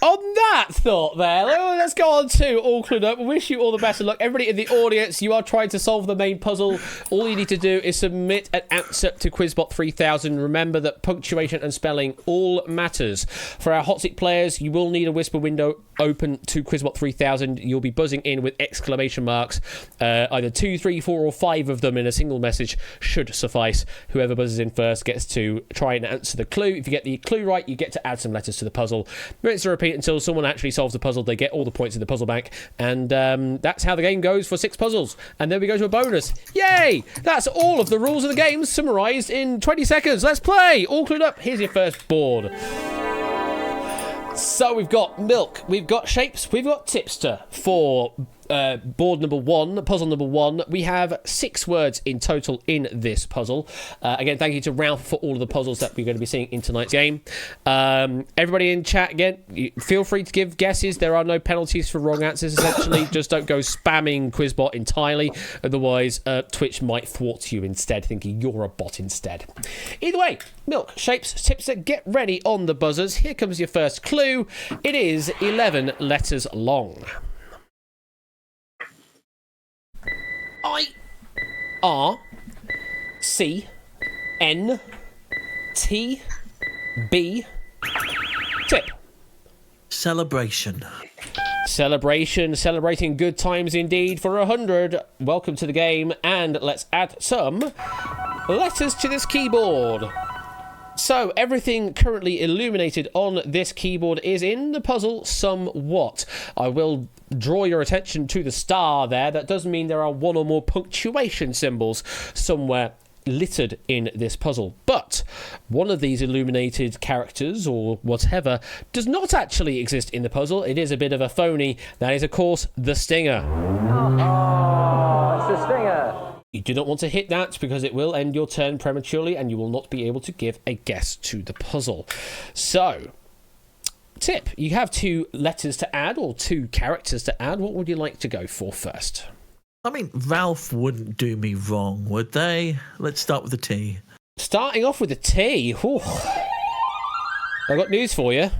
On that thought there, let's go on to All Clued Up. We wish you all the best of luck. Everybody in the audience, you are trying to solve the main puzzle. All you need to do is submit an answer to Quizbot 3000. Remember that punctuation and spelling all matters. For our hot seat players, you will need a whisper window open to Quizbot 3000. You'll be buzzing in with exclamation marks. Either 2, 3, 4 or 5 of them in a single message should suffice. Whoever buzzes in first gets to try and answer the clue. If you get the clue right, you get to add some letters to the puzzle. Rinse and repeat until someone actually solves the puzzle. They get all the points in the puzzle bank. And that's how the game goes for 6 puzzles. And then we go to a bonus. Yay! That's all of the rules of the game summarised in 20 seconds. Let's play! All Clued Up. Here's your first board. So we've got Milk, we've got Shapes, we've got Tipster for board number 1, puzzle number 1. We have 6 words in total in this puzzle. Again, thank you to Ralph for all of the puzzles that we're going to be seeing in tonight's game. Everybody in chat, again, feel free to give guesses. There are no penalties for wrong answers, essentially. Just don't go spamming Quizbot entirely. Otherwise, Twitch might thwart you instead, thinking you're a bot instead. Either way, Milk, Shapes, Tipster, get ready on the buzzers. Here comes your first clue. It is 11 letters long. I R C N T B Tip. Celebration. Celebrating good times indeed for 100. Welcome to the game, and let's add some letters to this keyboard. So, everything currently illuminated on this keyboard is in the puzzle somewhat. I will draw your attention to the star there. That does mean there are 1 or more punctuation symbols somewhere littered in this puzzle. But one of these illuminated characters, or whatever, does not actually exist in the puzzle. It is a bit of a phony. That is, of course, the Stinger. Oh, it's the Stinger. You do not want to hit that because it will end your turn prematurely and you will not be able to give a guess to the puzzle. So, Tip, you have 2 letters to add or 2 characters to add. What would you like to go for first? I mean, Ralph wouldn't do me wrong, would they? Let's start with the T. Starting off with the T. Whew. I've got news for you.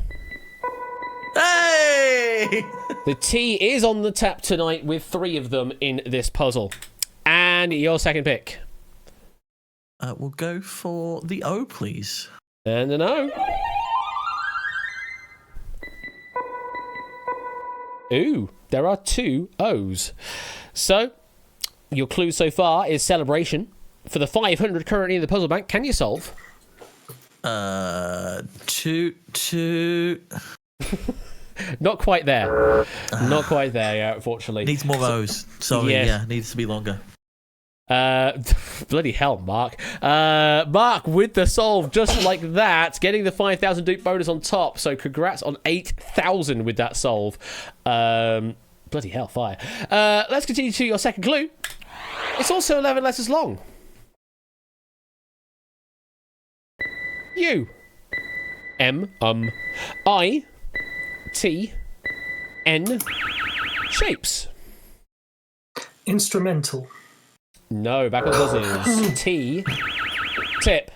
Hey! The T is on the tap tonight with 3 of them in this puzzle. And your second pick? We'll go for the O, please. And an O. Ooh, there are 2 O's. So, your clue so far is celebration. For the 500 currently in the puzzle bank, can you solve? Two. Not quite there. Not quite there, yeah, unfortunately. Needs more O's. Sorry, yes. Yeah, needs to be longer. Bloody hell, Mark. Mark with the solve just like that, getting the 5,000 dupe bonus on top. So congrats on 8,000 with that solve. Bloody hell, fire. Let's continue to your second clue. It's also 11 letters long. U M I T N Shapes. Instrumental. No, back on the buzzers. T Tip.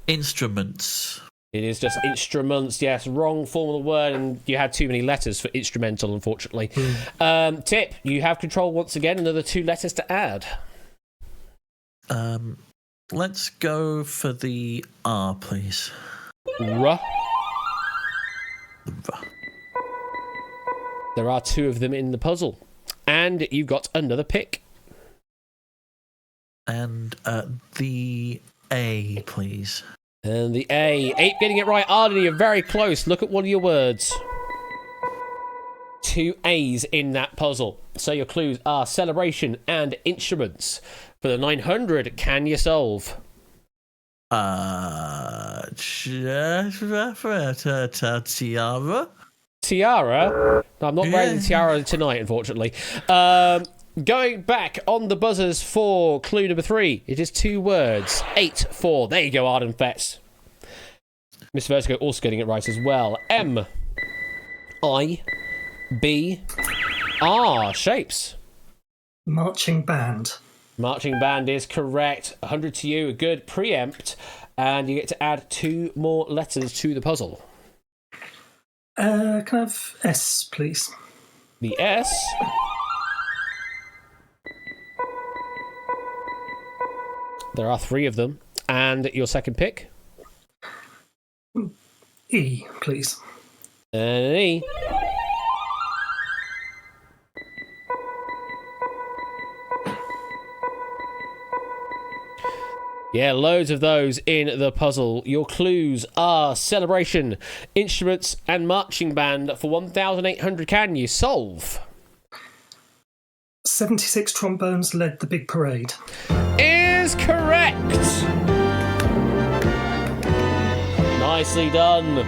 Instruments. It is just instruments, yes. Wrong form of the word, and you had too many letters for instrumental, unfortunately. Tip, you have control once again, another 2 letters to add. Let's go for the R, please. R. There are 2 of them in the puzzle. And you got another pick. And the A, please. And the A. Ape getting it right. Arden, you're very close. Look at one of your words. 2 A's in that puzzle. So your clues are celebration and instruments. For the 900, can you solve? Tiara? Tiara? No, I'm not wearing the tiara tonight, unfortunately. going back on the buzzers for clue number 3. It is 2 words. 8-4. There you go, Arden Fetz. Mr. Vertigo also getting it right as well. M, I, B, R. Shapes. Marching band. Marching band is correct. 100 to you. A good preempt. And you get to add 2 more letters to the puzzle. Can I have S, please? The S. There are 3 of them. And your second pick? E, please. And an E. Yeah, loads of those in the puzzle. Your clues are celebration, instruments, and marching band for 1,800. Can you solve? 76 trombones led the big parade. Is correct. Nicely done.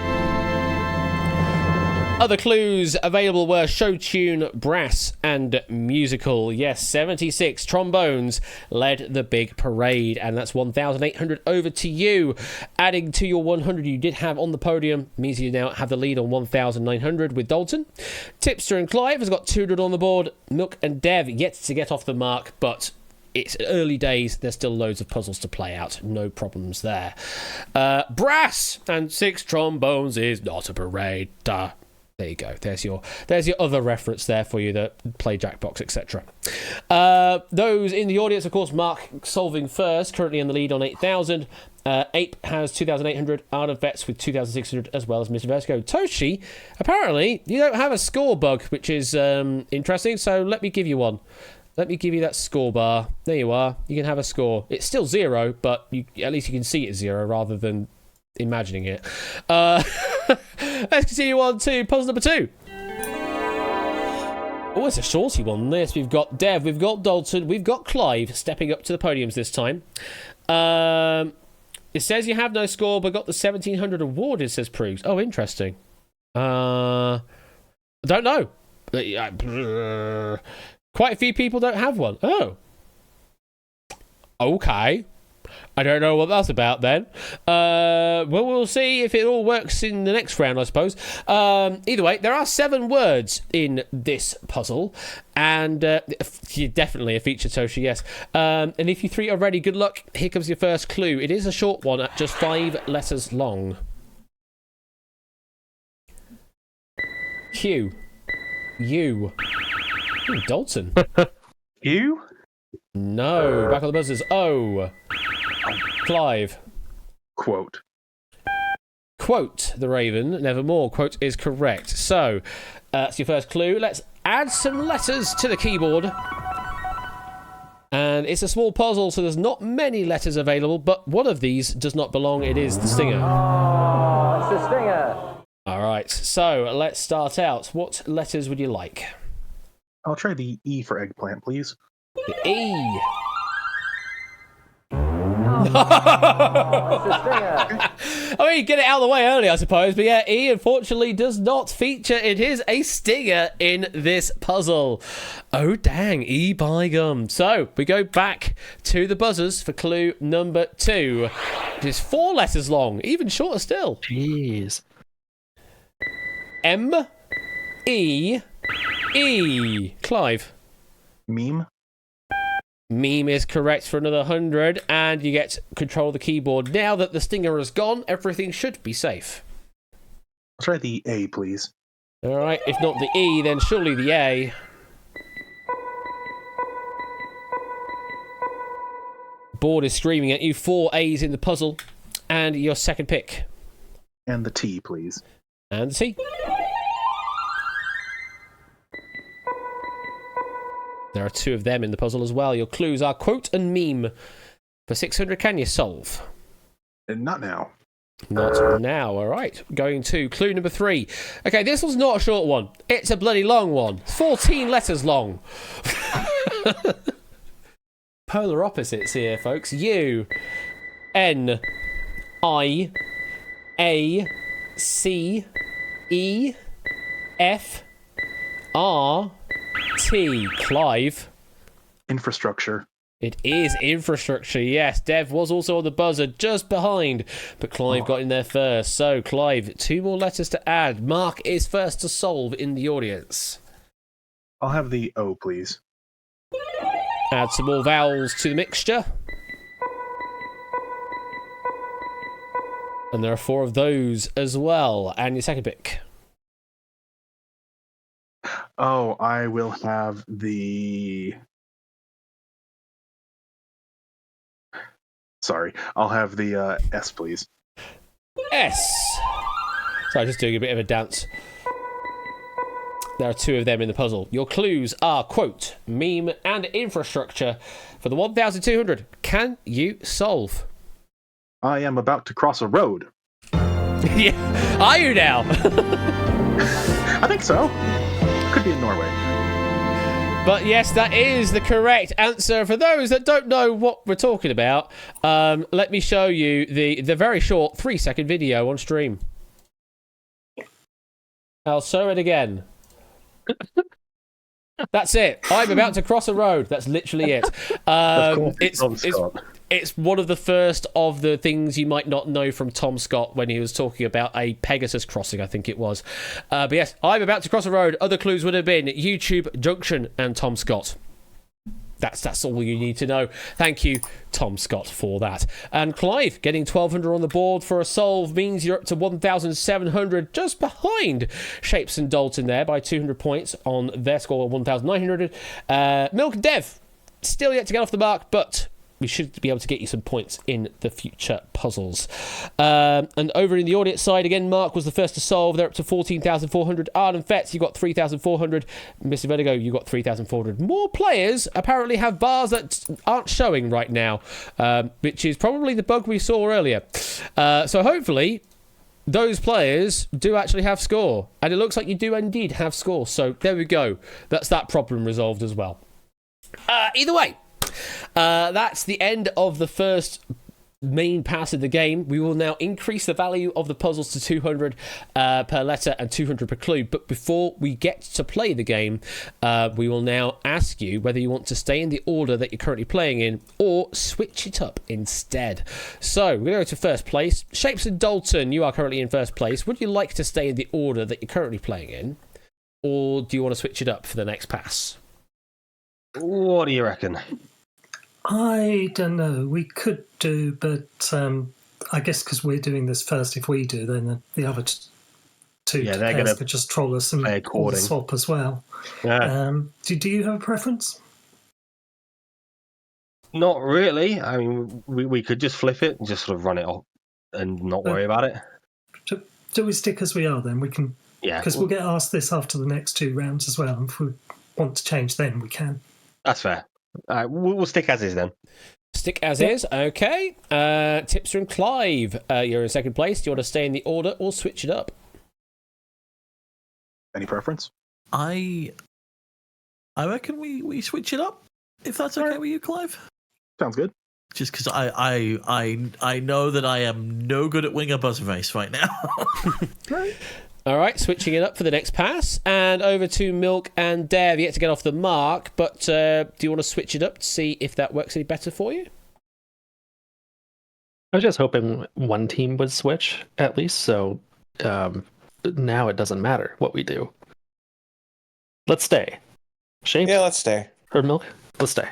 Other clues available were show tune, brass, and musical. Yes, 76 trombones led the big parade, and that's 1,800 over to you. Adding to your 100 you did have on the podium means you now have the lead on 1,900 with Dalton. Tipster and Clive has got 200 on the board. Nook and Dev yet to get off the mark, but it's early days. There's still loads of puzzles to play out. No problems there. Brass and 6 trombones is not a parade. There you go. There's your other reference there for you that play Jackbox, etc. Those in the audience, of course, Mark solving first, currently in the lead on 8,000. Ape has 2,800. Arden Vets with 2,600, as well as Mr. Vertigo. Toshi, apparently, you don't have a score bug, which is interesting, so let me give you one. Let me give you that score bar. There you are. You can have a score. It's still 0, but at least you can see it's 0 rather than imagining it. Let's continue on to puzzle number 2. Oh, it's a shorty one, this. We've got Dev, we've got Dalton, we've got Clive stepping up to the podiums this time. It says you have no score, but got the 1,700 awarded, says Progs. Oh, interesting. I don't know. Quite a few people don't have one. Oh. Okay. I don't know what that's about then. Well, we'll see if it all works in the next round, I suppose. Either way, there are 7 words in this puzzle, and definitely a feature, Toshi, yes. And if you 3 are ready, good luck. Here comes your first clue. It is a short one at just 5 letters long. Q. U. Ooh, Dalton. You? No. Back on the buzzers. O. Clive. Quote. Quote, the Raven, nevermore. Quote is correct. So, that's your first clue. Let's add some letters to the keyboard. And it's a small puzzle, so there's not many letters available, but one of these does not belong. It is the stinger. Oh, it's the stinger. All right, so let's start out. What letters would you like? I'll try the E for eggplant, please. The E. I mean, get it out of the way early, I suppose. But yeah, E unfortunately does not feature. It is a stinger in this puzzle. Oh, dang. E by gum. So we go back to the buzzers for clue number 2. It is 4 letters long, even shorter still. Jeez. M. E. E. Clive. Meme. Meme is correct for another 100, and you get control of the keyboard. Now that the stinger is gone, everything should be safe. I'll try the A, please. All right, if not the E, then surely the A. Board is screaming at you. 4 A's in the puzzle, and your second pick. And the T, please. And the T. There are 2 of them in the puzzle as well. Your clues are quote and meme. For 600, can you solve? And not now. Not now. All right. Going to clue number 3. Okay, this was not a short one. It's a bloody long one. 14 letters long. Polar opposites here, folks. U. N. I. A. C. E. F. R. T. Clive. Infrastructure. It is infrastructure, yes. Dev was also on the buzzer, just behind, but Clive got in there first. So, Clive, 2 more letters to add. Mark is first to solve in the audience. I'll have the O, please. Add some more vowels to the mixture. And there are 4 of those as well. And your second pick. Oh, I will have the... Sorry, I'll have the S, please. S. Sorry, just doing a bit of a dance. There are 2 of them in the puzzle. Your clues are, quote, meme and infrastructure for the 1,200. Can you solve? I am about to cross a road. Yeah. Are you now? I think so. Could be in Norway. But yes, that is the correct answer. For those that don't know what we're talking about, let me show you the very short 3-second video on stream. I'll show it again. That's it. I'm about to cross a road. That's literally it. It's one of the first of the things you might not know from Tom Scott when he was talking about a Pegasus crossing, I think it was. But yes, I'm about to cross a road. Other clues would have been YouTube, Junction, and Tom Scott. That's all you need to know. Thank you, Tom Scott, for that. And Clive, getting 1,200 on the board for a solve means you're up to 1,700, just behind Shapes and Dalton there by 200 points on their score of 1,900. Milk and Dev, still yet to get off the mark, but we should be able to get you some points in the future puzzles. And over in the audience side, again, Mark was the first to solve. They're up to 14,400. Arden Fetz, you got 3,400. Mr. Vertigo, you got 3,400. More players apparently have bars that aren't showing right now, which is probably the bug we saw earlier. So hopefully those players do actually have score. And it looks like you do indeed have score. So there we go. That's that problem resolved as well. Either way, that's the end of the first main pass of the game. We will now increase the value of the puzzles to 200 per letter and 200 per clue. But before we get to play the game, we will now ask you whether you want to stay in the order that you're currently playing in or switch it up instead. So we're going to go to first place. Shapes and Dalton, you are currently in first place. Would you like to stay in the order that you're currently playing in, or do you want to switch it up for the next pass? What do you reckon? I don't know. We could do, but I guess because we're doing this first, if we do, then the other 2 pairs could just troll us and swap as well. Yeah. Do you have a preference? Not really. I mean, we could just flip it and just sort of run it off and not worry about it. Do we stick as we are then? We can. Yeah. Because we'll get asked this after the next 2 rounds as well. And if we want to change, then we can. That's fair. All right, we'll stick as is then. Stick as is, okay. Tipster and Clive, you're in second place. Do you want to stay in the order or switch it up? Any preference? I reckon we switch it up, if that's okay with you, Clive. Sounds good. Just because I know that I am no good at wing a buzzer race right now. Right. All right, switching it up for the next pass. And over to Milk and Dev. Yet to get off the mark, but do you want to switch it up to see if that works any better for you? I was just hoping one team would switch, at least, so now it doesn't matter what we do. Let's stay. Shape? Yeah, let's stay. Or Milk? Let's stay.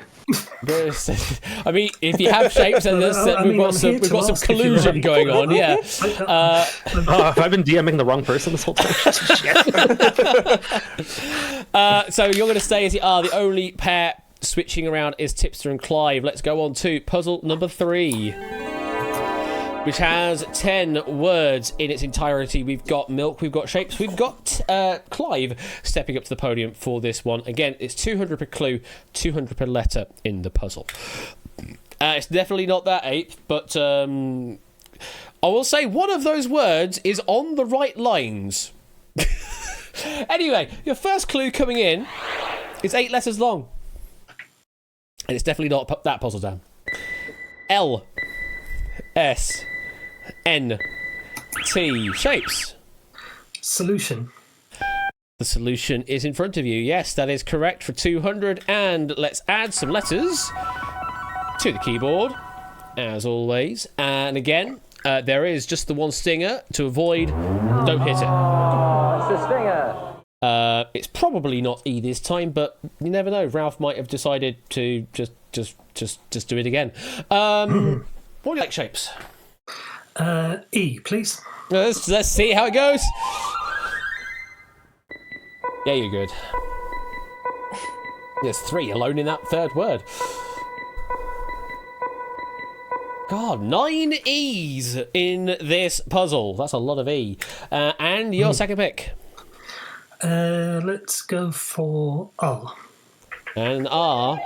I mean, if you have Shapes, and we've got some collusion going on. Yeah. Have I been DMing the wrong person this whole time? So you're going to stay as you are. The only pair switching around is Tipster and Clive. Let's go on to puzzle number 3, which has 10 words in its entirety. We've got Milk, we've got Shapes, we've got Clive stepping up to the podium for this one. Again, it's 200 per clue, 200 per letter in the puzzle. It's definitely not that 8th, but I will say one of those words is on the right lines. Anyway, your first clue coming in is 8 letters long. And it's definitely not that puzzle down. L. S. N. T. Shapes. Solution. The solution is in front of you. Yes, that is correct for 200. And let's add some letters to the keyboard, as always. And again, there is just the one stinger to avoid. Don't hit it. Oh, it's a stinger. It's probably not E this time, but you never know. Ralph might have decided to just do it again. What do you like shapes? E, please. Let's see how it goes. Yeah, you're good. There's 3 alone in that third word. God, 9 E's in this puzzle. That's a lot of E. And your second pick? Let's go for R. And R.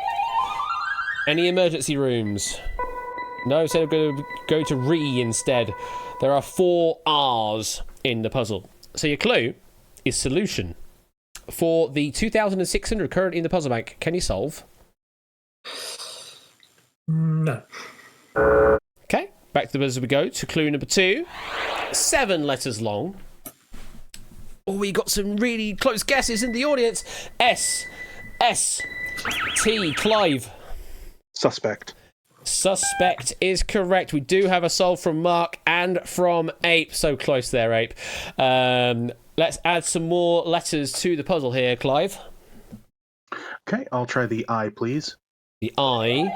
Any emergency rooms? No, so I'm going to go to Re instead. There are 4 R's in the puzzle. So your clue is solution. For the 2,600 currently in the puzzle bank, can you solve? No. Okay, back to the buzzer we go to clue number 2. 7 letters long. Oh, we got some really close guesses in the audience. S. T. Clive. Suspect. Suspect is correct. We do have a solve from Mark and from Ape. So close there, Ape. Let's add some more letters to the puzzle here, Clive. Okay, I'll try the I, please. The I.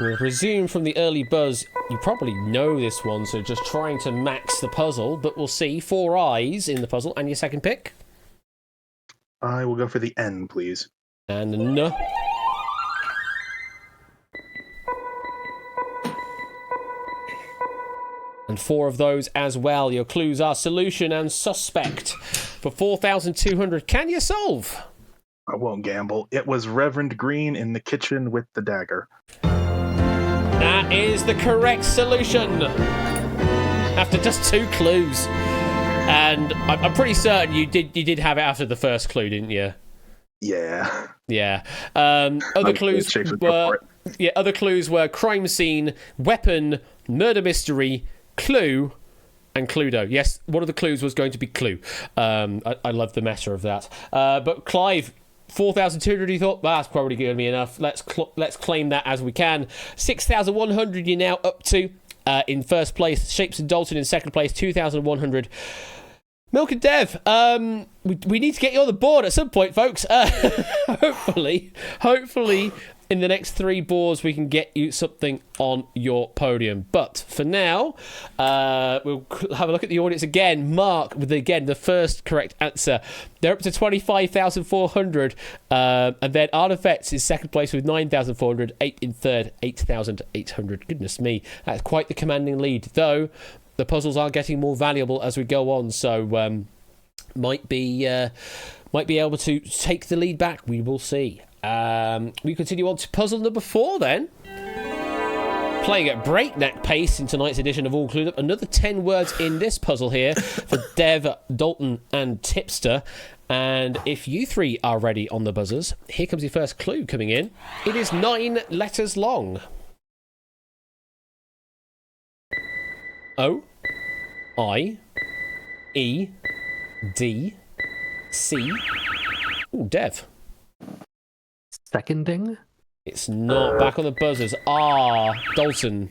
I presume from the early buzz, you probably know this one, so just trying to max the puzzle, but we'll see. 4 I's in the puzzle. And your second pick? I will go for the N, please. And N. And 4 of those as well. Your clues are solution and suspect. For 4,200, can you solve? I won't gamble. It was Reverend Green in the kitchen with the dagger. That is the correct solution. After just 2 clues. And I'm pretty certain you did have it after the first clue, didn't you? Yeah. Yeah. Other clues were crime scene, weapon, murder mystery, clue, and Cluedo. Yes, one of the clues was going to be clue. I love the meta of that. But Clive, 4,200, you thought? That's probably going to be enough. Let's claim that as we can. 6,100 you're now up to. In first place, Shapes and Dalton in second place, 2,100. Milk and Dev, we need to get you on the board at some point, folks. Hopefully, in the next 3 boards, we can get you something on your podium. But for now, we'll have a look at the audience again. Mark, with again the first correct answer. They're up to 25,400. And then Artifacts is second place with 9,400. 8 in third, 8,800. Goodness me, that's quite the commanding lead. Though the puzzles are getting more valuable as we go on, so might be able to take the lead back. We will see. We continue on to puzzle number 4 then. Playing at breakneck pace in tonight's edition of All Clued Up. Another 10 words in this puzzle here for Dev, Dalton and Tipster. And if you 3 are ready on the buzzers, here comes your first clue coming in. It is 9 letters long. O, I, E, D, C. Ooh, Dev. Seconding? It's not. Back on the buzzers. R. Dalton.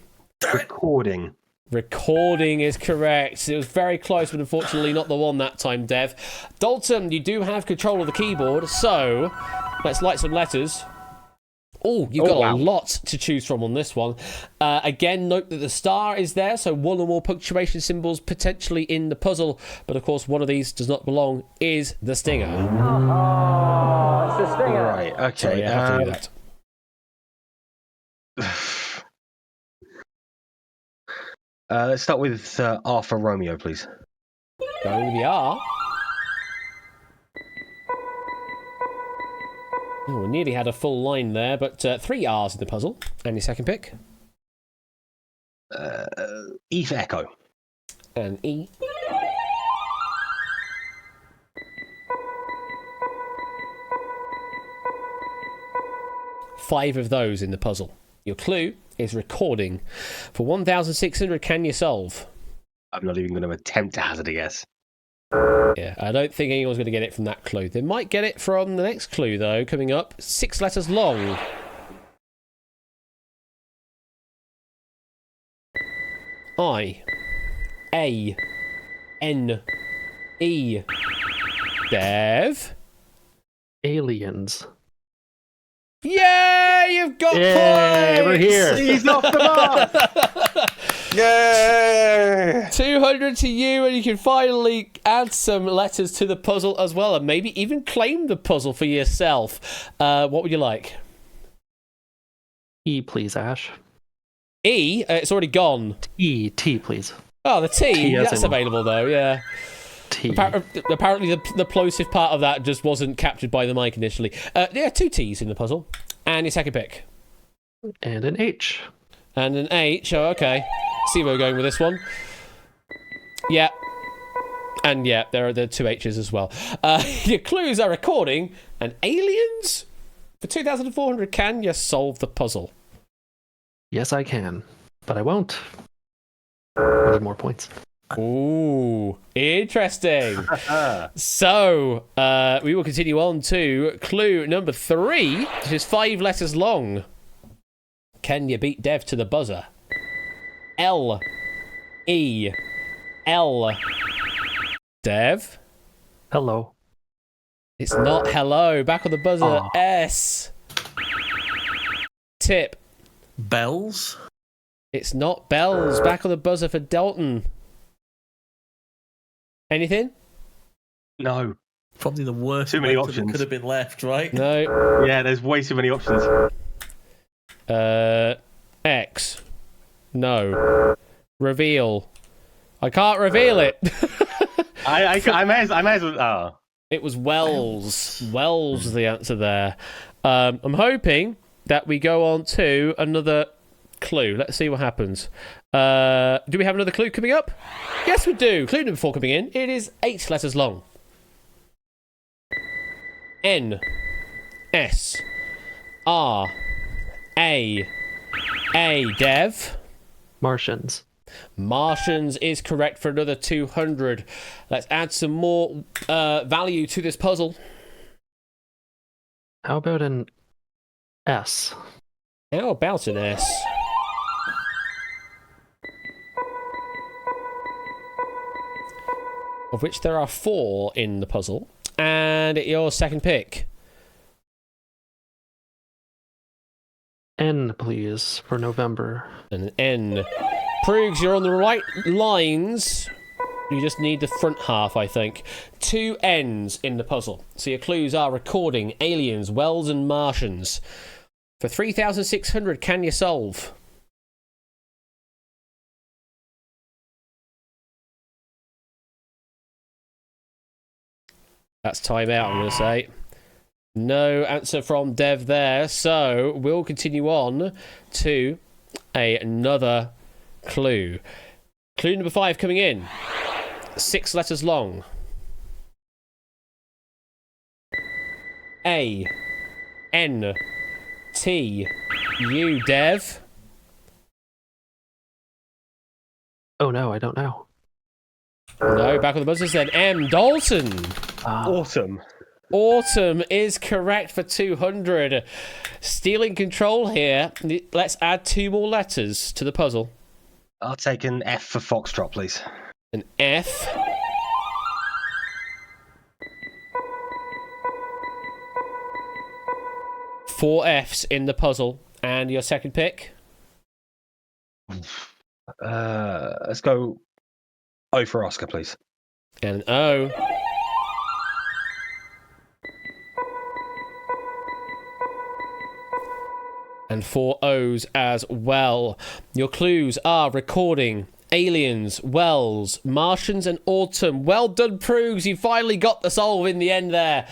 Recording. Recording is correct. It was very close, but unfortunately not the one that time, Dev. Dalton, you do have control of the keyboard, so let's light some letters. Oh, you've got a lot to choose from on this one. Again, note that the star is there, so 1 or more punctuation symbols potentially in the puzzle. But of course, one of these does not belong, is the stinger. Oh, it's the stinger. Right, okay. Sorry, I have to do that. Let's start with R for Romeo, please. Going with the R. Oh, we nearly had a full line there, but 3 R's in the puzzle. And your second pick? E for Echo. And E. Five of those in the puzzle. Your clue is recording. For 1,600, can you solve? I'm not even going to attempt to hazard a guess. Yeah, I don't think anyone's going to get it from that clue. They might get it from the next clue, though, coming up. 6 letters long. I. A. N. E. Dev. Aliens. Yeah, you've got points! We're here. He's off the mark. Yay! 200 to you, and you can finally add some letters to the puzzle as well, and maybe even claim the puzzle for yourself. What would you like? E, please, Ash. E? It's already gone. T, please. Oh, the T. T as That's in- available, though, yeah. T. Apparently, the plosive part of that just wasn't captured by the mic initially. Yeah, 2 T's in the puzzle. And your second pick. And an H. And an H. Oh, okay. See where we're going with this one. Yeah. And yeah, there are the 2 H's as well. Your clues are recording and aliens? For 2,400, can you solve the puzzle? Yes, I can. But I won't. I need more points. Ooh, interesting. So, we will continue on to clue number 3, which is 5 letters long. Can you beat Dev to the buzzer? L. E. L. Dev? Hello. It's not hello. Back on the buzzer. Aw. S. Tip. Bells. It's not bells. Back on the buzzer for Dalton. Anything? No. Probably the worst. Too many letter that options. could have been left, right? No. Yeah, there's way too many options. X. No. Reveal. I can't reveal it. I may as well. Oh. It was Wells. Wells is the answer there. I'm hoping that we go on to another clue. Let's see what happens. Do we have another clue coming up? Yes, we do. Clue number 4 coming in. It is 8 letters long. N. S. R. A. Dev. Martians. Martians is correct for another 200. Let's add some more value to this puzzle. How about an S? How about an S? Of which there are 4 in the puzzle. And your second pick. N, please, for November. An N. Proves you're on the right lines. You just need the front half, I think. 2 N's in the puzzle. So your clues are recording, aliens, wells, and Martians. For 3,600, can you solve? That's time out, I'm going to say. No answer from Dev there. So we'll continue on to another clue. Clue number 5 coming in. 6 letters long. A. N. T. U. Dev. Oh no, I don't know. No, back on the buzzers then. M. Dalton. Autumn. Autumn is correct for 200. Stealing control here. Let's add 2 more letters to the puzzle. I'll take an F for Foxtrot, please. An F. Four F's in the puzzle. And your second pick? Let's go O for Oscar, please. And an O. And 4 O's as well. Your clues are recording, aliens, wells, Martians, and autumn. Well done, Proogs. You finally got the solve in the end there.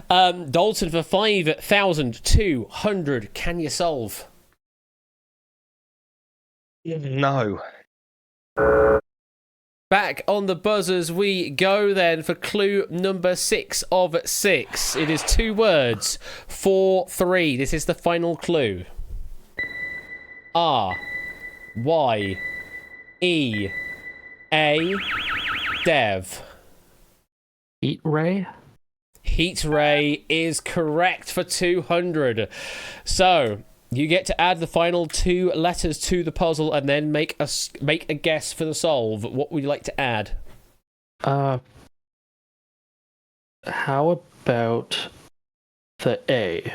Dalton for 5,200. Can you solve? No. Back on the buzzers we go then for clue number 6 of 6. It is 2 words, 4, 3. This is the final clue. R. Y. E. A. Dev. Heat ray? Heat ray is correct for 200. So you get to add the final 2 letters to the puzzle and then make a guess for the solve. What would you like to add? How about the A?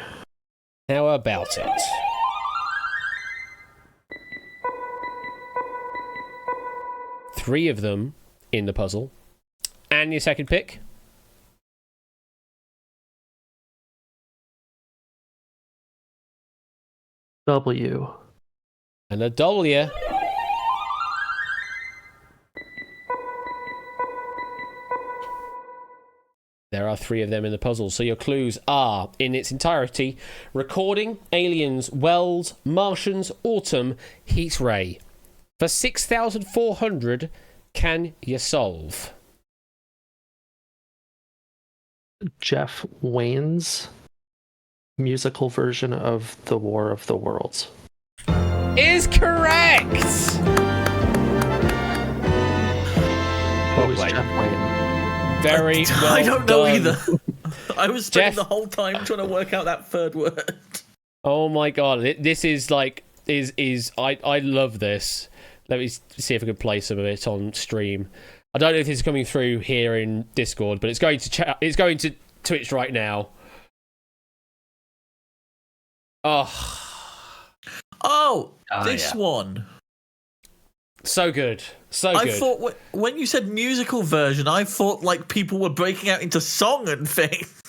How about it? Three of them in the puzzle. And your second pick? W. And a W. There are 3 of them in the puzzle, so your clues are, in its entirety, recording, aliens, wells, Martians, autumn, heat ray. For 6,400, can you solve? Jeff Wayne's musical version of The War of the Worlds. Is correct! Who is Jeff Wayne? Very well I don't know done. either. I was spending the whole time trying to work out that third word. Oh my god, this is like I love this. Let me see if I can play some of it on stream. I don't know if this is coming through here in Discord, but it's going to Twitch right now. This one. So good. So good. I thought when you said musical version, I thought like people were breaking out into song and things.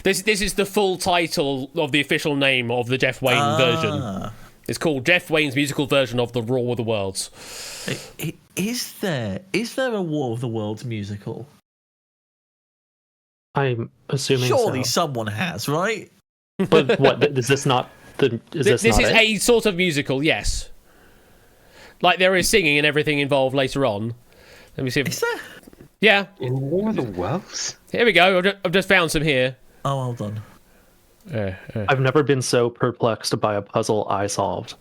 This is the full title of the official name of the Jeff Wayne version. It's called Jeff Wayne's musical version of The War of the Worlds. Is there a War of the Worlds musical? I'm assuming surely so. Someone has, right? But what is this not the? This is a sort of musical, yes. Like there is singing and everything involved later on. Let me see if... Is there? Yeah. In War of the Worlds? Here we go. I've just found some here. Oh, hold on. I've never been so perplexed by a puzzle I solved.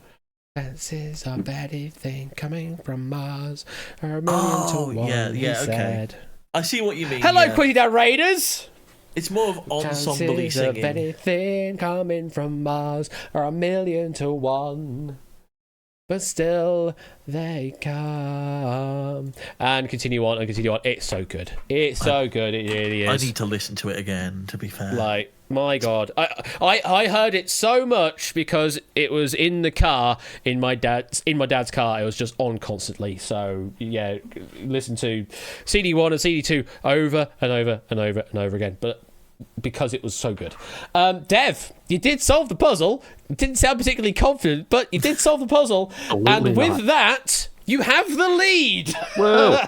Fancies a very thing coming from Mars. A million to one, yeah, okay. Said. I see what you mean. Hello, yeah. Quinny Down Raiders. It's more of ensemble singing. Of anything coming from Mars are a million to one. But still, they come. And continue on and continue on. It's so good. It's so good. It really is. I need to listen to it again, to be fair. Like, my God. I heard it so much because it was in the car, in my dad's car. It was just on constantly. So, yeah, listen to CD1 and CD2 over and over and over and over again. But because it was so good. Dev, you did solve the puzzle. You didn't sound particularly confident, but you did solve the puzzle. And with that, you have the lead. Whoa.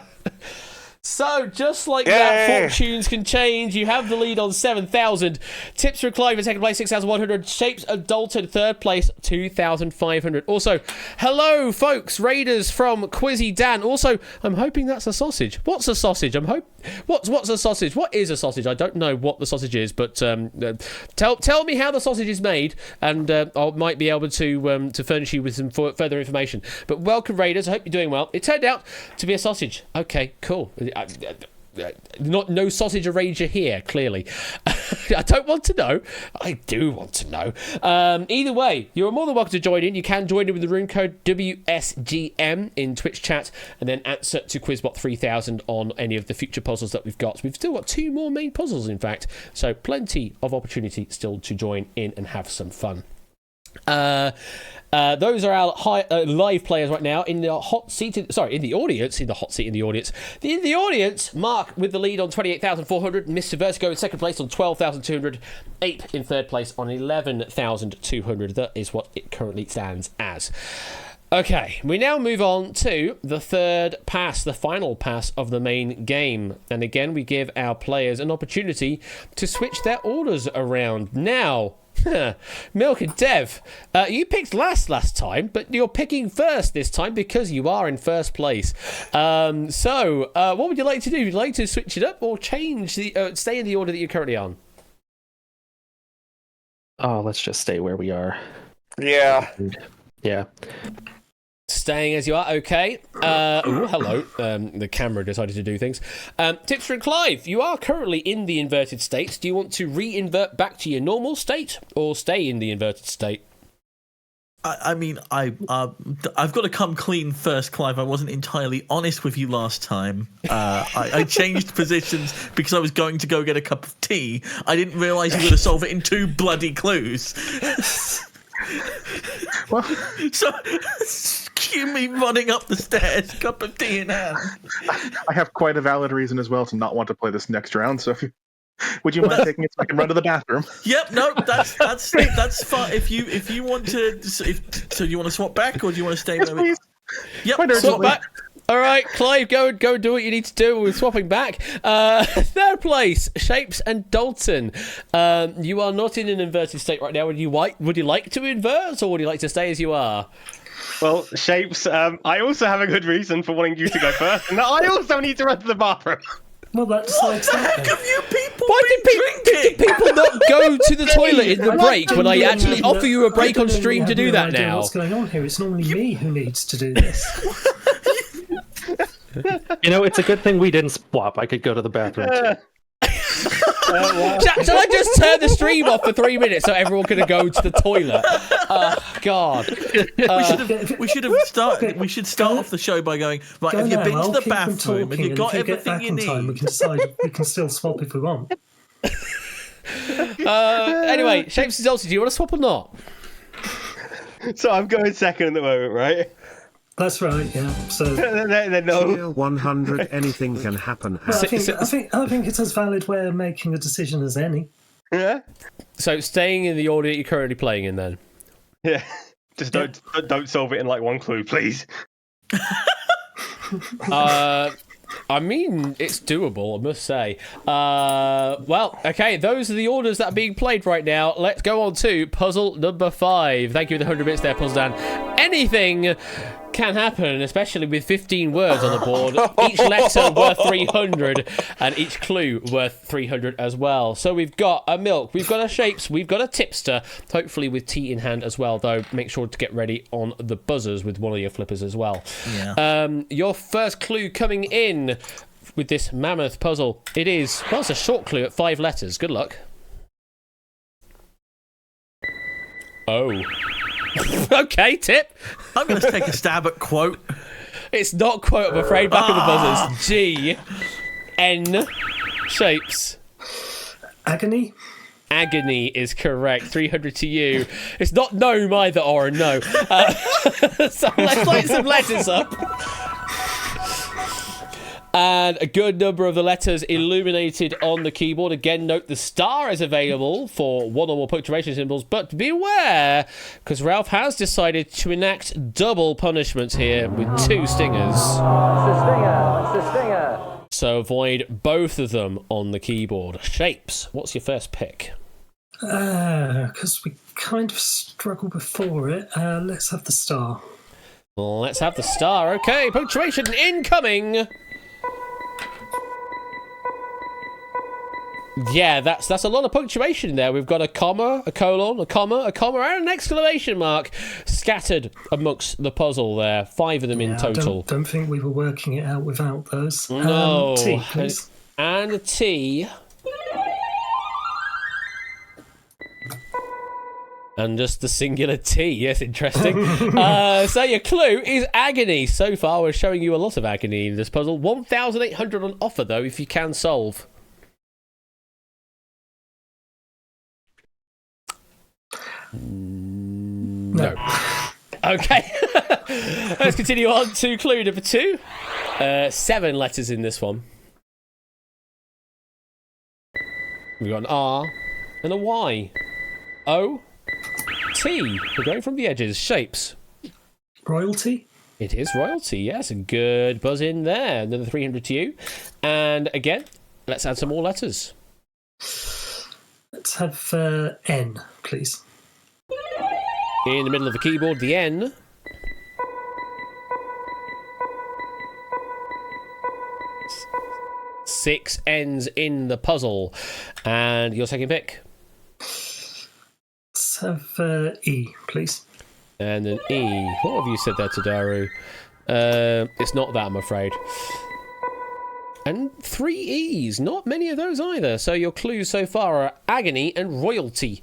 So, just like that, fortunes can change. You have the lead on 7,000. Tips for Clive in second place, 6,100. Shapes of Dalton, third place, 2,500. Also, hello, folks. Raiders from Quizzy Dan. Also, I'm hoping that's a sausage. What's a sausage? What's a sausage? What is a sausage? I don't know what the sausage is, but tell me how the sausage is made, and I might be able to furnish you with some further information. But welcome, Raiders. I hope you're doing well. It turned out to be a sausage. Okay, cool. No sausage arranger here, clearly. I don't want to know. I do want to know. Either way, you're more than welcome to join in. You can join in with the room code WSGM in Twitch chat and then answer to Quizbot 3000 on any of the future puzzles that we've got. We've still got 2 more main puzzles, in fact. So plenty of opportunity still to join in and have some fun. Those are our live players right now in the hot seat. In the audience. Mark with the lead on 28,400. Mr. Vertigo in second place on 12,200. Ape in third place on 11,200. That is what it currently stands as. Okay, we now move on to the third pass, the final pass of the main game. And again, we give our players an opportunity to switch their orders around. Now, Milk and Dev, you picked last time, but you're picking first this time because you are in first place. So, what would you like to do? Would you like to switch it up or change stay in the order that you're currently on? Oh, let's just stay where we are. Yeah. Yeah. Staying as you are, okay. Oh, hello. The camera decided to do things. Tipster and Clive, you are currently in the inverted state. Do you want to re-invert back to your normal state or stay in the inverted state? I mean, I've got to come clean first, Clive. I wasn't entirely honest with you last time. I changed positions because I was going to go get a cup of tea. I didn't realise you were going to solve it in 2 bloody clues. Well, so cue me running up the stairs, cup of tea in hand. I have quite a valid reason as well to not want to play this next round. So, would you mind taking it so I can run to the bathroom? Yep, no, that's fine. If you want to, so do you want to swap back or do you want to stay? Yes, please. Yep, swap back. All right, Clive, go and do what you need to do. We're swapping back. Third place, Shapes and Dalton. You are not in an inverted state right now. Would you like to invert, or would you like to stay as you are? Well, Shapes, I also have a good reason for wanting you to go first, and I also need to run to the bathroom. Well, that's like that. Have you people Why did people not go to the toilet in the break when I actually offer you a break on stream to do that now? What's going on here? It's normally me who needs to do this. You know, it's a good thing we didn't swap. I could go to the bathroom too. Shall I just turn the stream off for 3 minutes so everyone can go to the toilet? God. We should start off the show by going, right, have you been to the bathroom? Have you got everything you need? We can decide. We can still swap if we want. Anyway, Shapes and Dalton, do you want to swap or not? So I'm going second at the moment, right? That's right, yeah. So Tier 100, anything can happen. Well, I think it's as valid way of making a decision as any. Yeah. So staying in the order you're currently playing in, then. Yeah. Just don't solve it in like 1 clue, please. I mean, it's doable, I must say. Well, okay, those are the orders that are being played right now. Let's go on to puzzle number 5. Thank you for the 100 bits there, Puzzle Dan. Anything can happen, especially with 15 words on the board. Each letter worth 300, and each clue worth 300 as well. So we've got a milk, we've got a shapes, we've got a tipster, hopefully with tea in hand as well, though make sure to get ready on the buzzers with one of your flippers as well. Yeah. Your first clue coming in with this mammoth puzzle, it is, well, it's a short clue at 5 letters. Good luck. Oh. Okay, Tip. I'm going to take a stab at quote. It's not quote, I'm afraid. Back of the buzzers. G. N. Shapes. Agony. Agony is correct. 300 to you. It's not gnome either, or a no. So let's light some letters up. And a good number of the letters illuminated on the keyboard. Again, note the star is available for 1 or more punctuation symbols, but beware, because Ralph has decided to enact double punishments here with 2 stingers. It's the stinger. It's the stinger. So avoid both of them on the keyboard. Shapes, what's your first pick? Because we kind of struggled before it. Let's have the star. Let's have the star. Okay, punctuation incoming. Yeah, that's a lot of punctuation there. We've got a comma, a colon, a comma, and an exclamation mark scattered amongst the puzzle there. 5 of them in total. I don't think we were working it out without those. No. T, please. And a T. And just the singular T. Yes, interesting. So your clue is agony. So far, we're showing you a lot of agony in this puzzle. 1,800 on offer, though, if you can solve. No. Okay. Let's continue on to clue number 2. 7 letters in this one. We've got an R and a Y. O. T. We're going from the edges. Shapes. Royalty? It is royalty, yes. A good buzz in there. Another 300 to you. And again, let's add some more letters. Let's have N, please. In the middle of the keyboard, the N. Six N's in the puzzle. And your second pick? Let's have E, please. And an E. What have you said there, Tadaru? It's not that, I'm afraid. And 3 E's. Not many of those either. So your clues so far are agony and royalty.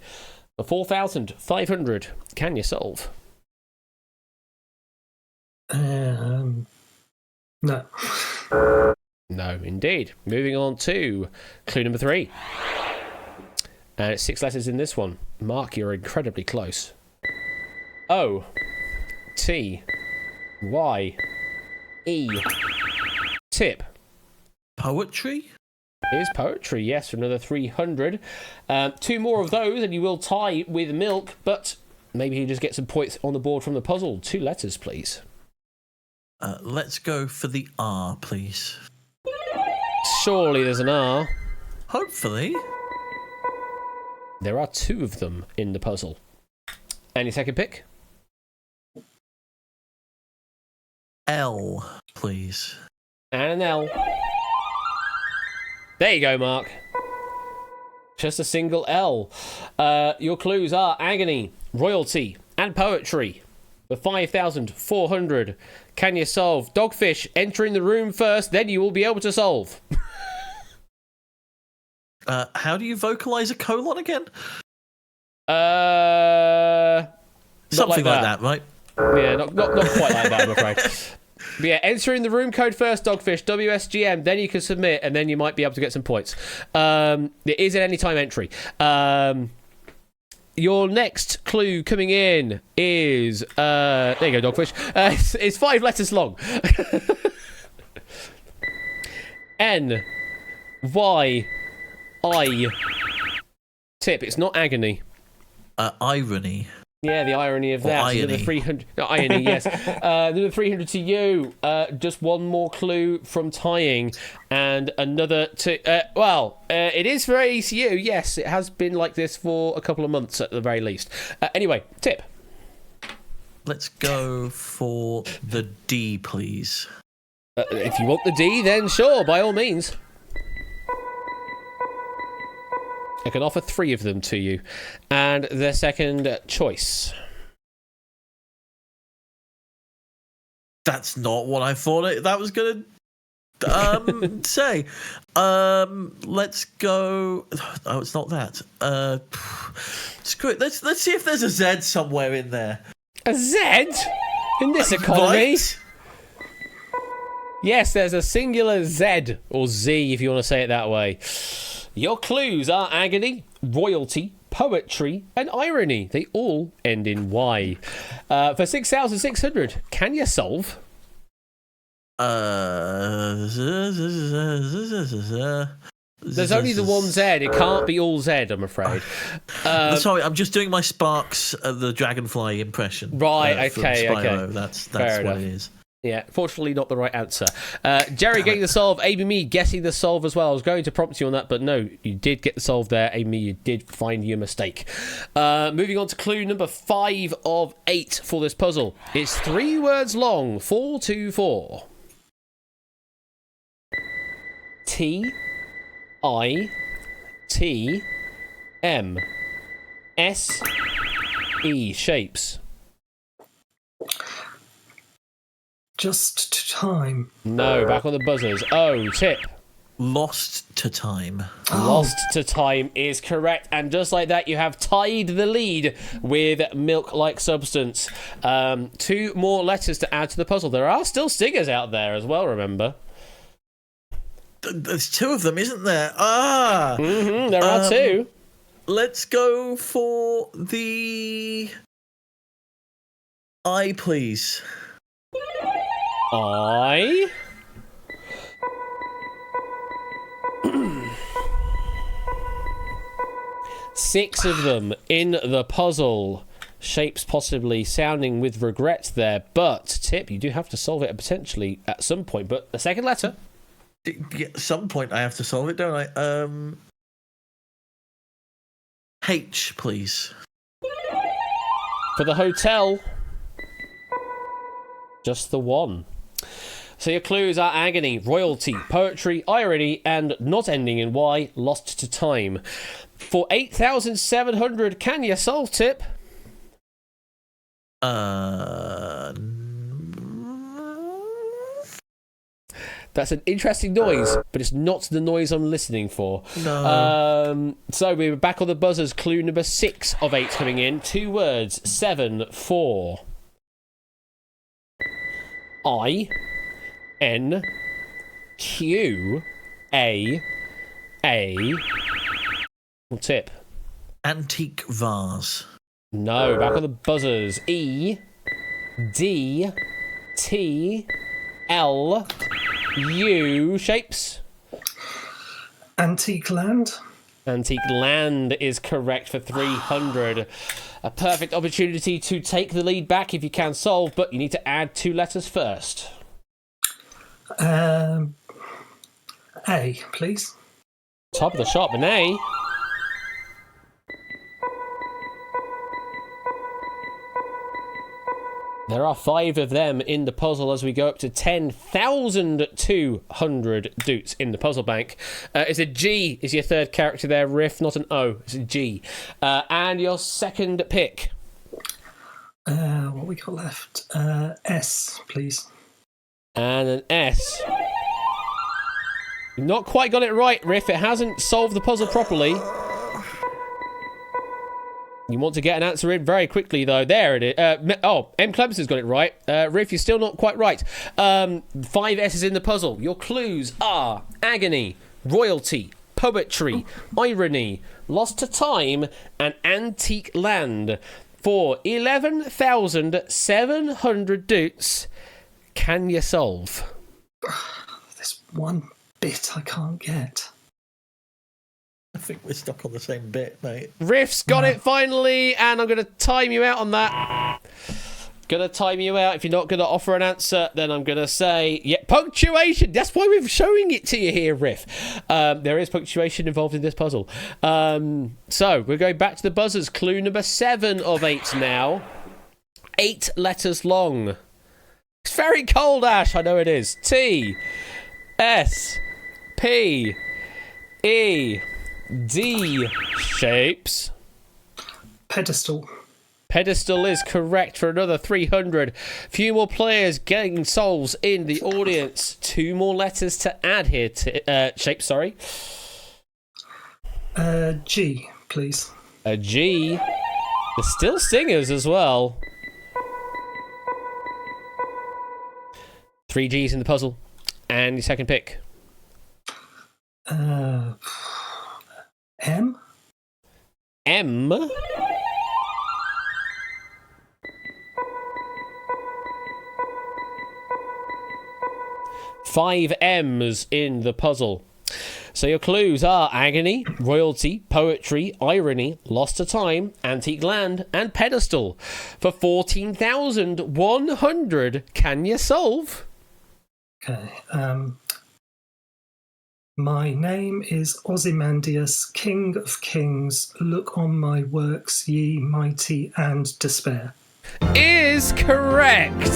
For 4,500. Can you solve? No. No, indeed. Moving on to clue number 3. And it's 6 letters in this one. Mark, you're incredibly close. O. T. Y. E. Tip. Poetry? It is poetry, yes, for another 300. 2 more of those and you will tie with Milk, but maybe you just get some points on the board from the puzzle. 2 letters, please. Let's go for the R, please. Surely there's an R. Hopefully. There are 2 of them in the puzzle. Any second pick? L, please. And an L. There you go, Mark. Just a single L. Your clues are agony, royalty, and poetry. For 5,400. Can you solve? Dogfish, entering the room first, then you will be able to solve. How do you vocalize a colon again? like Something like that, right? Yeah, not quite like that, I'm afraid. But yeah, entering the room code first, Dogfish, WSGM, then you can submit, and then you might be able to get some points. It is an anytime entry. Your next clue coming in is... there you go, Dogfish. It's 5 letters long. N. Y. I. Tip. It's not agony. Irony. Yeah, the irony of that. Irony. Another 300. Irony, yes. Another 300 to you. Just one more clue from tying, and another to. It is for ECU. Yes, it has been like this for a couple of months at the very least. Anyway, tip. Let's go for the D, please. If you want the D, then sure, by all means. I can offer 3 of them to you. And the second choice. That's not what I thought that was going to say. Let's go... Oh, it's not that. Screw it. Let's see if there's a Z somewhere in there. A Z? In this economy? Right? Yes, there's a singular Z, or Z if you want to say it that way. Your clues are agony, royalty, poetry, and irony. They all end in Y. For 6,600, can you solve? There's only the one Z. It can't be all Z, I'm afraid. Sorry, I'm just doing my Sparks, the Dragonfly impression. Right, okay, from Spyro. okay. That's Fair what enough. it is. Yeah, fortunately not the right answer. Jerry getting the solve, Amy guessing the solve as well. I was going to prompt you on that, but no, you did get the solve there. Amy, you did find your mistake. Moving on to clue number 5 of 8 for this puzzle. It's 3 words long, 424. T, I, T, M, S, E, shapes. Just to time. No, back on the buzzers. Oh, tip. Lost to time. Lost to time is correct. And just like that, you have tied the lead with milk-like substance. 2 more letters to add to the puzzle. There are still stingers out there as well, remember? There's 2 of them, isn't there? Ah! Mm-hmm, there are 2. Let's go for the I, please. I. Six of them in the puzzle. Shapes possibly sounding with regret there, but Tip, you do have to solve it potentially at some point. But the second letter. At some point, I have to solve it, don't I? H, please. For the hotel. Just the one. So your clues are agony, royalty, poetry, irony, and not ending in Y, lost to time. For 8,700, can you solve, Tip? That's an interesting noise, but it's not the noise I'm listening for. No. So we're back on the buzzers. Clue number 6 of 8 coming in. 2 words. 7, 4. I N Q A. Tip. Antique vase. No, back on the buzzers. E D T L U. Shapes. Antique land. Antique land is correct for 300. A perfect opportunity to take the lead back if you can solve, but you need to add 2 letters first. A, please. Top of the shop, an A. There are 5 of them in the puzzle as we go up to 10,200 doots in the puzzle bank. It's a G is your third character there, Riff, not an O. It's a G. And your second pick. What we got left? S, please. And an S. You've not quite got it right, Riff. It hasn't solved the puzzle properly. You want to get an answer in very quickly, though. There it is. M. Clemson's got it right. Riff, you're still not quite right. 5 S's in the puzzle. Your clues are agony, royalty, poetry, irony, lost to time, and antique land. For 11,700 doots, can you solve? There's one bit I can't get. I think we're stuck on the same bit, mate. Riff's got it finally, and I'm going to time you out on that. Going to time you out. If you're not going to offer an answer, then I'm going to say, yeah, punctuation. That's why we're showing it to you here, Riff. There is punctuation involved in this puzzle. So we're going back to the buzzers. Clue number 7 of 8 now. 8 letters long. It's very cold, Ash. I know it is. T S P E D. Shapes. Pedestal. Pedestal is correct for another 300. Few more players getting solves in the audience. 2 more letters to add here. Shapes, sorry. G, please. A G. There's still singers as well. 3 G's in the puzzle. And your second pick. M. M. Five M's in the puzzle. So your clues are agony, royalty, poetry, irony, lost to time, antique land, and pedestal. For 14,100, can you solve? Okay. My name is Ozymandias, King of Kings. Look on my works, ye mighty, and despair. Is correct.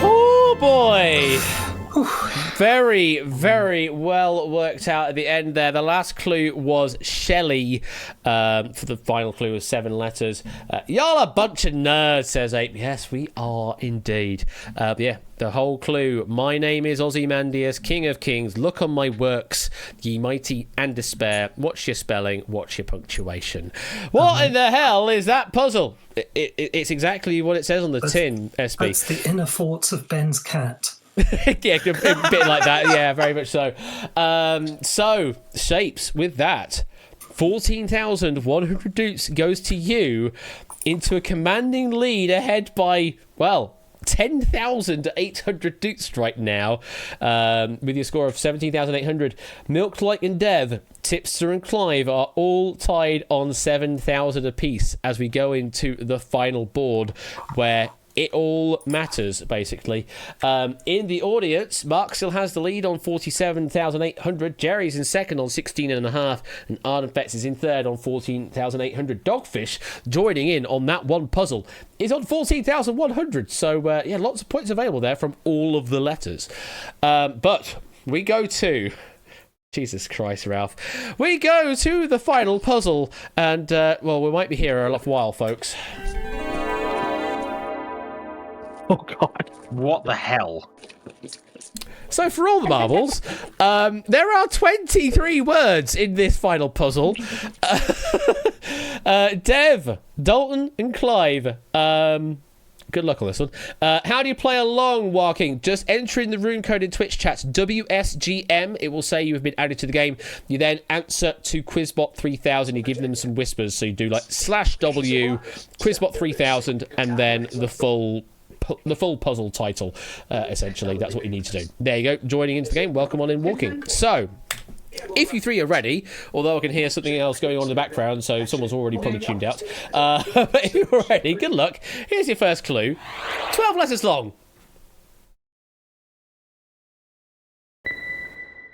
Oh boy. Very, very well worked out at the end there. The last clue was Shelley. For the final clue was 7 letters. Y'all a bunch of nerds, says Ape. Yes, we are indeed. Yeah, the whole clue. My name is Ozymandias, King of Kings. Look on my works, ye mighty and despair. What's your spelling? What's your punctuation? What in the hell is that puzzle? It's exactly what it says on the tin, SB. That's the inner thoughts of Ben's cat. Yeah, a bit like that. Yeah, very much so. So, Shapes, with that, 14,100 doots goes to you into a commanding lead ahead by, well, 10,800 doots right now, with your score of 17,800. Milk Like and Dev, Tipster and Clive are all tied on 7,000 apiece as we go into the final board where it all matters, basically. In the audience, Mark still has the lead on 47,800. Jerry's in second on 16.5, and Arden Betts is in third on 14,800. Dogfish, joining in on that one puzzle, is on 14,100. So, yeah, lots of points available there from all of the letters. But we go to Jesus Christ, Ralph. We go to the final puzzle, and, well, we might be here a lot while, folks. Oh, God. What the hell? So, for all the marbles, there are 23 words in this final puzzle. Dev, Dalton, and Clive. Good luck on this one. How do you play along, Walking? Just enter in the rune code in Twitch chat, WSGM. It will say you have been added to the game. You then answer to Quizbot 3000. You give them some whispers. So you do like /W, Quizbot 3000, and then the full puzzle title, essentially. That's what you need to do. There you go. Joining into the game. Welcome on in, Walking. So, if you three are ready, although I can hear something else going on in the background, so someone's already probably tuned out. But if you're ready, good luck. Here's your first clue. 12 letters long.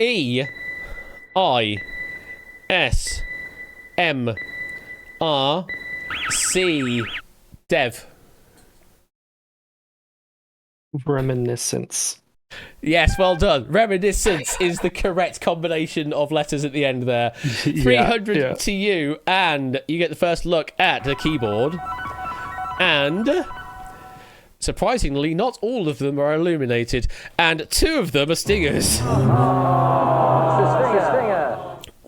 E I S M R C. Dev. Reminiscence. Yes, well done. Reminiscence is the correct combination of letters at the end there. 300 to you, and you get the first look at the keyboard. And surprisingly, not all of them are illuminated, and 2 of them are stingers. Stinger.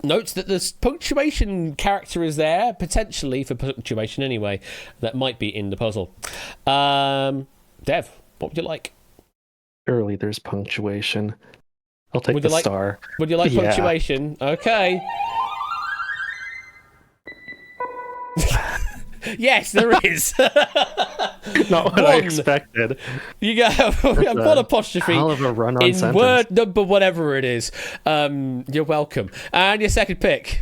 Note that the punctuation character is there, potentially for punctuation anyway. That might be in the puzzle. Dev, what would you like? Surely there's punctuation. I'll take the star. Would you like punctuation? Okay. Yes, there is. Not what I expected. You got one apostrophe hell of a run-on in sentence. word number whatever it is. You're welcome. And your second pick.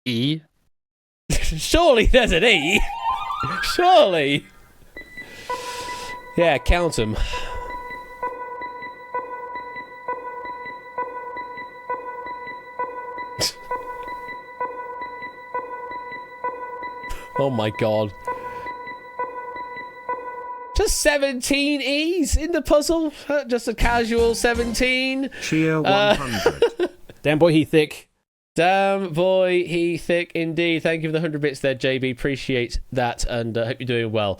E. Surely there's an E. Surely. Yeah, count them. Oh my god. Just 17 E's in the puzzle. Just a casual 17. Cheer 100. Damn boy, he thick. Damn boy, he thick indeed. Thank you for the 100 bits there, JB. Appreciate that, and hope you're doing well.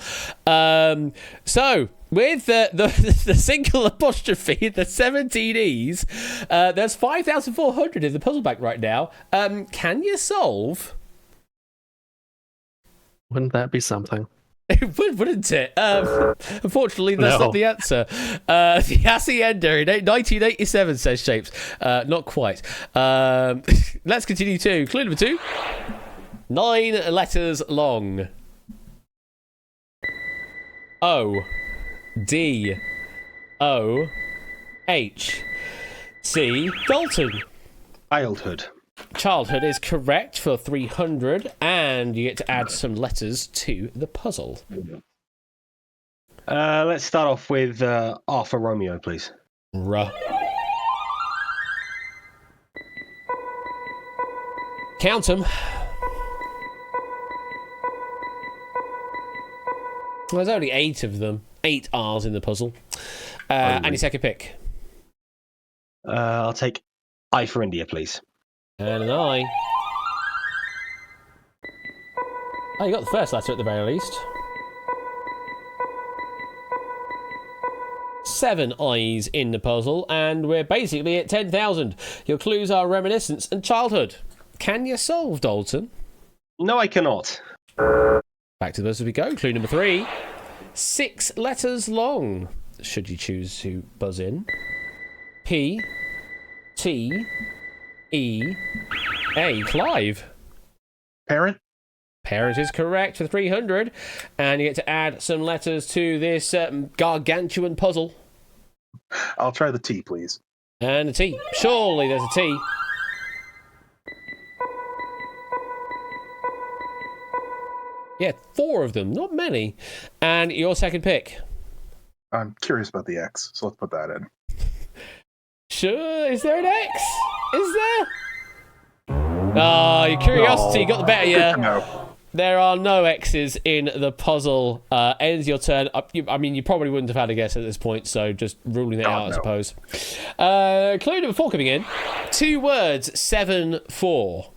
So, with the single apostrophe, the 17 E's, there's 5,400 in the puzzle bank right now. Can you solve? Wouldn't that be something? It would, wouldn't it? Unfortunately, that's not the answer. The Hacienda in 1987, says Shapes. Not quite. Let's continue to clue number 2. 9 letters long. O D O H C. Dalton. Childhood. Childhood is correct for 300, and you get to add some letters to the puzzle. Let's start off with Arthur Romeo, please. Count them. There's only 8 of them. 8 R's in the puzzle. And your second pick. I'll take I for India, please. And an I. Oh, you got the first letter at the very least. 7 I's in the puzzle, and we're basically at 10,000. Your clues are reminiscence and childhood. Can you solve, Dalton? No, I cannot. Back to those as we go. Clue number 3. 6 letters long, should you choose to buzz in. P, T, E, A. Clive. Parent? Parent is correct for 300. And you get to add some letters to this gargantuan puzzle. I'll try the T, please. And a T. Surely there's a T. Yeah, 4 of them. Not many. And your second pick. I'm curious about the X, so let's put that in. Sure. Is there an X? Is there? Oh, your curiosity got the better of you. No. There are no X's in the puzzle. Ends your turn. I mean, you probably wouldn't have had a guess at this point, so just ruling it out, I suppose. Clue number 4 coming in. 2 words, 7-4.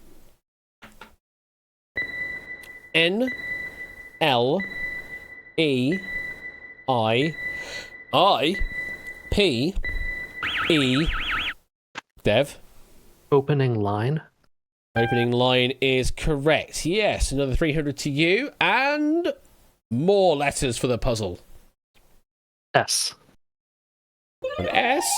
N L E I P E. Dev. Opening line. Opening line is correct. Yes, another 300 to you, and more letters for the puzzle. S. An S.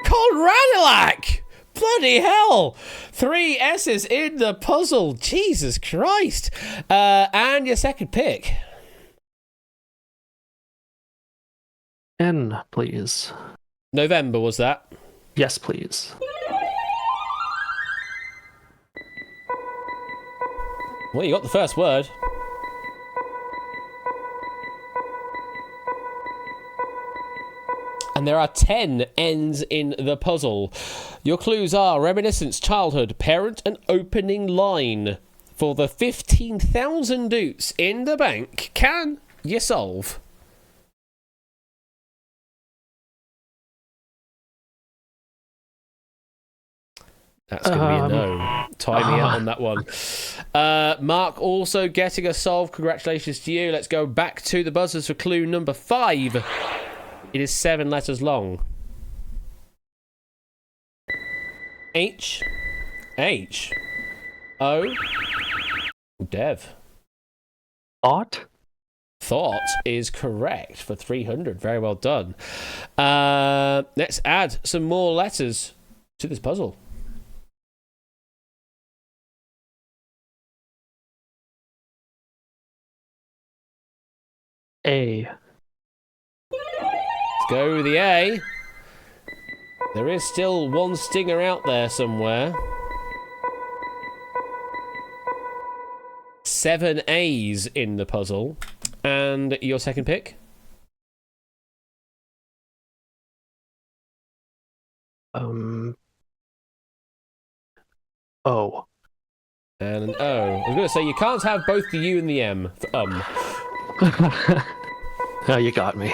Conradulac! Bloody hell! 3 S's in the puzzle. Jesus Christ. And your second pick. N, please. November, was that? Yes, please. Well, you got the first word. And there are 10 N's in the puzzle. Your clues are reminiscence, childhood, parent, and opening line. For the 15,000 doots in the bank, can you solve? That's going to be a no. Tie me out on that one. Mark also getting a solve. Congratulations to you. Let's go back to the buzzers for clue number 5. It is 7 letters long. H. O. Dev. Thought is correct for 300. Very well done. Let's add some more letters to this puzzle. A. Let's go with the A. There is still one stinger out there somewhere. 7 A's in the puzzle. And your second pick? O. And an O. I was going to say, you can't have both the U and the M for Oh, you got me.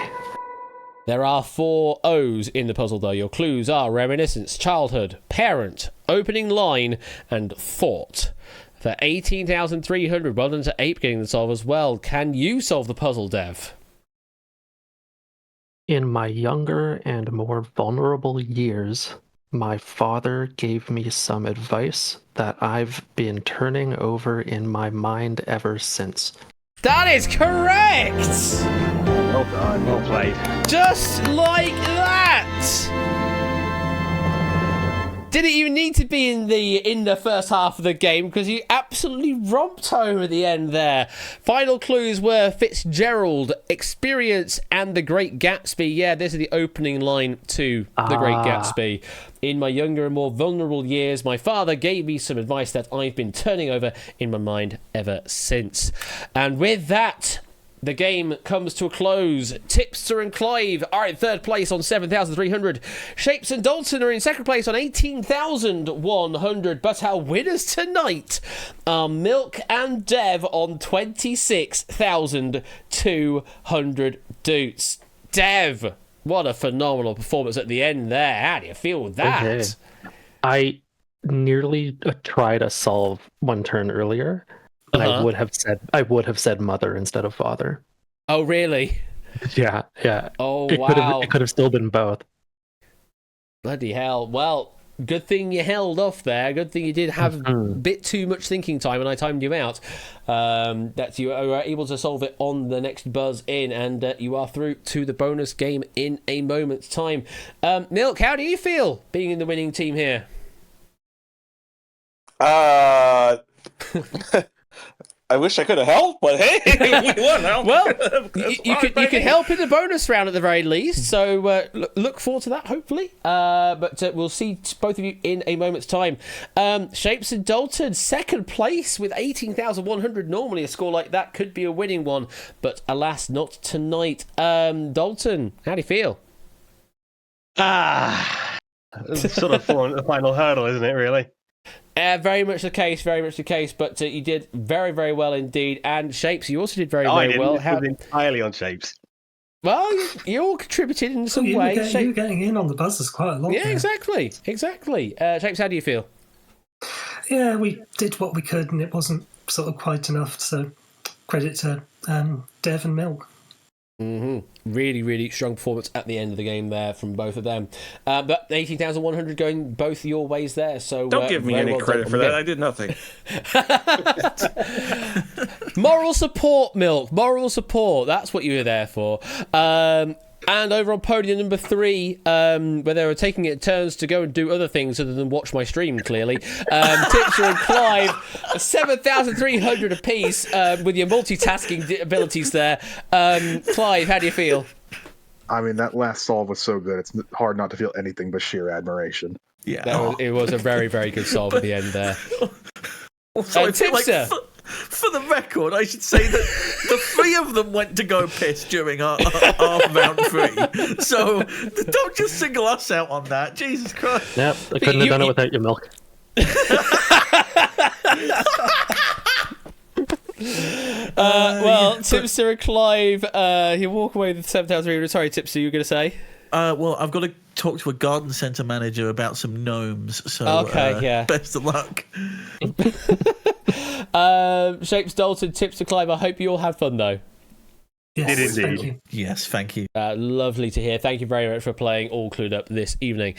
There are 4 O's in the puzzle, though. Your clues are reminiscence, childhood, parent, opening line, and thought. For 18,300, well done to Ape getting the solve as well. Can you solve the puzzle, Dev? In my younger and more vulnerable years, my father gave me some advice that I've been turning over in my mind ever since. That is correct! Well done, well played. Just like that! Didn't even need to be in the first half of the game because you absolutely romped home at the end there. Final clues were Fitzgerald, Experience, and The Great Gatsby. Yeah, this is the opening line to The Great Gatsby. In my younger and more vulnerable years, my father gave me some advice that I've been turning over in my mind ever since. And with that, the game comes to a close. Tipster and Clive are in third place on 7,300. Shapes and Dalton are in second place on 18,100. But our winners tonight are Milk and Dev on 26,200 doots. Dev, what a phenomenal performance at the end there. How do you feel with that? Okay. I nearly tried to solve one turn earlier. And I would have said mother instead of father. Oh, really? Yeah. Oh, It could have still been both. Bloody hell. Well, good thing you held off there. Good thing you did have a bit too much thinking time and I timed you out. That you were able to solve it on the next buzz in, and you are through to the bonus game in a moment's time. Milk, how do you feel being in the winning team here? I wish I could have helped, but hey, we won. Well, you could help in the bonus round at the very least, so look forward to that, hopefully. But we'll see both of you in a moment's time. Shapes and Dalton, second place with 18,100. Normally a score like that could be a winning one, but alas, not tonight. Dalton, how do you feel? It's sort of the final hurdle, isn't it, really? Very much the case, very much the case. But you did very, very well indeed. And Shapes, you also did very, very well. It was entirely on Shapes. Well, you all contributed in some way. You were getting in on the buzzers quite a lot. Yeah, exactly. Shapes, how do you feel? Yeah, we did what we could, and it wasn't sort of quite enough. So credit to Dev and Milk. Really, really strong performance at the end of the game there from both of them. But 18,100 going both your ways there. So don't give me any credit for that. I did nothing. Moral support, Milk. Moral support. That's what you were there for. And over on podium number 3, where they were taking it turns to go and do other things other than watch my stream, clearly. Tipster and Clive, 7,300 apiece with your multitasking abilities there. Clive, how do you feel? I mean, that last solve was so good. It's hard not to feel anything but sheer admiration. Yeah. It was a very, very good solve at the end there. Also, Tipster. For the record, I should say that the 3 of them went to go piss during our round 3. So don't just single us out on that. Jesus Christ. Yep, I couldn't have done it without your Milk. Well, Tipster and Clive, you walk away with 7,300. Sorry, Tipster, you were going to say? Well, I've got to talk to a garden centre manager about some gnomes. So yeah. Best of luck. Shapes, Dalton, Tipster, Clive, I hope you all had fun, though. Yes, thank you. Yes, thank you. Lovely to hear. Thank you very much for playing All Clued Up this evening.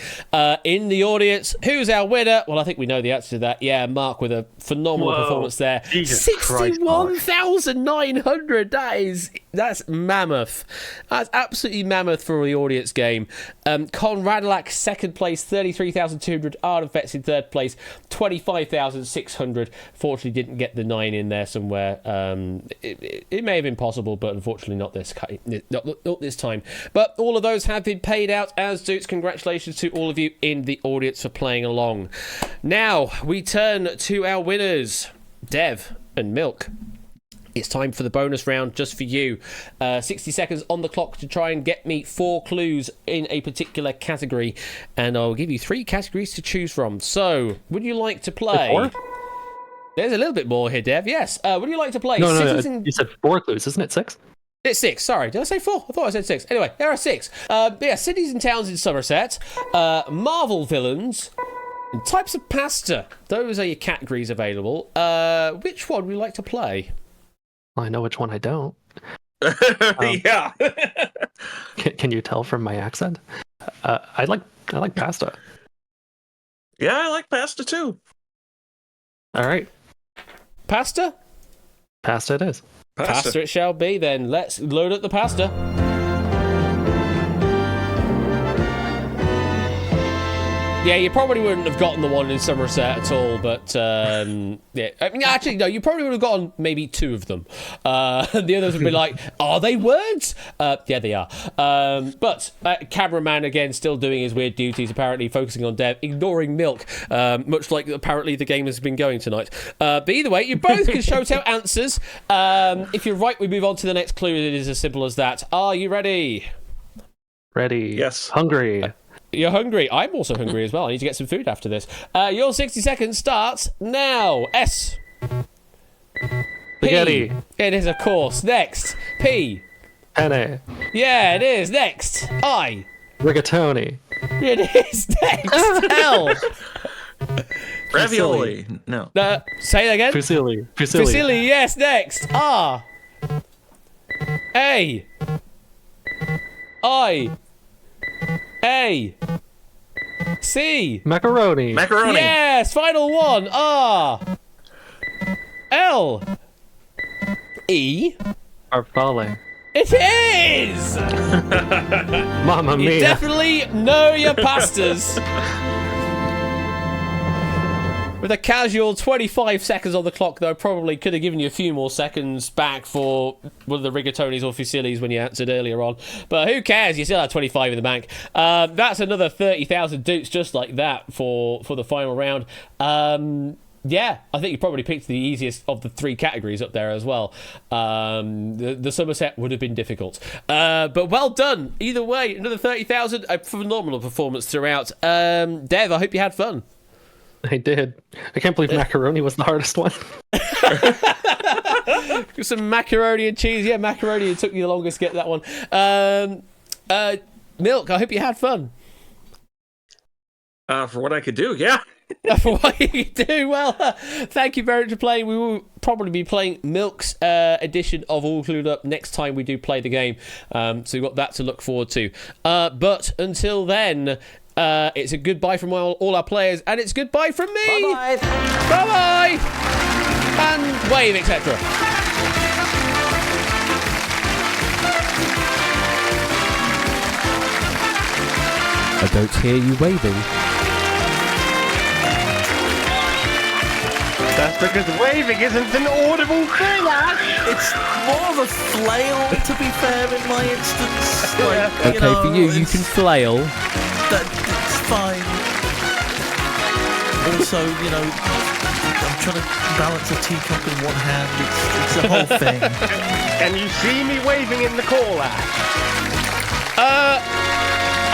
In the audience, who's our winner? Well, I think we know the answer to that. Yeah, Mark with a phenomenal performance there. 61,900. That's mammoth. That's absolutely mammoth for the audience game. Con Radilak, second place, 33,200. Artifex in third place, 25,600. Fortunately, didn't get the 9 in there somewhere. It may have been possible, but unfortunately not this time. But all of those have been paid out as dukes. Congratulations to all of you in the audience for playing along. Now we turn to our winners, Dev and Milk. It's time for the bonus round just for you. 60 seconds on the clock to try and get me 4 clues in a particular category, and I'll give you 3 categories to choose from. So, would you like to play? There's a little bit more here, Dev. Yes. Would you like to play? No. You said 4 clues, isn't it 6? It's 6. Sorry, did I say 4? I thought I said 6. Anyway, there are 6. Cities and towns in Somerset, Marvel villains, and types of pasta. Those are your categories available. Which one would you like to play? I know which one I don't. Yeah. Can you tell from my accent? I like pasta. Yeah, I like pasta too. All right. Pasta? Pasta it is. Pasta it shall be then. Let's load up the pasta. Yeah, you probably wouldn't have gotten the one in Somerset at all, but yeah. I mean, actually, no, you probably would have gotten maybe 2 of them. The others would be like, are they words? Yeah, they are. But cameraman, again, still doing his weird duties, apparently focusing on Dev, ignoring Milk, much like apparently the game has been going tonight. But either way, you both can shout out answers. If you're right, we move on to the next clue. It is as simple as that. Are you ready? Ready. Yes. Hungry. You're hungry. I'm also hungry as well. I need to get some food after this. Your 60 seconds starts now. S. Spaghetti. P. It is, of course. Next. P. Penne. Yeah, it is. Next. I. Rigatoni. It is. Next. L. Ravioli. No. Say that again. Fusilli. Fusilli. Yes. Next. R. A. I. A. C. Macaroni. Yes, final one. R. L. E. Farfalle. It is! Mamma mia. You definitely know your pastas. With a casual 25 seconds on the clock, though, probably could have given you a few more seconds back for one of the rigatonis or fusillis when you answered earlier on. But who cares? You still have 25 in the bank. That's another 30,000 dukes just like that for the final round. Yeah, I think you probably picked the easiest of the 3 categories up there as well. The Somerset would have been difficult. But well done. Either way, another 30,000. A phenomenal performance throughout. Dev, I hope you had fun. I did. I can't believe macaroni was the hardest one. Some macaroni and cheese. Yeah, macaroni. It took you the longest to get that one. Milk, I hope you had fun. For what I could do, yeah. For what you do, well, thank you very much for playing. We will probably be playing Milk's edition of All Clued Up next time we do play the game. So we've got that to look forward to. But until then, it's a goodbye from all our players, and it's goodbye from me. Bye-bye. Bye-bye. And wave, etc. I don't hear you waving. That's because waving isn't an audible thing, Ash! It's more of a flail, to be fair, in my instance. Like, Okay, for you can flail. It's fine. Also, I'm trying to balance a teacup in one hand. It's a whole thing. Can you see me waving in the call, Ash?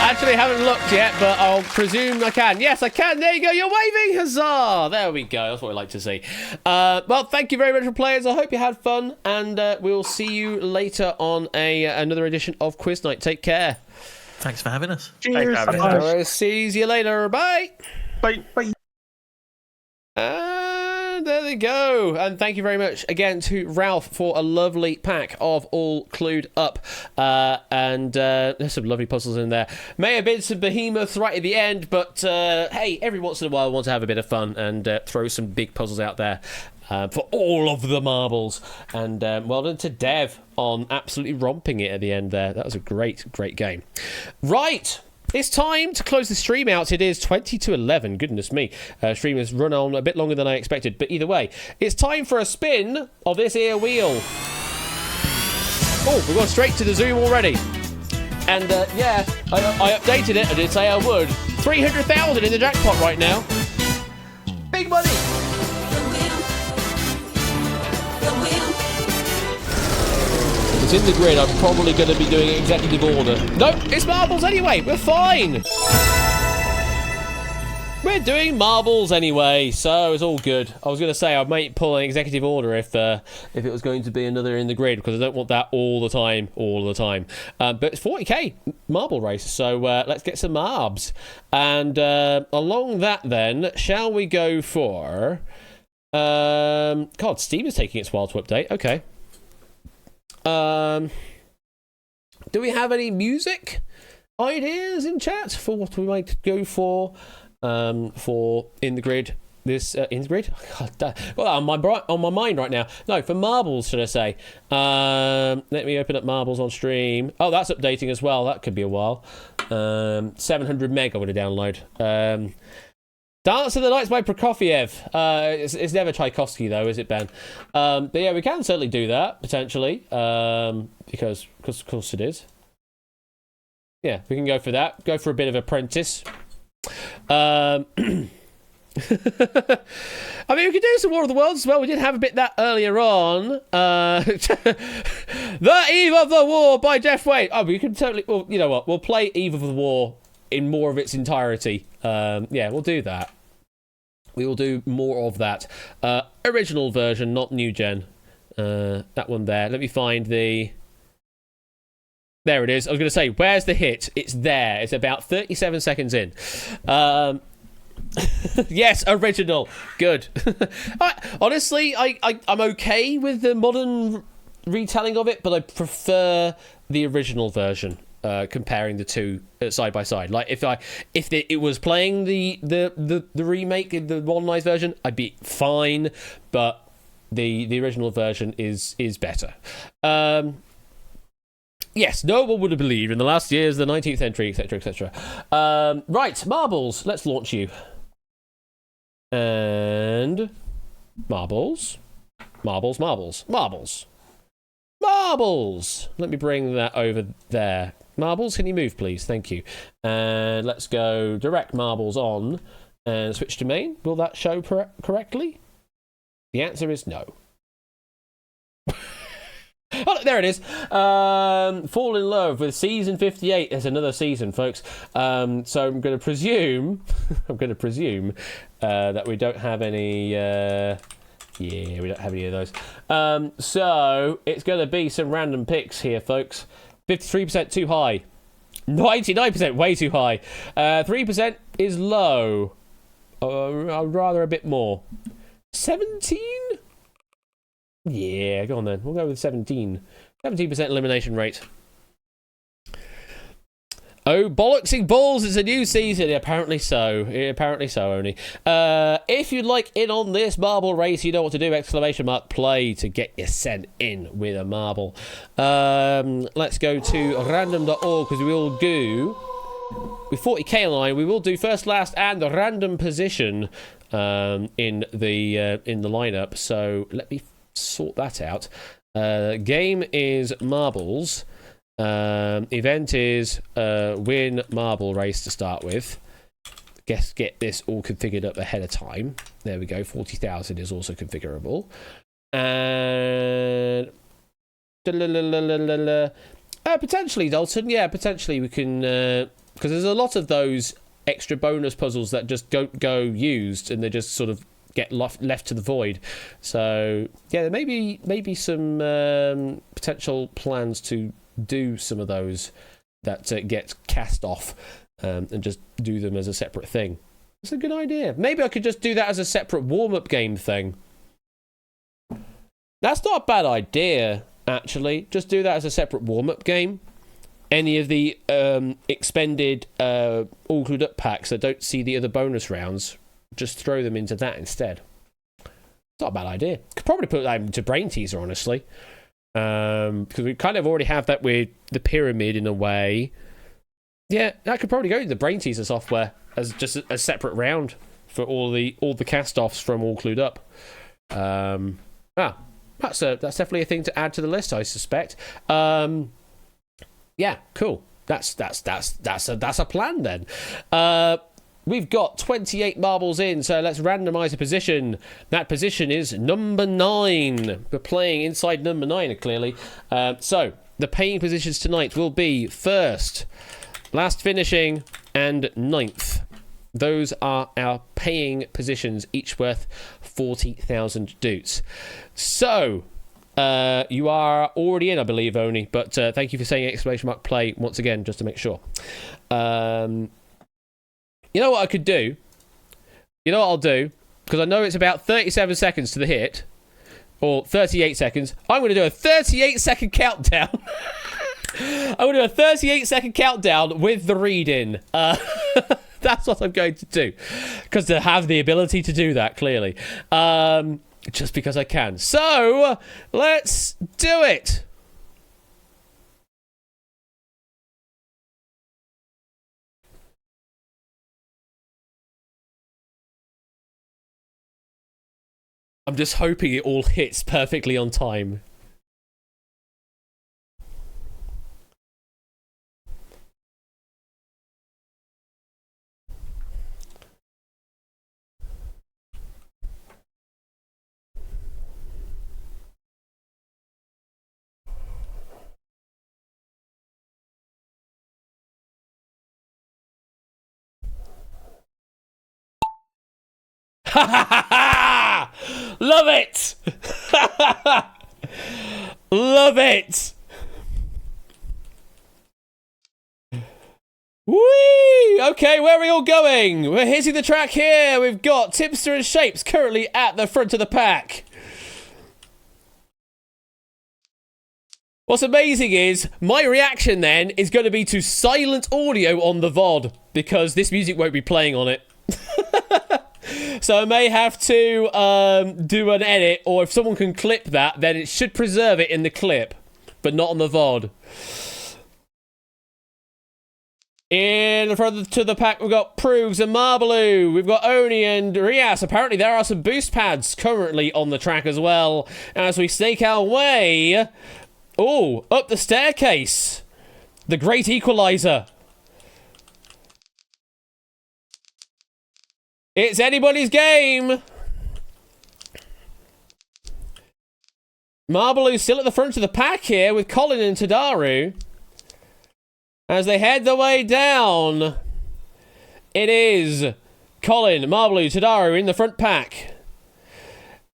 Actually, haven't looked yet, but I'll presume I can. Yes, I can. There you go. You're waving. Huzzah! There we go. That's what we like to see. Well, thank you very much for players. I hope you had fun, and we'll see you later on another edition of Quiz Night. Take care. Thanks for having us. Cheers. See you later. Bye. Bye. Bye. And there they go. And thank you very much again to Ralph for a lovely pack of All Clued Up. And there's some lovely puzzles in there. May have been some behemoths right at the end, but hey, every once in a while I want to have a bit of fun and throw some big puzzles out there. For all of the marbles. And well done to Dev on absolutely romping it at the end there. That was a great, great game. Right. It's time to close the stream out. It is 20 to 11. Goodness me. Stream has run on a bit longer than I expected. But either way, it's time for a spin of this here wheel. Oh, we've gone straight to the Zoom already. And yeah, I updated it. I did say I would. 300,000 in the jackpot right now. Big money. It's in the grid. I'm probably going to be doing executive order. No, it's marbles anyway. We're fine. We're doing marbles anyway, so it's all good. I was going to say I might pull an executive order if it was going to be another in the grid, because I don't want that all the time. But it's 40k marble race, so let's get some marbs. And along that then, shall we go for... God, Steam is taking its while to update. Okay. Do we have any music ideas in chat for what we might go for in the grid? This in the grid? God, well, on my mind right now. No, for marbles, should I say? Let me open up marbles on stream. Oh, that's updating as well. That could be a while. 700 meg. I'm going to download. Dance of the Nights by Prokofiev. It's never Tchaikovsky, though, is it, Ben? But yeah, we can certainly do that, potentially, because of course it is. Yeah, we can go for that. Go for a bit of Apprentice. I mean, we could do some War of the Worlds as well. We did have a bit that earlier on. The Eve of the War by Jeff Wade. Oh, we can totally... Well, you know what? We'll play Eve of the War in more of its entirety. Yeah, we'll do that. We will do more of that. Original version, not new gen. That one there. Let me find the... There it is. I was going to say, where's the hit? It's there. It's about 37 seconds in. Yes, original. Good. Honestly, I'm okay with the modern retelling of it, but I prefer the original version. Comparing the two side by side, like if it was playing the remake, the modernized version, I'd be fine, but the original version is better. Yes, no one would have believed in the last years, the 19th century, etc., etc. Right, marbles. Let's launch you. And marbles. Marbles. Let me bring that over there. Marbles, can you move, please? Thank you. And let's go direct marbles on and switch to main. Will that show correctly? The answer is no. Oh, there it is. Fall in love with season 58. There's another season, folks. So I'm going to presume, that we don't have any. Yeah, we don't have any of those. So it's going to be some random picks here, folks. 53% too high. 99% way too high. 3% is low. I'd rather a bit more. 17? Yeah, go on then. We'll go with 17. 17% elimination rate. Oh, bollocksing balls! It's a new season. Apparently so. Apparently so, only. If you'd like in on this marble race, you know what to do. !play to get you sent in with a marble. Let's go to random.org because we will do, with 40k line, we will do first, last, and the random position in the lineup. So let me sort that out. Game is marbles. Event is win marble race to start with. Get this all configured up ahead of time. There we go. 40,000 is also configurable. And potentially, Dalton. Yeah, potentially we can, because there's a lot of those extra bonus puzzles that just don't go used and they just sort of get left to the void. So yeah, there may be some potential plans to do some of those that get cast off and just do them as a separate thing. It's a good idea. Maybe I could just do that as a separate warm-up game thing. That's not a bad idea, actually. Just do that as a separate warm-up game. Any of the expended all clued up packs that don't see the other bonus rounds, just throw them into that instead. It's not a bad idea. Could probably put that into Brain Teaser, honestly. Because we kind of already have that with the pyramid in a way. Yeah, that could probably go into the Brain Teaser software as just a separate round for all the cast-offs from All Clued Up. That's definitely a thing to add to the list, I suspect. Yeah, cool. That's a plan then. We've got 28 marbles in, so let's randomise a position. That position is number 9. We're playing inside number 9, clearly. So, the paying positions tonight will be first, last finishing, and 9th. Those are our paying positions, each worth 40,000 doots. So, you are already in, I believe, Oni, but thank you for saying !play once again, just to make sure. You know what I could do? You know what I'll do? Because I know it's about 37 seconds to the hit. Or 38 seconds. I'm going to do a 38-second countdown. I'm going to do a 38-second countdown with the read-in. That's what I'm going to do. Because I have the ability to do that, clearly. Just because I can. So, let's do it. I'm just hoping it all hits perfectly on time. Ha ha ha ha! Love it! Love it! Whee! Okay, where are we all going? We're hitting the track here. We've got Tipster and Shapes currently at the front of the pack. What's amazing is, my reaction then is going to be to silent audio on the VOD, because this music won't be playing on it. So I may have to do an edit, or if someone can clip that, then it should preserve it in the clip, but not on the VOD. In front to the pack, we've got Proogs and Marbaloo. We've got Oni and Rias. Apparently, there are some boost pads currently on the track as well. As we snake our way, up the staircase. The Great Equalizer. It's anybody's game. Marbaloo's still at the front of the pack here with Colin and Tadaru. As they head their way down, it is Colin, Marbaloo, Tadaru in the front pack.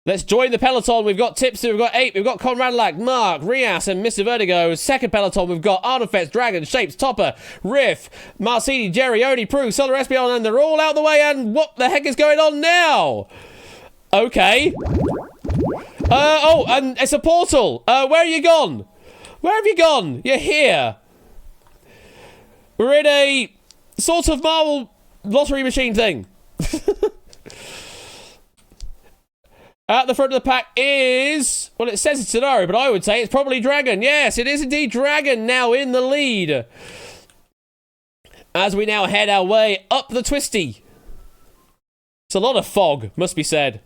Let's join the peloton. We've got Tipster, we've got Ape, we've got Conradlac, Mark, Rias, and Mr. Vertigo. Second peloton, we've got Artifex, Dragon, Shapes, Topper, Riff, Marcini, Jerry, Oni, Prue, Solar Espion, and they're all out the way. And what the heck is going on now? Okay. And it's a portal. Where are you gone? Where have you gone? You're here. We're in a sort of marble lottery machine thing. At the front of the pack is... Well, it says it's Tadaru, but I would say it's probably Dragon. Yes, it is indeed Dragon now in the lead. As we now head our way up the twisty. It's a lot of fog, must be said.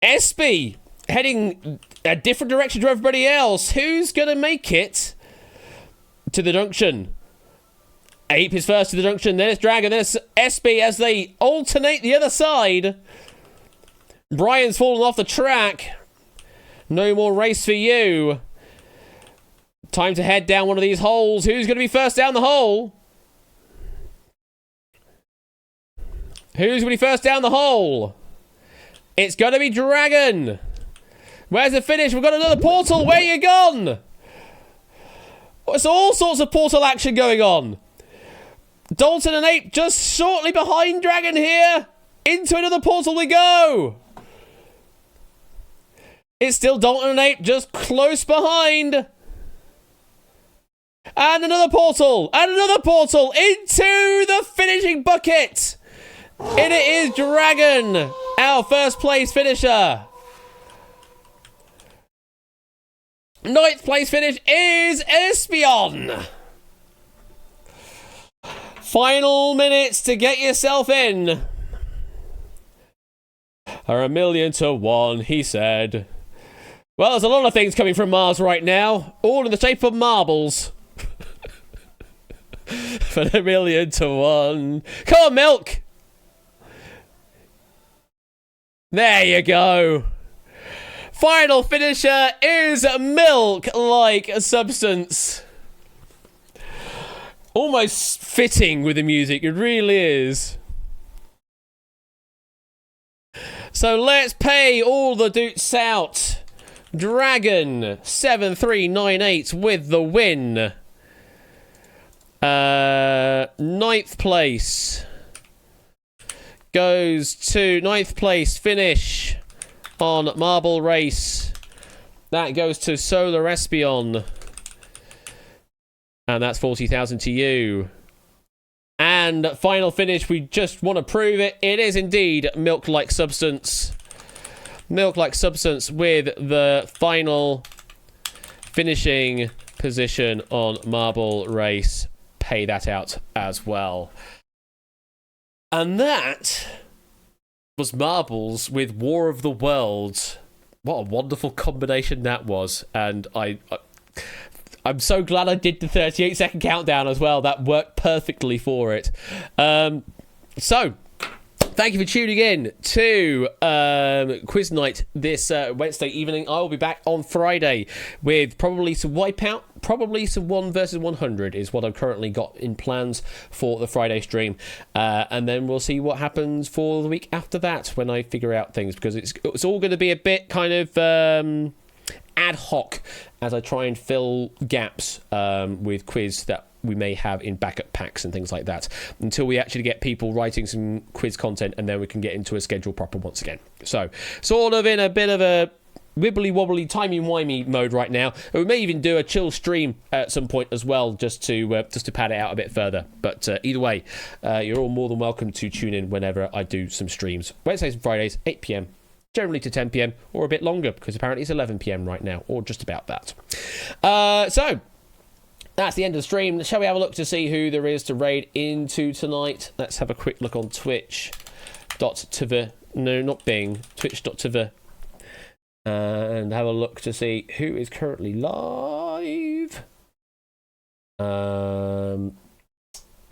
SB heading a different direction to everybody else. Who's going to make it to the junction? Ape is first to the junction, then it's Dragon, then it's SB as they alternate the other side. Brian's fallen off the track. No more race for you. Time to head down one of these holes. Who's going to be first down the hole? Who's going to be first down the hole? It's going to be Dragon. Where's the finish? We've got another portal. Where you gone? It's all sorts of portal action going on. Dalton and Ape just shortly behind Dragon here. Into another portal we go. It's still Dalton and Ape just close behind. And another portal. And another portal into the finishing bucket. And it is Dragon, our first place finisher. Ninth place finish is Espion. Final minutes to get yourself in. Are 1,000,000 to 1, he said. Well, there's a lot of things coming from Mars right now, all in the shape of marbles. For 1,000,000 to 1. Come on, Milk! There you go. Final finisher is Milk-like substance. Almost fitting with the music, it really is. So let's pay all the dutes out. Dragon 7398 with the win. Ninth place goes to ninth place finish on Marble Race. That goes to Solar Espion. And that's 40,000 to you. And final finish, we just want to prove it. It is indeed Milk-like substance. Milk-like substance with the final finishing position on Marble Race. Pay that out as well. And that was Marbles with War of the Worlds. What a wonderful combination that was. And I'm so glad I did the 38-second countdown as well. That worked perfectly for it. So, thank you for tuning in to Quiz Night this Wednesday evening. I will be back on Friday with probably some Wipeout, probably some 1 versus 100 is what I've currently got in plans for the Friday stream. And then we'll see what happens for the week after that when I figure out things, because it's all going to be a bit kind of ad hoc as I try and fill gaps with quiz that we may have in backup packs and things like that, until we actually get people writing some quiz content, and then we can get into a schedule proper once again. So, sort of in a bit of a wibbly-wobbly, timey-wimey mode right now. We may even do a chill stream at some point as well, just to pad it out a bit further. But either way, you're all more than welcome to tune in whenever I do some streams. Wednesdays and Fridays, 8 p.m. Generally to 10 p.m. or a bit longer, because apparently it's 11 p.m. right now, or just about that. So, that's the end of the stream. Shall we have a look to see who there is to raid into tonight? Let's have a quick look on twitch.tv. No, not Bing. Twitch.tv. And have a look to see who is currently live.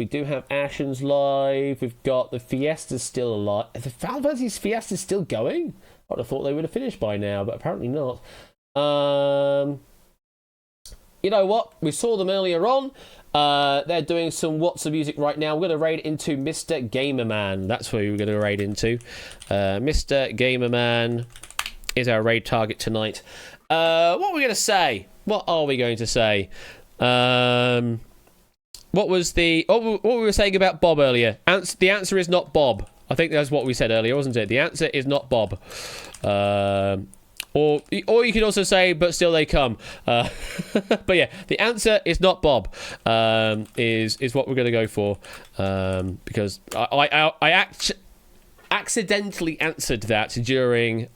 We do have Ashen's live. We've got the Fiesta's still alive. The Final Fantasy Fiesta's still going? I would have thought they would have finished by now, but apparently not. You know what? We saw them earlier on. They're doing some What's the Music right now. We're going to raid into Mr. Gamerman. That's who we're going to raid into. Mr. Gamerman is our raid target tonight. What are we going to say? What are we going to say? What was what we were saying about Bob earlier? The answer is not Bob. I think that's what we said earlier, wasn't it? The answer is not Bob. Or you could also say, but still they come. But yeah, the answer is not Bob. Is what we're going to go for. Because I accidentally answered that during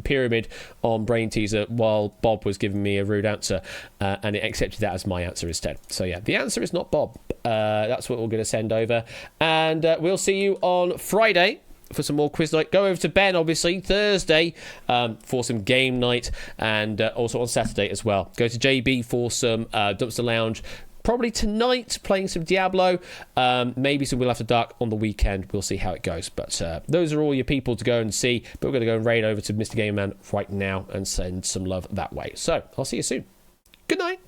Pyramid on Brain Teaser while Bob was giving me a rude answer, and it accepted that as my answer instead. So yeah, the answer is not Bob. That's what we're going to send over, and we'll see you on Friday for some more quiz night. Go over to Ben, obviously, Thursday for some game night, and also on Saturday as well. Go to JB for some Dumpster Lounge. Probably tonight, playing some Diablo. Maybe some Will After Dark on the weekend. We'll see how it goes. But those are all your people to go and see. But we're going to go and raid over to Mr. Gamerman right now and send some love that way. So, I'll see you soon. Good night.